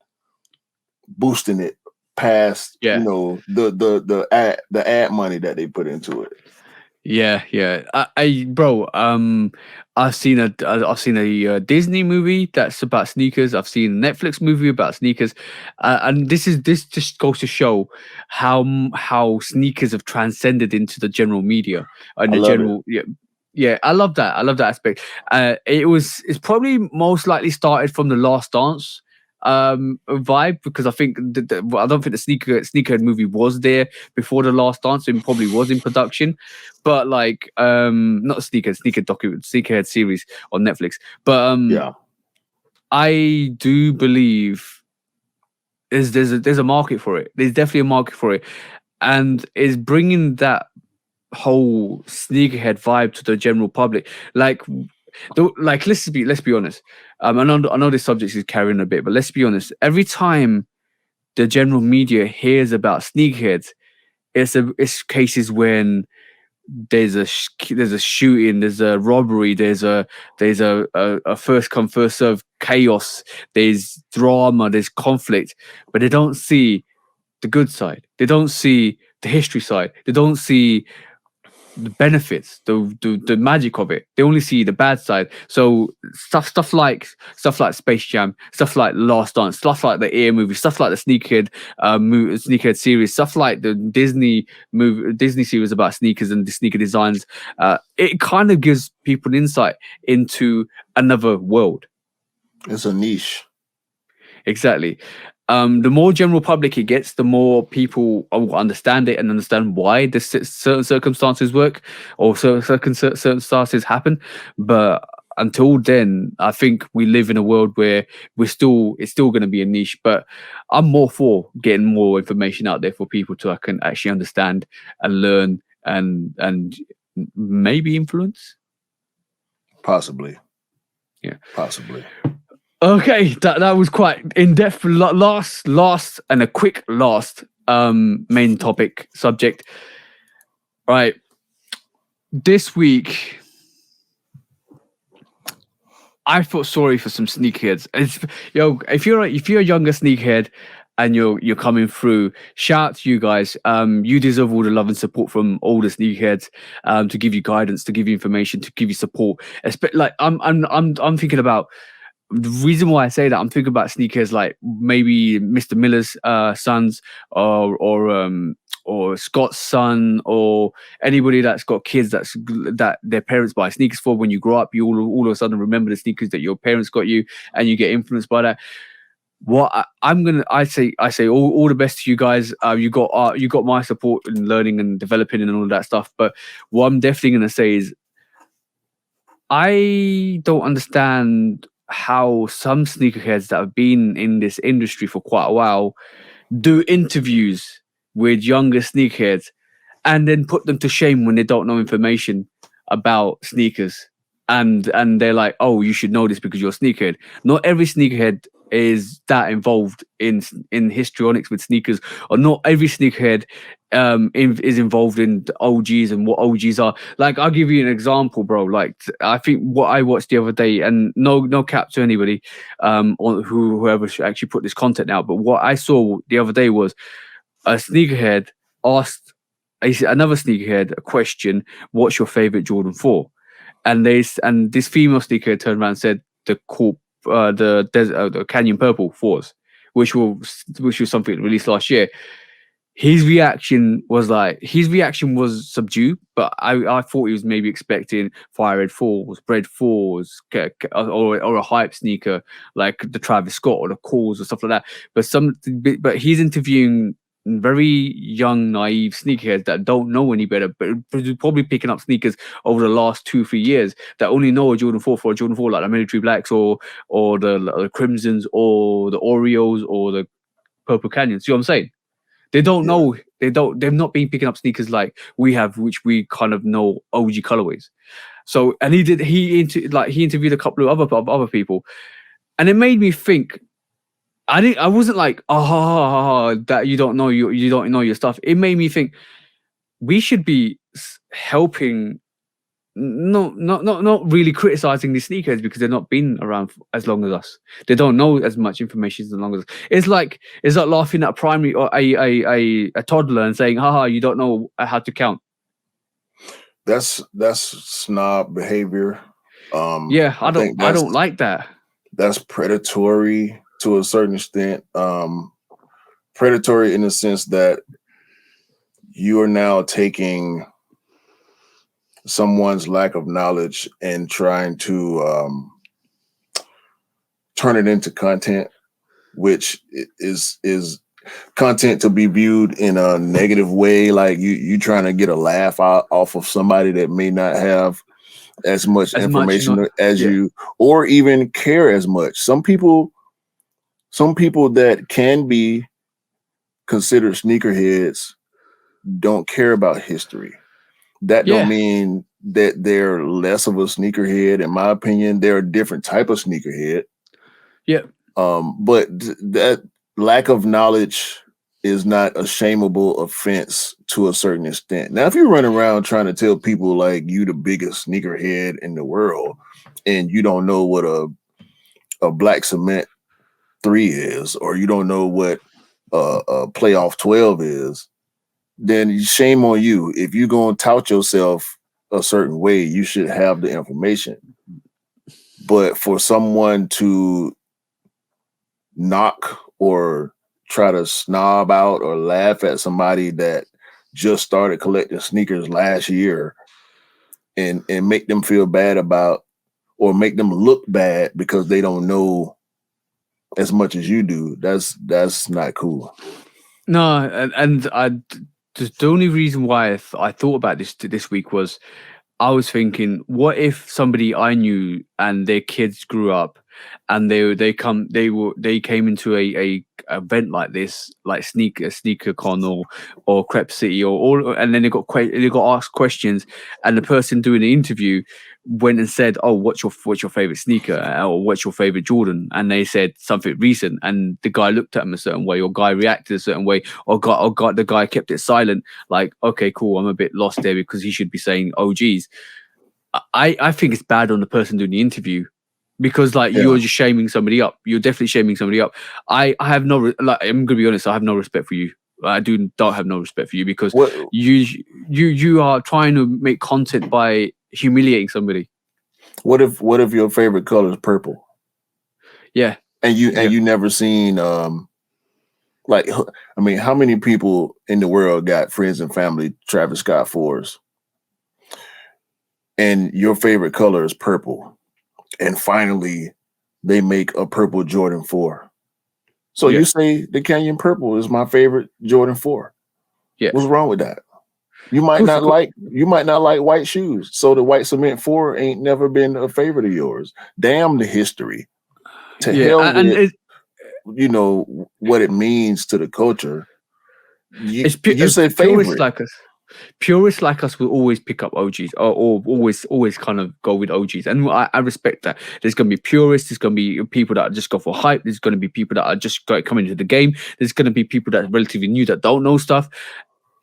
boosting it past, the ad money that they put into it. Yeah. I've seen a Disney movie that's about sneakers. I've seen a Netflix movie about sneakers, and this just goes to show how sneakers have transcended into the general media and the general. Yeah, I love that. I love that aspect. It's probably most likely started from the Last Dance vibe, because I think I don't think the sneakerhead movie was there before the Last Dance. It probably was in production, but like not sneakerhead series on Netflix. But I do believe there's a market for it. There's definitely a market for it, and is bringing that whole sneakerhead vibe to the general public. Like let's be honest. I know this subject is carrying a bit, but let's be honest. Every time the general media hears about sneakerheads, it's cases when there's a shooting, there's a robbery, there's a first come first serve chaos, there's drama, there's conflict, but they don't see the good side. They don't see the history side. They don't see the benefits, the magic of it. They only see the bad side. So stuff like Space Jam, stuff like Last Dance, stuff like the Air movie, stuff like the Sneakerhead series, stuff like the Disney series about sneakers and the sneaker designs. It kind of gives people an insight into another world. It's a niche. Exactly. The more general public it gets, the more people will understand it and understand why the certain circumstances work or certain circumstances happen. But until then, I think we live in a world where it's still going to be a niche. But I'm more for getting more information out there for people to can actually understand and learn and maybe influence. Possibly. Yeah. Possibly. Okay, that was quite in depth. Last and a quick last main topic subject. Right, this week I felt sorry for some sneakerheads. If you're a younger sneakerhead and you're coming through, shout out to you guys. You deserve all the love and support from all the sneakerheads, to give you guidance, to give you information, to give you support. Like I'm thinking about. The reason why I say that, I'm thinking about sneakers like maybe Mr. Miller's sons or Scott's son, or anybody that's got kids that their parents buy sneakers for. When you grow up, you all of a sudden remember the sneakers that your parents got you, and you get influenced by that. I say all the best to you guys. You got my support in learning and developing and all of that stuff. But what I'm definitely gonna say is, I don't understand how some sneakerheads that have been in this industry for quite a while do interviews with younger sneakerheads and then put them to shame when they don't know information about sneakers. And they're like, oh, you should know this because you're a sneakerhead. Not every sneakerhead is that involved in histrionics with sneakers, or not every sneakerhead is involved in the OGs and what OGs are. Like, I'll give you an example, bro. Like, I think what I watched the other day, and no cap to anybody or whoever should actually put this content out, but what I saw the other day was a sneakerhead asked another sneakerhead a question: what's your favorite Jordan 4? And this female sneakerhead turned around and said the Corp the Canyon Purple 4s, which was something released last year. His reaction was subdued, but I thought he was maybe expecting Fire Red 4s, Bread 4s, or a hype sneaker like the Travis Scott or the Calls or stuff like that. But he's interviewing very young, naive sneakerheads that don't know any better, but probably picking up sneakers over the last 2-3 years that only know a Jordan 4 for a Jordan 4, like the Military Blacks or the Crimsons or the Oreos or the Purple Canyons. See what I'm saying? They don't know. They've not been picking up sneakers like we have, which we kind of know OG colorways. So, and he interviewed a couple of other people, and it made me think. I wasn't like, that you don't know you don't know your stuff. It made me think we should be helping. Not really criticizing these sneakers because they've not been around as long as us. They don't know as much information as long as us. It's like laughing at a primary or a toddler and saying, "Haha, you don't know how to count." That's snob behavior. I don't like that. That's predatory to a certain extent. Predatory in the sense that you are now taking someone's lack of knowledge and trying to turn it into content, which is content to be viewed in a negative way, like you trying to get a laugh off of somebody that may not have as much information as you, or even care as much. Some people that can be considered sneakerheads don't care about history. That don't mean that they're less of a sneakerhead. In my opinion, they're a different type of sneakerhead. Yeah. But that lack of knowledge is not a shameable offense to a certain extent. Now, if you run around trying to tell people like you the biggest sneakerhead in the world and you don't know what a Black Cement 3 is, or you don't know what a Playoff 12 is, then shame on you. If you're going to tout yourself a certain way, you should have the information. But for someone to knock or try to snob out or laugh at somebody that just started collecting sneakers last year and make them feel bad about, or make them look bad because they don't know as much as you do, that's not cool. No, and the only reason why I thought about this week was I was thinking, what if somebody I knew and their kids grew up and they came into a event like this, like sneaker con or Crep City and then they got asked questions, and the person doing the interview went and said, "Oh, what's your favorite sneaker, or what's your favorite Jordan?" And they said something recent, and the guy looked at him a certain way, or guy reacted a certain way, or the guy kept it silent. Like, okay, cool, I'm a bit lost there because he should be saying OGs. I think it's bad on the person doing the interview, because you're just shaming somebody up. You're definitely shaming somebody up. I have no, I'm gonna be honest, I have no respect for you. I don't have no respect for you because you are trying to make content by humiliating somebody. What if your favorite color is purple? Yeah. And you never seen how many people in the world got friends and family Travis Scott 4s? And your favorite color is purple. And finally they make a purple Jordan 4. So you say the Canyon Purple is my favorite Jordan 4. Yeah. What's wrong with that? You might not like white shoes. So the White Cement 4 ain't never been a favorite of yours. Damn the history. To hell with what it means to the culture. You say favorite. Purists like us will always pick up OGs, or always kind of go with OGs, and I respect that. There's going to be purists. There's going to be people that just go for hype. There's going to be people that are just coming into the game. There's going to be people that are relatively new that don't know stuff.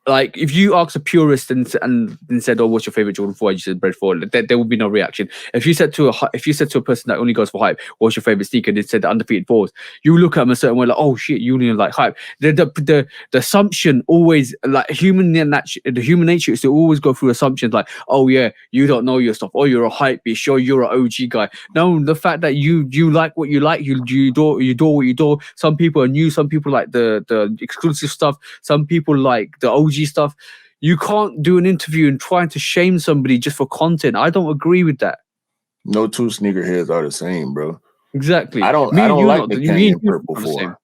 like if you ask a purist and said, "Oh, what's your favorite Jordan 4?" You said Bread 4. There would be no reaction. If you said to a person that only goes for hype, "What's your favorite sneaker?" and they said the undefeated 4s, you look at them a certain way, like, "Oh shit, you only like hype." The assumption always, like the human nature is to always go through assumptions like, "Oh yeah, you don't know your stuff. Oh, you're a hype bitch. You're an OG guy." No, the fact that you like what you like, you adore what you adore. Some people are new. Some people like the exclusive stuff. Some people like the OG stuff. You can't do an interview and trying to shame somebody just for content. I don't agree with that. No two sneakerheads are the same, bro. Exactly. I don't like the Canyon Purple 4.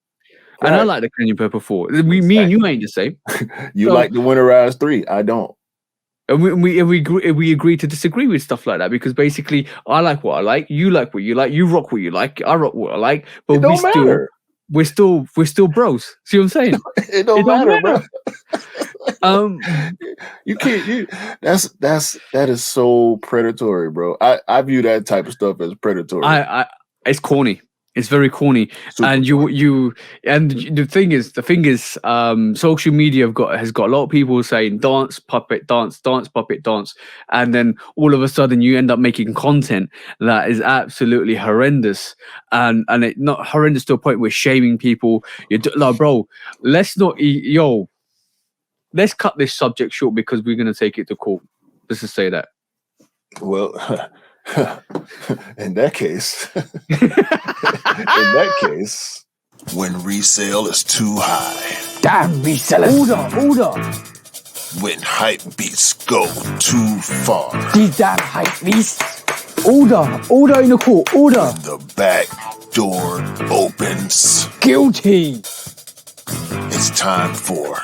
And I like the Canyon Purple 4. Me and you ain't the same. You like the Winterized 3. I don't. And we agree to disagree with stuff like that, because basically I like what I like, you like what you like, you rock what you like, I rock what I like, but we're still bros. See what I'm saying? It don't matter, bro. You can't. That is so predatory, bro. I view that type of stuff as predatory. It's corny. It's very corny. Super and the thing is, social media has got a lot of people saying dance puppet dance, and then all of a sudden you end up making content that is absolutely horrendous, and it not horrendous to a point where shaming people. Like, bro, let's cut this subject short because we're gonna take it to court. Let's just say that. Well, in that case, when resale is too high. Damn resellers. Order. When hype beats go too far. These damn hype beasts. Order in the court. Order. When the back door opens. Guilty. It's time for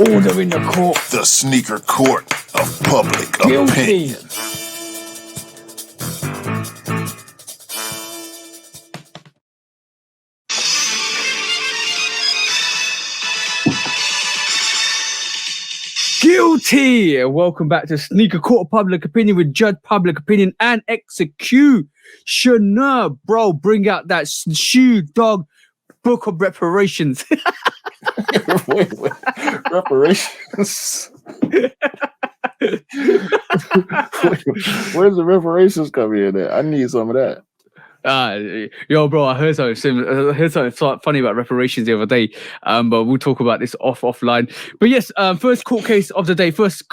order in the court. The sneaker court of public Guilty. opinion. Guilty! Welcome back to Sneaker Court of Public Opinion with Judge Public Opinion and Executioner. Bro, bring out that shoe dog book of reparations. wait. Reparations? Where's the reparations coming in at? I need some of that. Yo, bro, I heard something funny about reparations the other day. But we'll talk about this offline. But yes, first court case of the day, first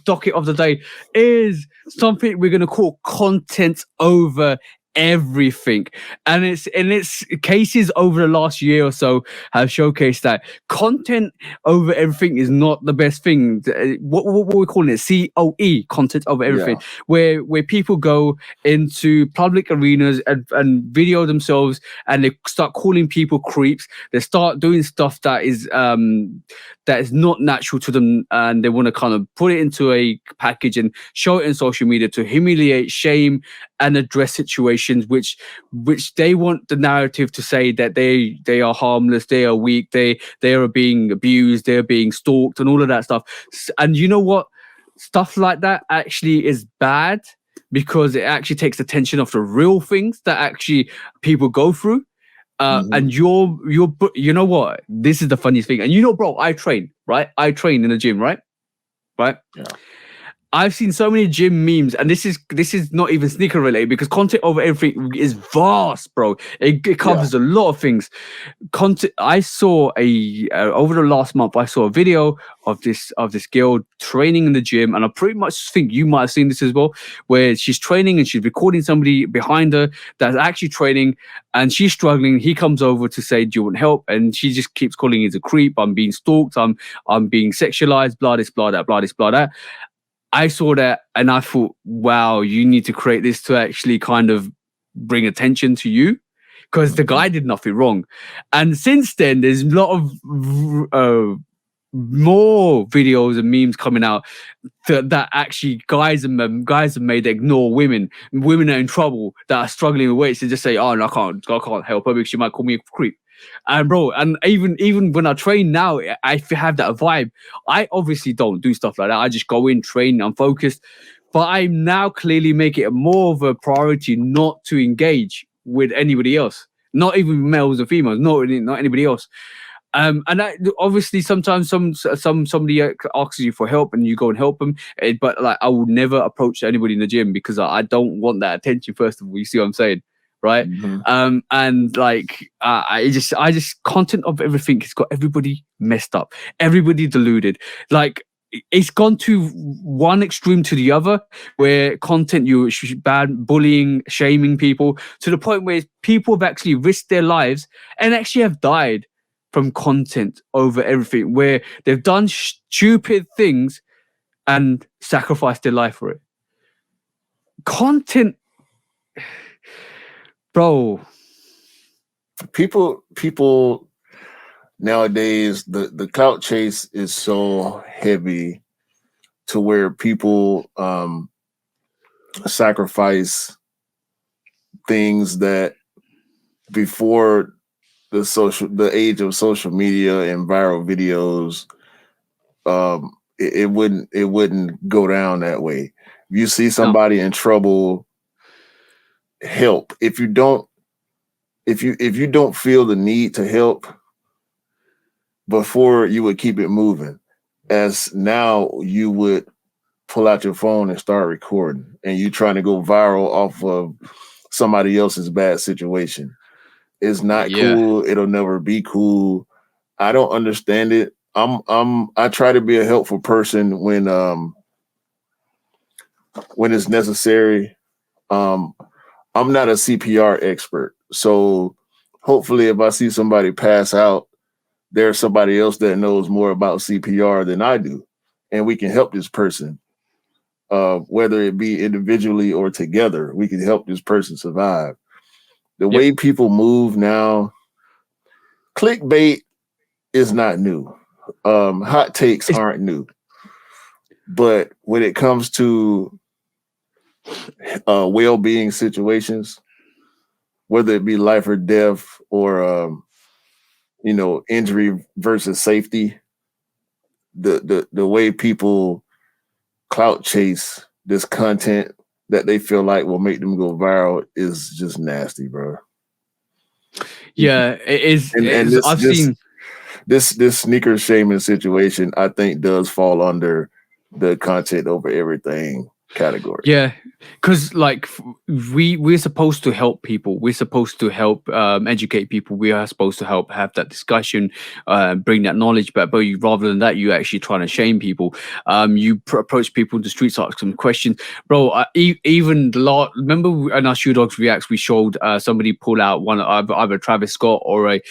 docket of the day is something we're gonna call content over everything, and its cases over the last year or so have showcased that content over everything is not the best thing. What we're calling it, COE, content over everything, where people go into public arenas and video themselves, and they start calling people creeps. They start doing stuff that is not natural to them, and they want to kind of put it into a package and show it in social media to humiliate, shame, and address situations which they want the narrative to say that they are harmless, they are weak, they are being abused, they're being stalked, and all of that stuff. And you know what? Stuff like that actually is bad, because it actually takes attention off the real things that actually people go through. And you know what? This is the funniest thing. And bro, I train, right? I train in the gym, right? Yeah. I've seen so many gym memes, and this is not even sneaker related, because content over everything is vast, bro. It covers a lot of things. Content. I saw over the last month, I saw a video of this girl training in the gym, and I pretty much think you might have seen this as well, where she's training and she's recording somebody behind her that's actually training, and she's struggling. He comes over to say, "Do you want help?" And she just keeps calling he's a creep. I'm being stalked. I'm being sexualized. Blah this, blah that, blah this, blah that. I saw that and I thought, wow, you need to create this to actually kind of bring attention to you, because the guy did nothing wrong. And since then, there's a lot of more videos and memes coming out that actually guys have made that ignore women. Women are in trouble that are struggling with weights, to just say, "Oh, no, I can't help her because she might call me a creep." And bro, and even when I train now, I have that vibe. I obviously don't do stuff like that. I just go in, train, I'm focused. But I now clearly make it more of a priority not to engage with anybody else, not even males or females, not anybody else. And obviously sometimes somebody asks you for help and you go and help them, but like I will never approach anybody in the gym because I don't want that attention. First of all, you see what I'm saying, right? Mm-hmm. And like I just content of everything has got everybody messed up, everybody deluded. Like it's gone to one extreme to the other, where content you bad bullying, shaming people to the point where people have actually risked their lives and actually have died from content over everything, where they've done stupid things and sacrificed their life for it. Content, bro. People nowadays, the clout chase is so heavy to where people sacrifice things that before the age of social media and viral videos, it wouldn't go down that way. If you see somebody in trouble, help. If you don't feel the need to help, before you would keep it moving, as now you would pull out your phone and start recording, and you trying to go viral off of somebody else's bad situation. It's not cool. It'll never be cool. I don't understand it. I try to be a helpful person when it's necessary. I'm not a CPR expert, so hopefully if I see somebody pass out, there's somebody else that knows more about CPR than I do, and we can help this person. Whether it be individually or together, we can help this person survive. The way people move now, clickbait is not new. Hot takes aren't new. But when it comes to well-being situations, whether it be life or death or injury versus safety, the way people clout chase this content that they feel like will make them go viral is just nasty, bro. Yeah, it is. And I've seen this sneaker shaming situation, I think, does fall under the content over everything category. Yeah, because like we're supposed to help people. We're supposed to help educate people. We are supposed to help have that discussion, bring that knowledge back. But rather than that, you're actually trying to shame people. You approach people in the streets, ask them questions, bro. Remember in our Shoe Dogs Reacts, we showed somebody pull out one either Travis Scott or a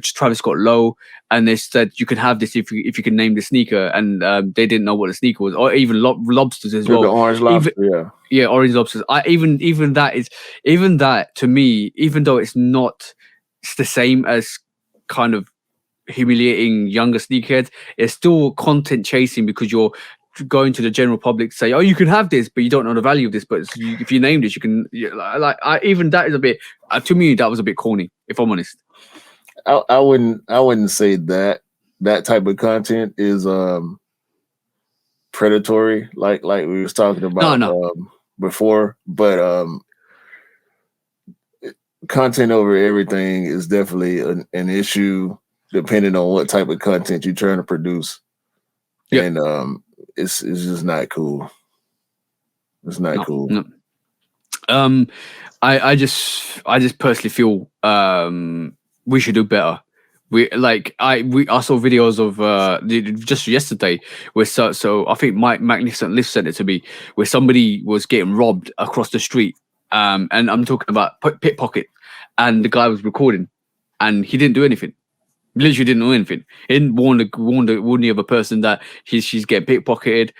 Travis Scott low, and they said you can have this if you can name the sneaker, and they didn't know what the sneaker was, or even lobsters as well. The orange lobster, yeah, orange lobsters. Even that to me, even though it's the same as kind of humiliating younger sneakerheads, it's still content chasing because you're going to the general public to say, oh, you can have this, but you don't know the value of this. But if you name this, you can. Even that is a bit. To me, that was a bit corny, if I'm honest. I wouldn't say that type of content is predatory, like we was talking about before, but content over everything is definitely an issue, depending on what type of content you're trying to produce. And it's just not cool. It's not cool. No. I just personally feel we should do better. I saw videos of just yesterday where so I think Mike Magnificent Lift sent it to me, where somebody was getting robbed across the street, and I'm talking about pickpocket, and the guy was recording, and he didn't do anything. Literally didn't do anything. He didn't warn the other person that she's getting pickpocketed.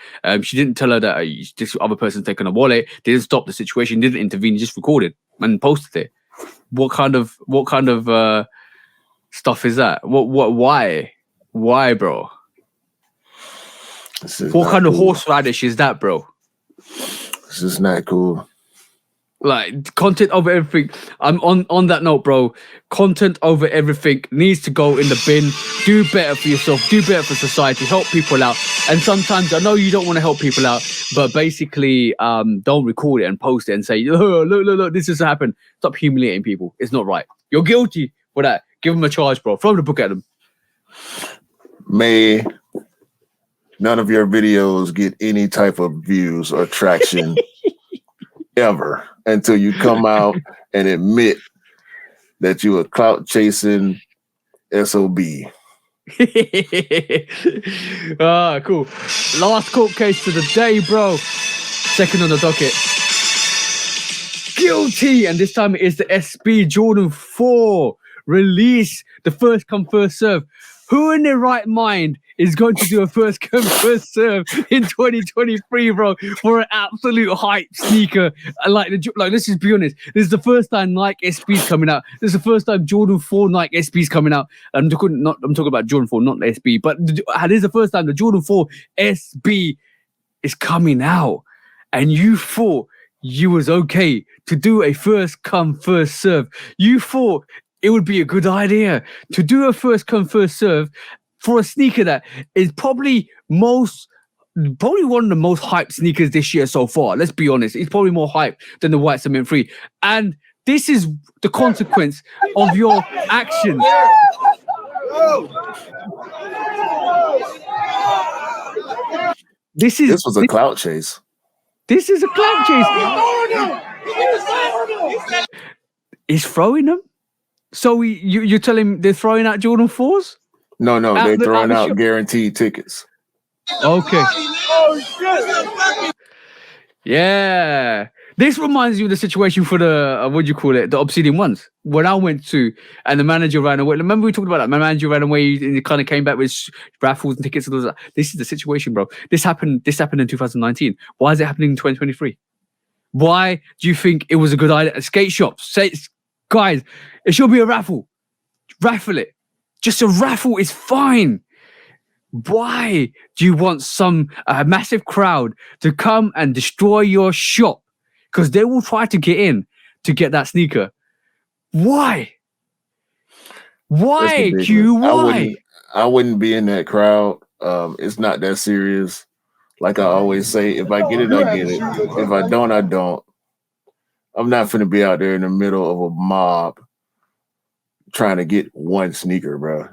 She didn't tell her that this other person's taking a wallet. Didn't stop the situation. Didn't intervene. He just recorded and posted it. What kind of stuff is that? Why, bro? What kind of horseradish is that, bro? This is not cool. Like, content over everything. I'm on that note, bro. Content over everything needs to go in the bin. Do better for yourself. Do better for society. Help people out. And sometimes I know you don't want to help people out, but basically, don't record it and post it and say, look, this has happened. Stop humiliating people. It's not right. You're guilty for that. Give them a charge, bro. Throw the book at them. May none of your videos get any type of views or traction ever until you come out and admit that you a clout chasing SOB. Cool. Last court case of the day, bro. Second on the docket. Guilty, and this time it is the SB Jordan 4 release. The first come, first serve. Who in their right mind is going to do a first come, first serve in 2023, bro, for an absolute hype sneaker? Like, let's just be honest. This is the first time Nike SB's coming out. This is the first time Jordan 4 Nike SB's coming out. I'm talking about Jordan 4, not the SB, but this is the first time the Jordan 4 SB is coming out, and you thought you was okay to do a first come, first serve. You thought it would be a good idea to do a first come, first serve for a sneaker that is probably one of the most hyped sneakers this year so far. Let's be honest. It's probably more hyped than the White Cement 3. And this is the consequence of your actions. This was a clout chase. This is a clout chase. He's throwing them? So you're telling him they're throwing out Jordan 4s? No, they're throwing out guaranteed tickets. Okay. Yeah. This reminds you of the situation for the, the Obsidian ones. When I went to, and the manager ran away. Remember we talked about that? My manager ran away and he kind of came back with raffles and tickets and all that. This is the situation, bro. This happened in 2019. Why is it happening in 2023? Why do you think it was a good idea? Skate shops, say, guys, it should be a raffle. Raffle it. Just a raffle is fine. Why do you want some massive crowd to come and destroy your shop? Because they will try to get in to get that sneaker. Why? Why, Q? Why? I wouldn't be in that crowd. It's not that serious. Like I always say, if I get it, I get it. If I don't, I don't. I'm not finna be out there in the middle of a mob trying to get one sneaker, bro.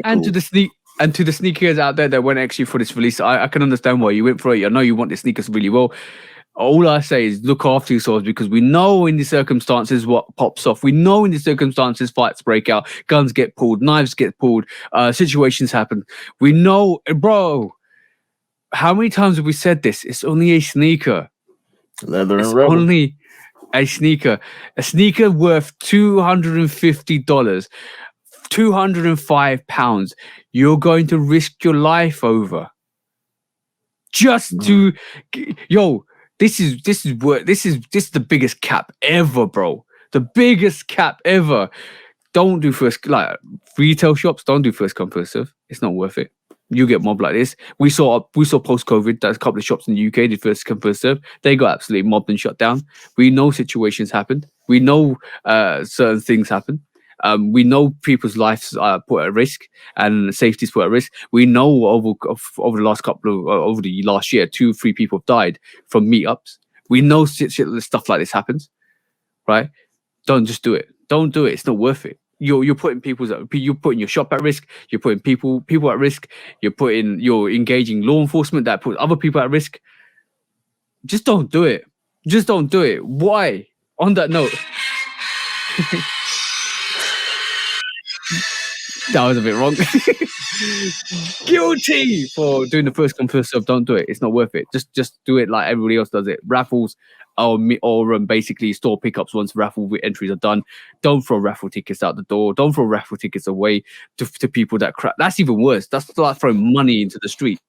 And to the sneakers out there that went actually for this release, I can understand why you went for it. I know you want the sneakers really well. All I say is look after yourselves, because we know in the circumstances what pops off. We know in the circumstances fights break out, guns get pulled, knives get pulled, situations happen. We know, bro. How many times have we said this? It's only a sneaker. Leather and rubber. Only a sneaker. A sneaker worth $250, 205 pounds. You're going to risk your life over. Just to, This is the biggest cap ever, bro. The biggest cap ever. Don't do retail shops. Don't do first come, first serve. It's not worth it. You get mobbed like this. We saw post-COVID. There's a couple of shops in the UK did first come, first serve. They got absolutely mobbed and shut down. We know situations happened. We know certain things happen. We know people's lives are put at risk and safety is put at risk. We know over the last year, 2-3 people have died from meetups. We know stuff like this happens, right? Don't just do it. Don't do it. It's not worth it. You're putting you're putting your shop at risk. You're putting people at risk. You're engaging law enforcement that puts other people at risk. Just don't do it. Just don't do it. Why? On that note. That was a bit wrong. Guilty for doing the first come, first serve. Don't do it. It's not worth it. Just do it like everybody else does it. Raffles or basically store pickups once raffle entries are done. Don't throw raffle tickets out the door. Don't throw raffle tickets away to people that crap. That's even worse. That's like throwing money into the street.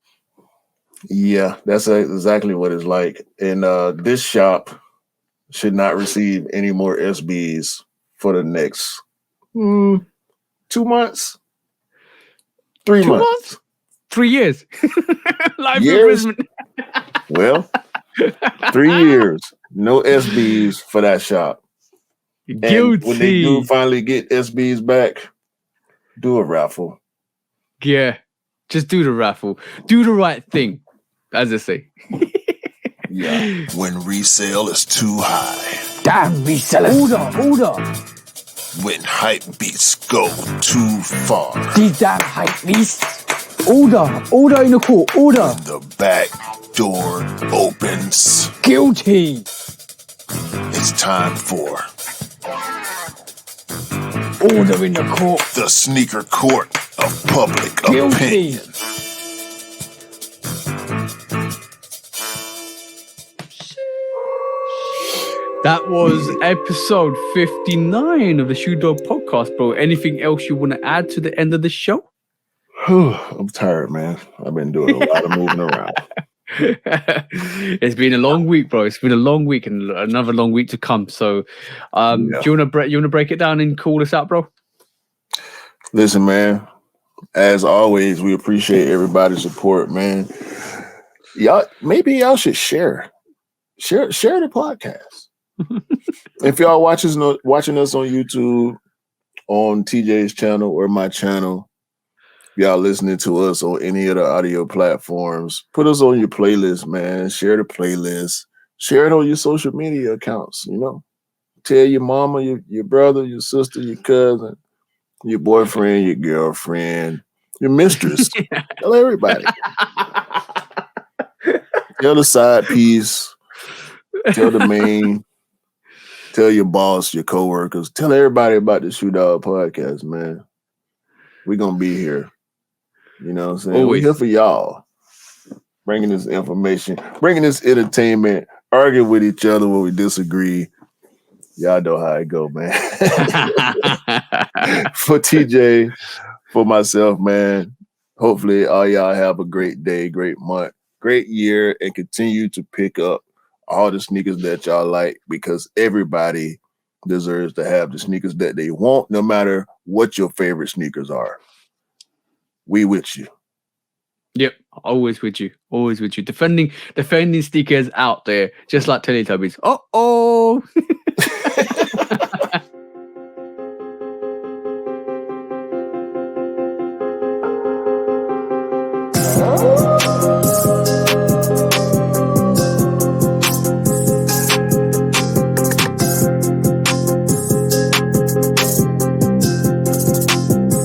Yeah, that's exactly what it's like. And this shop should not receive any more SBs for the next 2 months, 3 months, 3 years. Life imprisonment. Well, 3 years, no SBs for that shop. Guilty. And when they do finally get SBs back, do a raffle. Yeah, just do the raffle. Do the right thing, as I say. Yeah. When resale is too high. Damn resellers. Order. When hype beats go too far. These damn hype beasts. Order in the court. Order. The back door opens. Guilty. It's time for Order in the court. the sneaker court of public Guilty. opinion. That was episode 59 of the Shoe Dog podcast, bro. Anything else you want to add to the end of the show? I'm tired, man. I've been doing a lot of moving around. It's been a long week, bro. It's been a long week and another long week to come. So, do you want to break it down and call us out, bro? Listen, man. As always, we appreciate everybody's support, man. Maybe y'all should share the podcast. If y'all watching us on YouTube, on TJ's channel or my channel, y'all listening to us on any of the audio platforms, put us on your playlist, man. Share the playlist. Share it on your social media accounts, Tell your mama, your brother, your sister, your cousin, your boyfriend, your girlfriend, your mistress. Tell everybody. Tell the side piece. Tell the main. Tell your boss, your coworkers. Tell everybody about the Shoe Dog podcast, man. We're going to be here. You know what I'm saying? Always. We're here for y'all. Bringing this information, bringing this entertainment, arguing with each other when we disagree. Y'all know how it go, man. For TJ, for myself, man, hopefully all y'all have a great day, great month, great year, and continue to pick up all the sneakers that y'all like, because everybody deserves to have the sneakers that they want, no matter what your favorite sneakers are. We with you. Yep, always with you. Always with you. Defending sneakers out there, just like Teletubbies. Uh-oh.